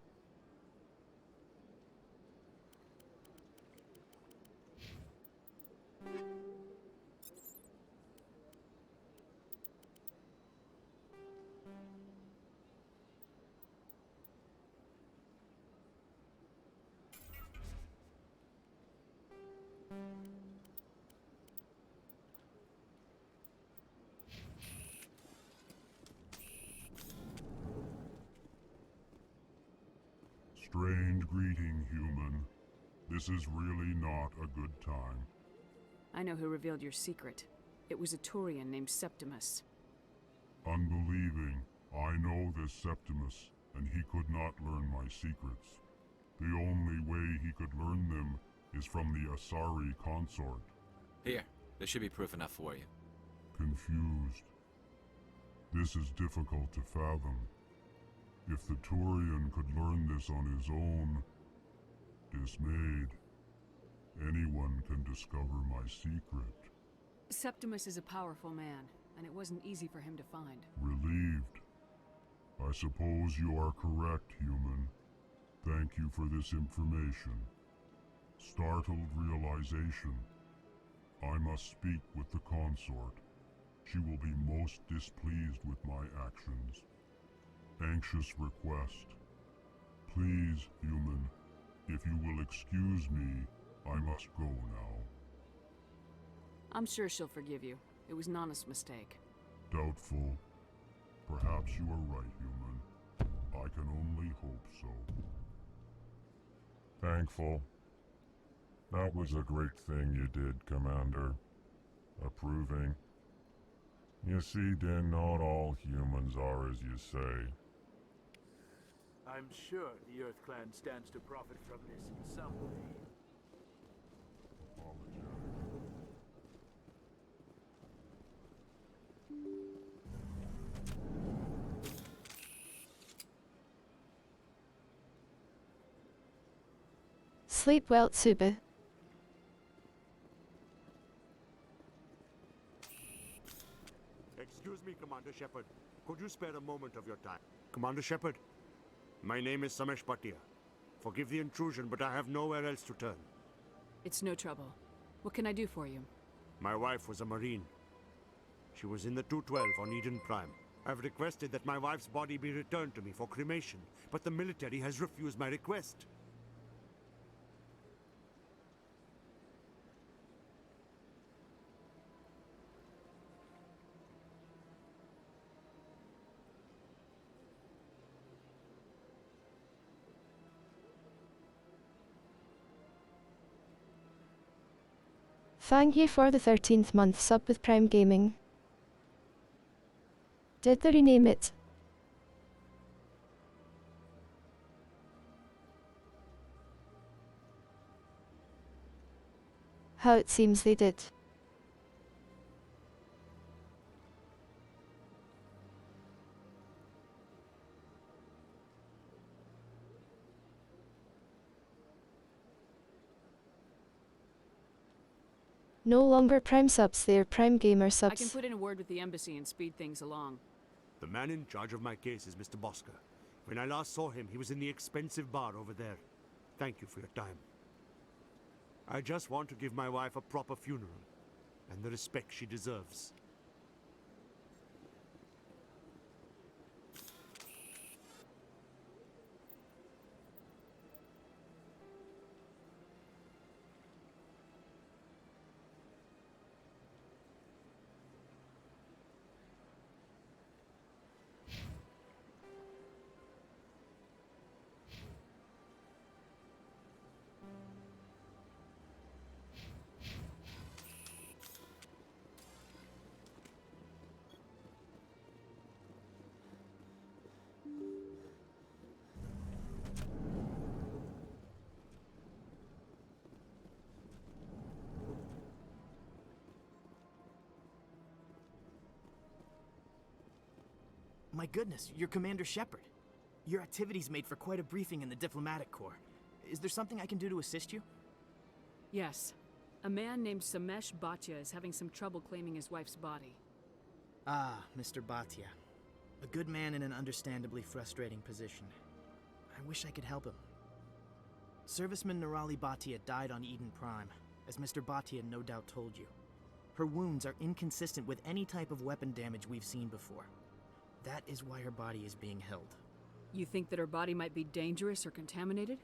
Strange greeting, human. This is really not a good time. I know who revealed your secret. It was a Turian named Septimus. Unbelieving, I know this Septimus, and he could not learn my secrets. The only way he could learn them is from the Asari consort. Here, there should be proof enough for you. Confused. This is difficult to fathom. If the Turian could learn this on his own, dismayed, anyone can discover my secret. Septimus is a powerful man, and it wasn't easy for him to find. Relieved. I suppose you are correct, human. Thank you for this information. Startled realization. I must speak with the consort. She will be most displeased with my actions. Anxious request. Please, human, if you will excuse me, I must go now. I'm sure she'll forgive you. It was an honest mistake. Doubtful. Perhaps you are right, human. I can only hope so. Thankful. That was a great thing you did, Commander. Approving. You see, Din, not all humans are as you say. I'm sure the Earth Clan stands to profit from this in some way. Sleep well, Tsuba. Excuse me, Commander Shepard. Could you spare a moment of your time? Commander Shepard, my name is Samesh Bhatia. Forgive the intrusion, but I have nowhere else to turn. It's no trouble. What can I do for you? My wife was a Marine. She was in the 212 on Eden Prime. I've requested that my wife's body be returned to me for cremation, but the military has refused my request. Thank you for the 13th month sub with Prime Gaming. Did they rename it? How it seems they did. No longer Prime subs, they are Prime Gamer subs. I can put in a word with the embassy and speed things along. The man in charge of my case is Mr. Bosker. When I last saw him, he was in the expensive bar over there. Thank you for your time. I just want to give my wife a proper funeral, and the respect she deserves. My goodness, you're Commander Shepard. Your activities made for quite a briefing in the Diplomatic Corps. Is there something I can do to assist you? Yes. A man named Samesh Bhatia is having some trouble claiming his wife's body. Ah, Mr. Bhatia. A good man in an understandably frustrating position. I wish I could help him. Serviceman Nerali Bhatia died on Eden Prime, as Mr. Bhatia no doubt told you. Her wounds are inconsistent with any type of weapon damage we've seen before. That is why her body is being held. You think that her body might be dangerous or contaminated?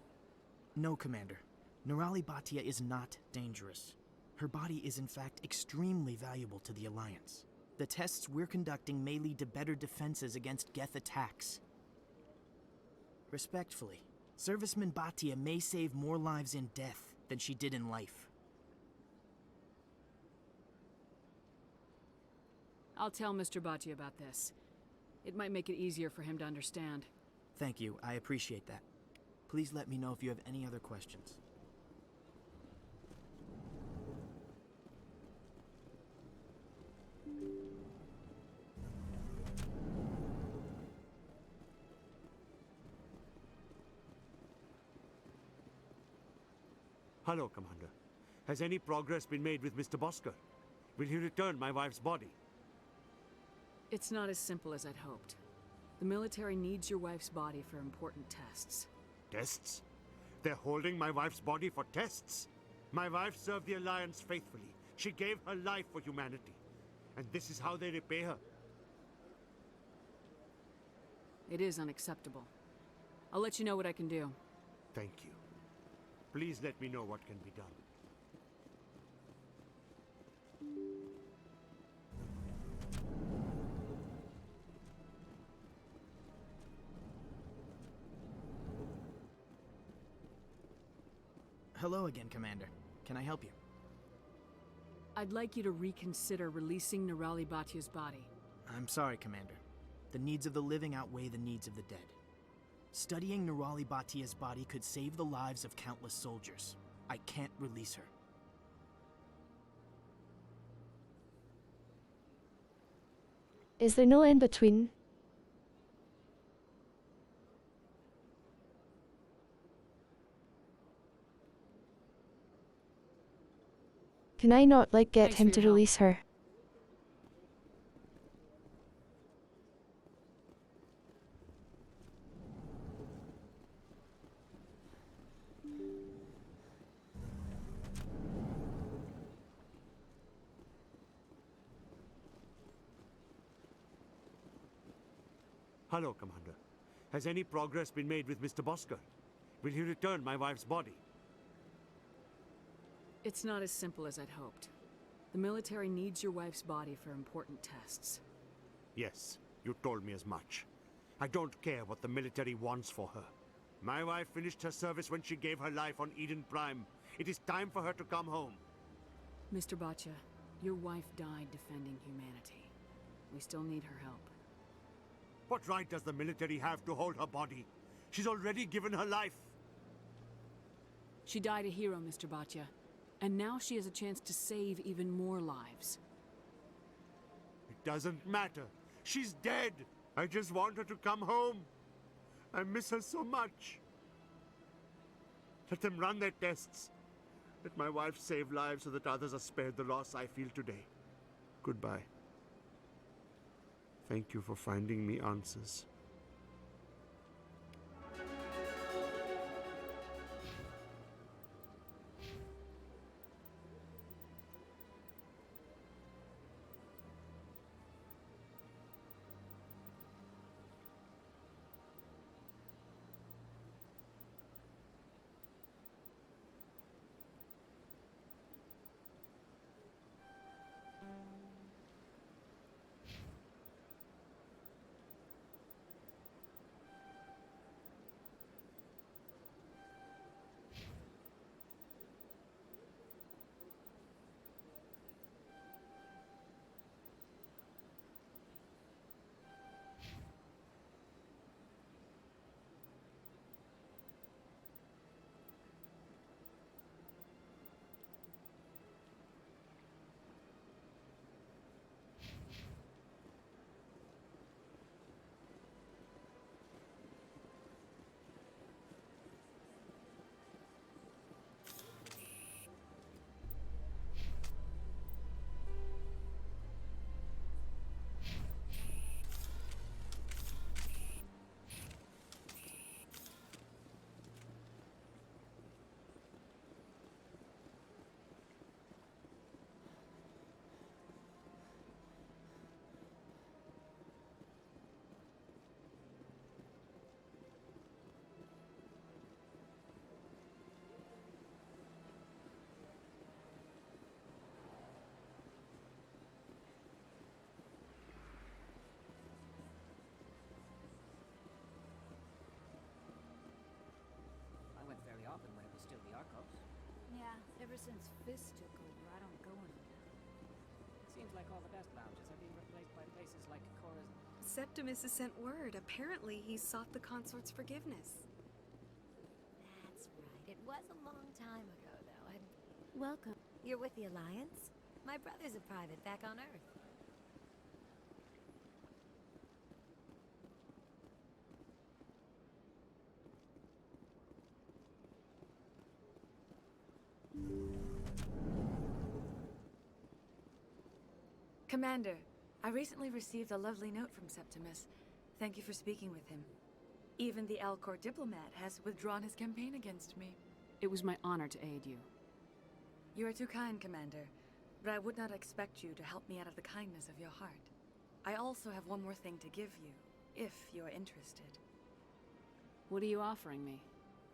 No, Commander. Nerali Bhatia is not dangerous. Her body is in fact extremely valuable to the Alliance. The tests we're conducting may lead to better defenses against Geth attacks. Respectfully, Serviceman Bhatia may save more lives in death than she did in life. I'll tell Mr. Bhatia about this. It might make it easier for him to understand. Thank you, I appreciate that. Please let me know if you have any other questions. Hello, Commander. Has any progress been made with Mr. Bosker? Will he return my wife's body? It's not as simple as I'd hoped. The military needs your wife's body for important tests. Tests? They're holding my wife's body for tests? My wife served the Alliance faithfully. She gave her life for humanity. And this is how they repay her. It is unacceptable. I'll let you know what I can do. Thank you. Please let me know what can be done. Hello again, Commander. Can I help you? I'd like you to reconsider releasing Nerali Bhatia's body. I'm sorry, Commander. The needs of the living outweigh the needs of the dead. Studying Nerali Bhatia's body could save the lives of countless soldiers. I can't release her. Is there no in between? Can I not, like, get him to release her? Hello, Commander. Has any progress been made with Mr. Bosker? Will he return my wife's body? It's not as simple as I'd hoped. The military needs your wife's body for important tests. Yes, you told me as much. I don't care what the military wants for her. My wife finished her service when she gave her life on Eden Prime. It is time for her to come home. Mr. Bhatia, your wife died defending humanity. We still need her help. What right does the military have to hold her body? She's already given her life. She died a hero, Mr. Bhatia. And now she has a chance to save even more lives. It doesn't matter. She's dead. I just want her to come home. I miss her so much. Let them run their tests. Let my wife save lives so that others are spared the loss I feel today. Goodbye. Thank you for finding me answers. Since Fist took over, I don't go anywhere. Seems like all the best lounges are being replaced by places like Cora's. Septimus has sent word. Apparently, he sought the consort's forgiveness. That's right. It was a long time ago, though. Welcome. You're with the Alliance? My brother's a private back on Earth. Commander, I recently received a lovely note from Septimus. Thank you for speaking with him. Even the Alcor diplomat has withdrawn his campaign against me. It was my honor to aid you. You are too kind, Commander, but I would not expect you to help me out of the kindness of your heart. I also have one more thing to give you, if you are interested. What are you offering me?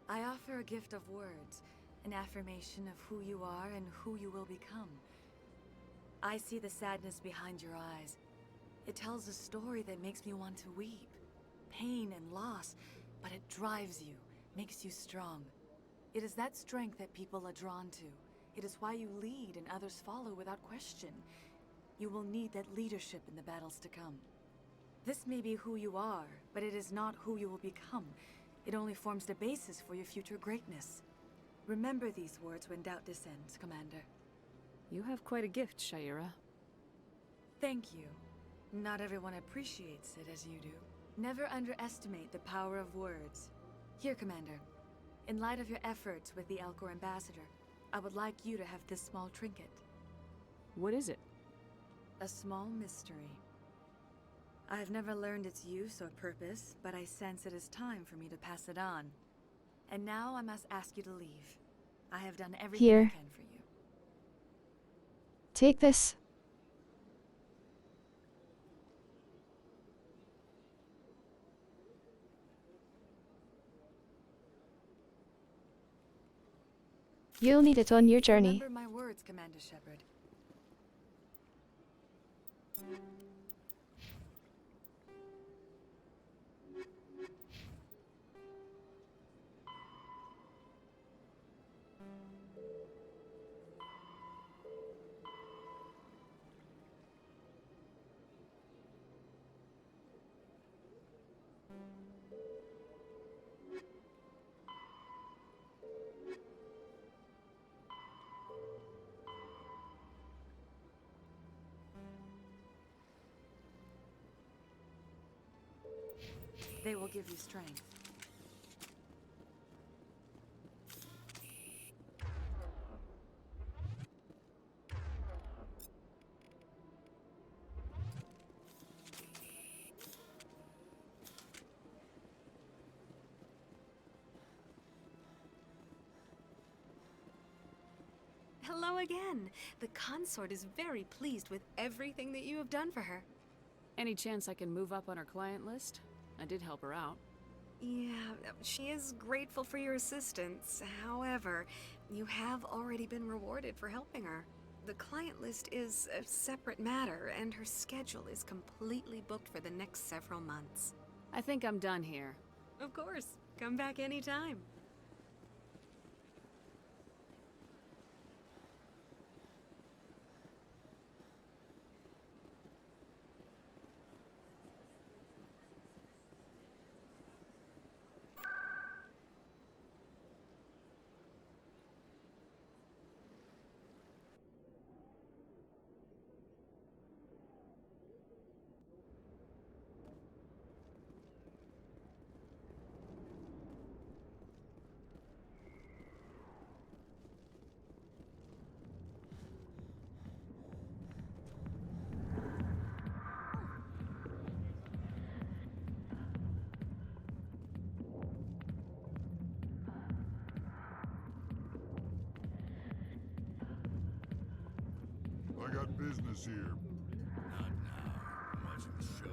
I offer a gift of words, an affirmation of who you are and who you will become. I see the sadness behind your eyes. It tells a story that makes me want to weep. Pain and loss, but it drives you, makes you strong. It is that strength that people are drawn to. It is why you lead and others follow without question. You will need that leadership in the battles to come. This may be who you are, but it is not who you will become. It only forms the basis for your future greatness. Remember these words when doubt descends, Commander. You have quite a gift, Shaira. Thank you. Not everyone appreciates it as you do. Never underestimate the power of words. Here, Commander. In light of your efforts with the Alcor ambassador, I would like you to have this small trinket. What is it? A small mystery. I have never learned its use or purpose, but I sense it is time for me to pass it on. And now I must ask you to leave. I have done everything I can for you. Take this. You'll need it on your journey. Remember my words, Commander Shepard. They will give you strength. Hello again. The consort is very pleased with everything that you have done for her. Any chance I can move up on her client list? I did help her out. Yeah, she is grateful for your assistance. However, you have already been rewarded for helping her. The client list is a separate matter, and her schedule is completely booked for the next several months. I think I'm done here. Of course. Come back anytime. I got business here. Not now. I'm watching the show.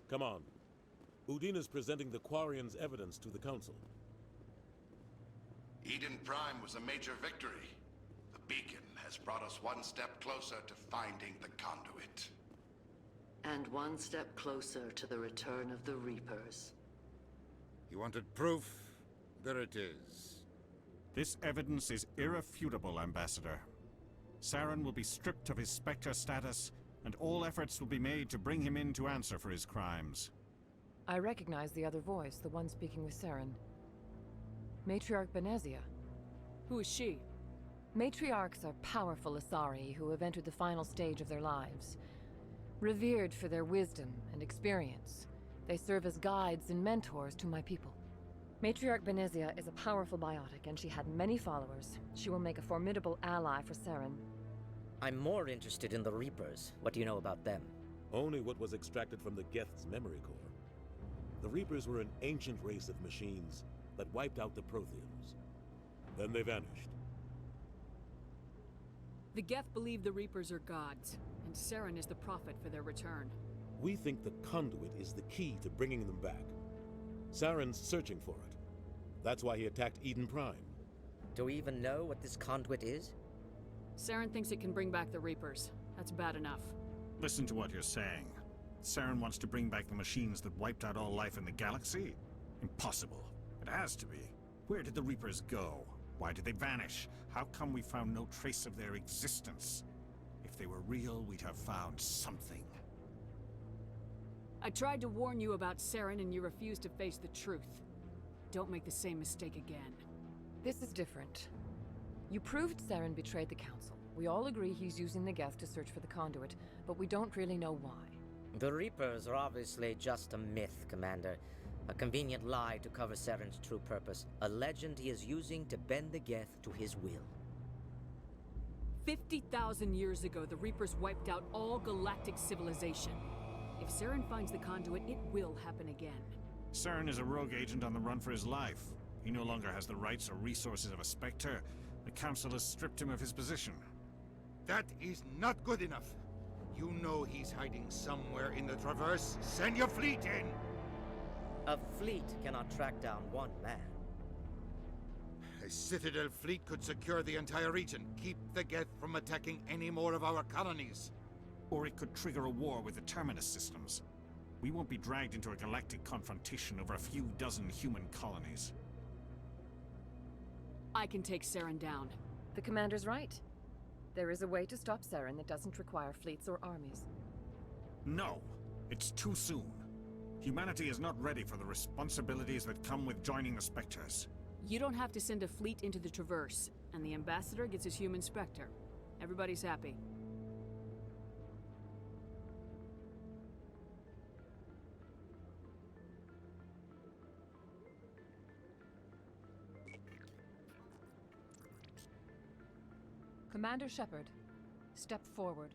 Come on. Udina's presenting the Quarian's evidence to the Council. Eden Prime was a major victory. The beacon has brought us one step closer to finding the conduit. And one step closer to the return of the Reapers. You wanted proof? There it is. This evidence is irrefutable, Ambassador. Saren will be stripped of his Spectre status, and all efforts will be made to bring him in to answer for his crimes. I recognize the other voice, the one speaking with Saren. Matriarch Benezia. Who is she? Matriarchs are powerful Asari who have entered the final stage of their lives. Revered for their wisdom and experience, they serve as guides and mentors to my people. Matriarch Benezia is a powerful biotic, and she had many followers. She will make a formidable ally for Saren. I'm more interested in the Reapers. What do you know about them? Only what was extracted from the Geth's memory core. The Reapers were an ancient race of machines that wiped out the Protheans. Then they vanished. The Geth believe the Reapers are gods, and Saren is the prophet for their return. We think the conduit is the key to bringing them back. Saren's searching for it. That's why he attacked Eden Prime. Do we even know what this conduit is? Saren thinks it can bring back the Reapers. That's bad enough. Listen to what you're saying. Saren wants to bring back the machines that wiped out all life in the galaxy? Impossible. It has to be. Where did the Reapers go? Why did they vanish? How come we found no trace of their existence? If they were real, we'd have found something. I tried to warn you about Saren and you refused to face the truth. Don't make the same mistake again. This is different. You proved Saren betrayed the Council. We all agree he's using the Geth to search for the conduit, but we don't really know why. The Reapers are obviously just a myth, Commander. A convenient lie to cover Saren's true purpose. A legend he is using to bend the Geth to his will. 50,000 years ago, the Reapers wiped out all galactic civilization. If Saren finds the conduit, it will happen again. Saren is a rogue agent on the run for his life. He no longer has the rights or resources of a Spectre. The Council has stripped him of his position. That is not good enough. You know he's hiding somewhere in the Traverse. Send your fleet in! A fleet cannot track down one man. A Citadel fleet could secure the entire region, keep the Geth from attacking any more of our colonies. Or it could trigger a war with the Terminus systems. We won't be dragged into a galactic confrontation over a few dozen human colonies. I can take Saren down. The Commander's right. There is a way to stop Saren that doesn't require fleets or armies. No! It's too soon. Humanity is not ready for the responsibilities that come with joining the Spectres. You don't have to send a fleet into the Traverse, and the Ambassador gets his human Spectre. Everybody's happy. Commander Shepard, step forward.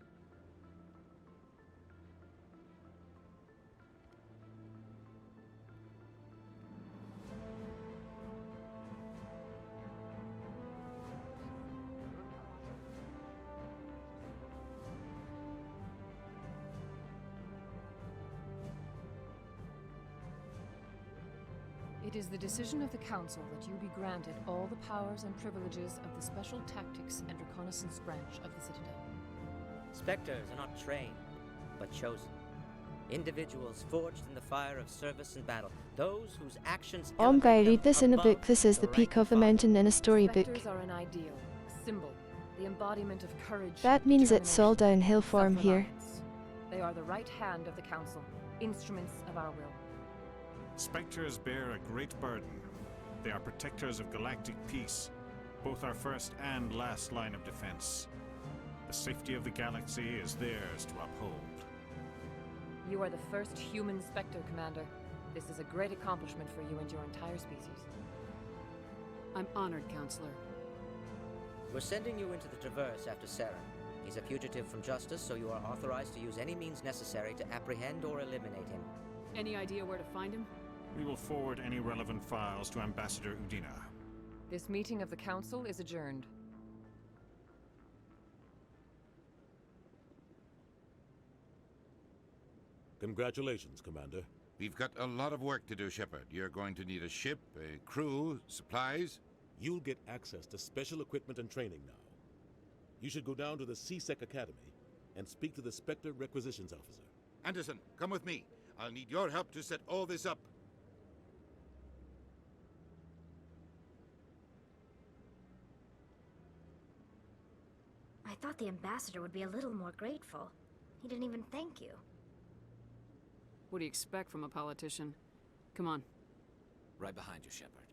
It is the decision of the Council that you be granted all the powers and privileges of the Special Tactics and Reconnaissance branch of the Citadel. Spectres are not trained, but chosen. Individuals forged in the fire of service and battle. Those whose actions I read this in a book. This is the peak of a mountain in a storybook. Spectres are an ideal, a symbol, the embodiment of courage. That means it's all downhill from here. They are the right hand of the Council, instruments of our will. Spectres bear a great burden. They are protectors of galactic peace, both our first and last line of defense. The safety of the galaxy is theirs to uphold. You are the first human Spectre, Commander. This is a great accomplishment for you and your entire species. I'm honored, Counselor. We're sending you into the Traverse after Saren. He's a fugitive from justice, so you are authorized to use any means necessary to apprehend or eliminate him. Any idea where to find him? We will forward any relevant files to Ambassador Udina. This meeting of the Council is adjourned. Congratulations, Commander. We've got a lot of work to do, Shepard. You're going to need a ship, a crew, supplies. You'll get access to special equipment and training now. You should go down to the CSEC Academy and speak to the Spectre Requisitions Officer. Anderson, come with me. I'll need your help to set all this up. I thought the ambassador would be a little more grateful. He didn't even thank you. What do you expect from a politician? Come on. Right behind you, Shepard.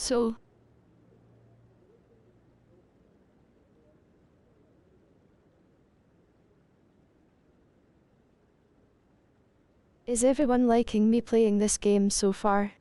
So, is everyone liking me playing this game so far?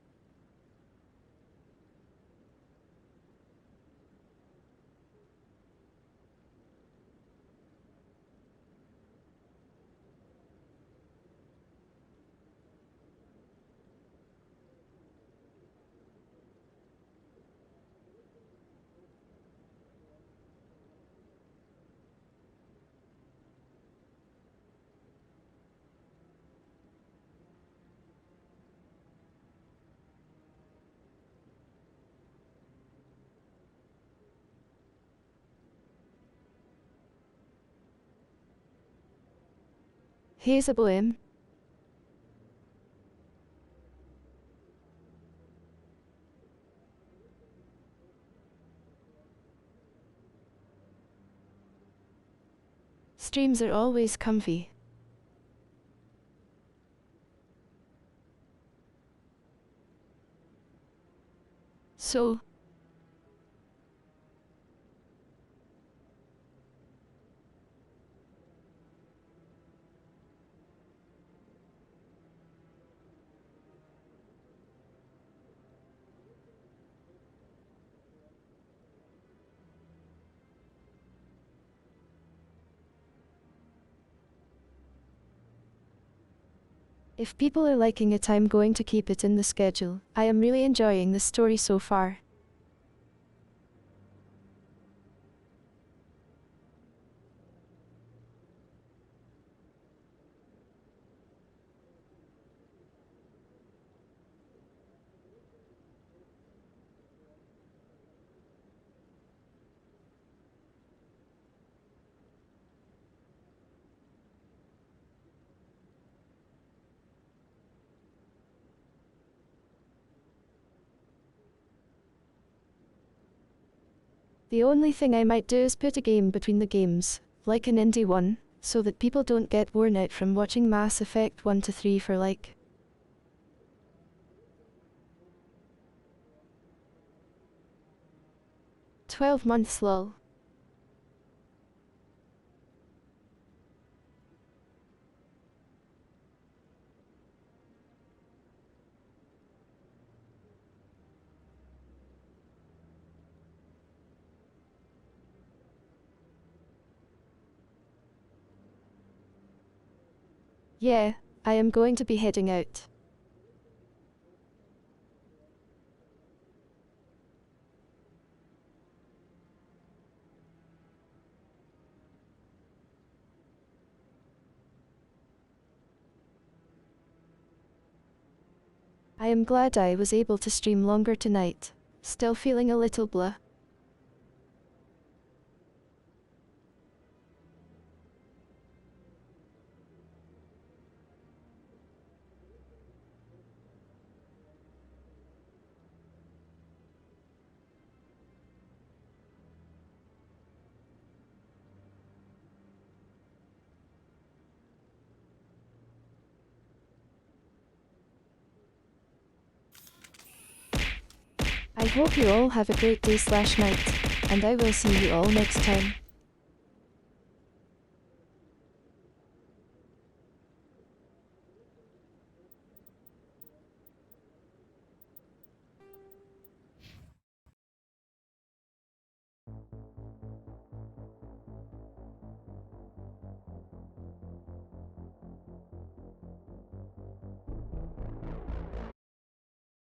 Here's a blame. Streams are always comfy. So, if people are liking it, I'm going to keep it in the schedule. I am really enjoying the story so far. The only thing I might do is put a game between the games, like an indie one, so that people don't get worn out from watching Mass Effect 1 to 3 for like 12 months lol. Yeah, I am going to be heading out. I am glad I was able to stream longer tonight. Still feeling a little blah. I hope you all have a great day/night, and I will see you all next time.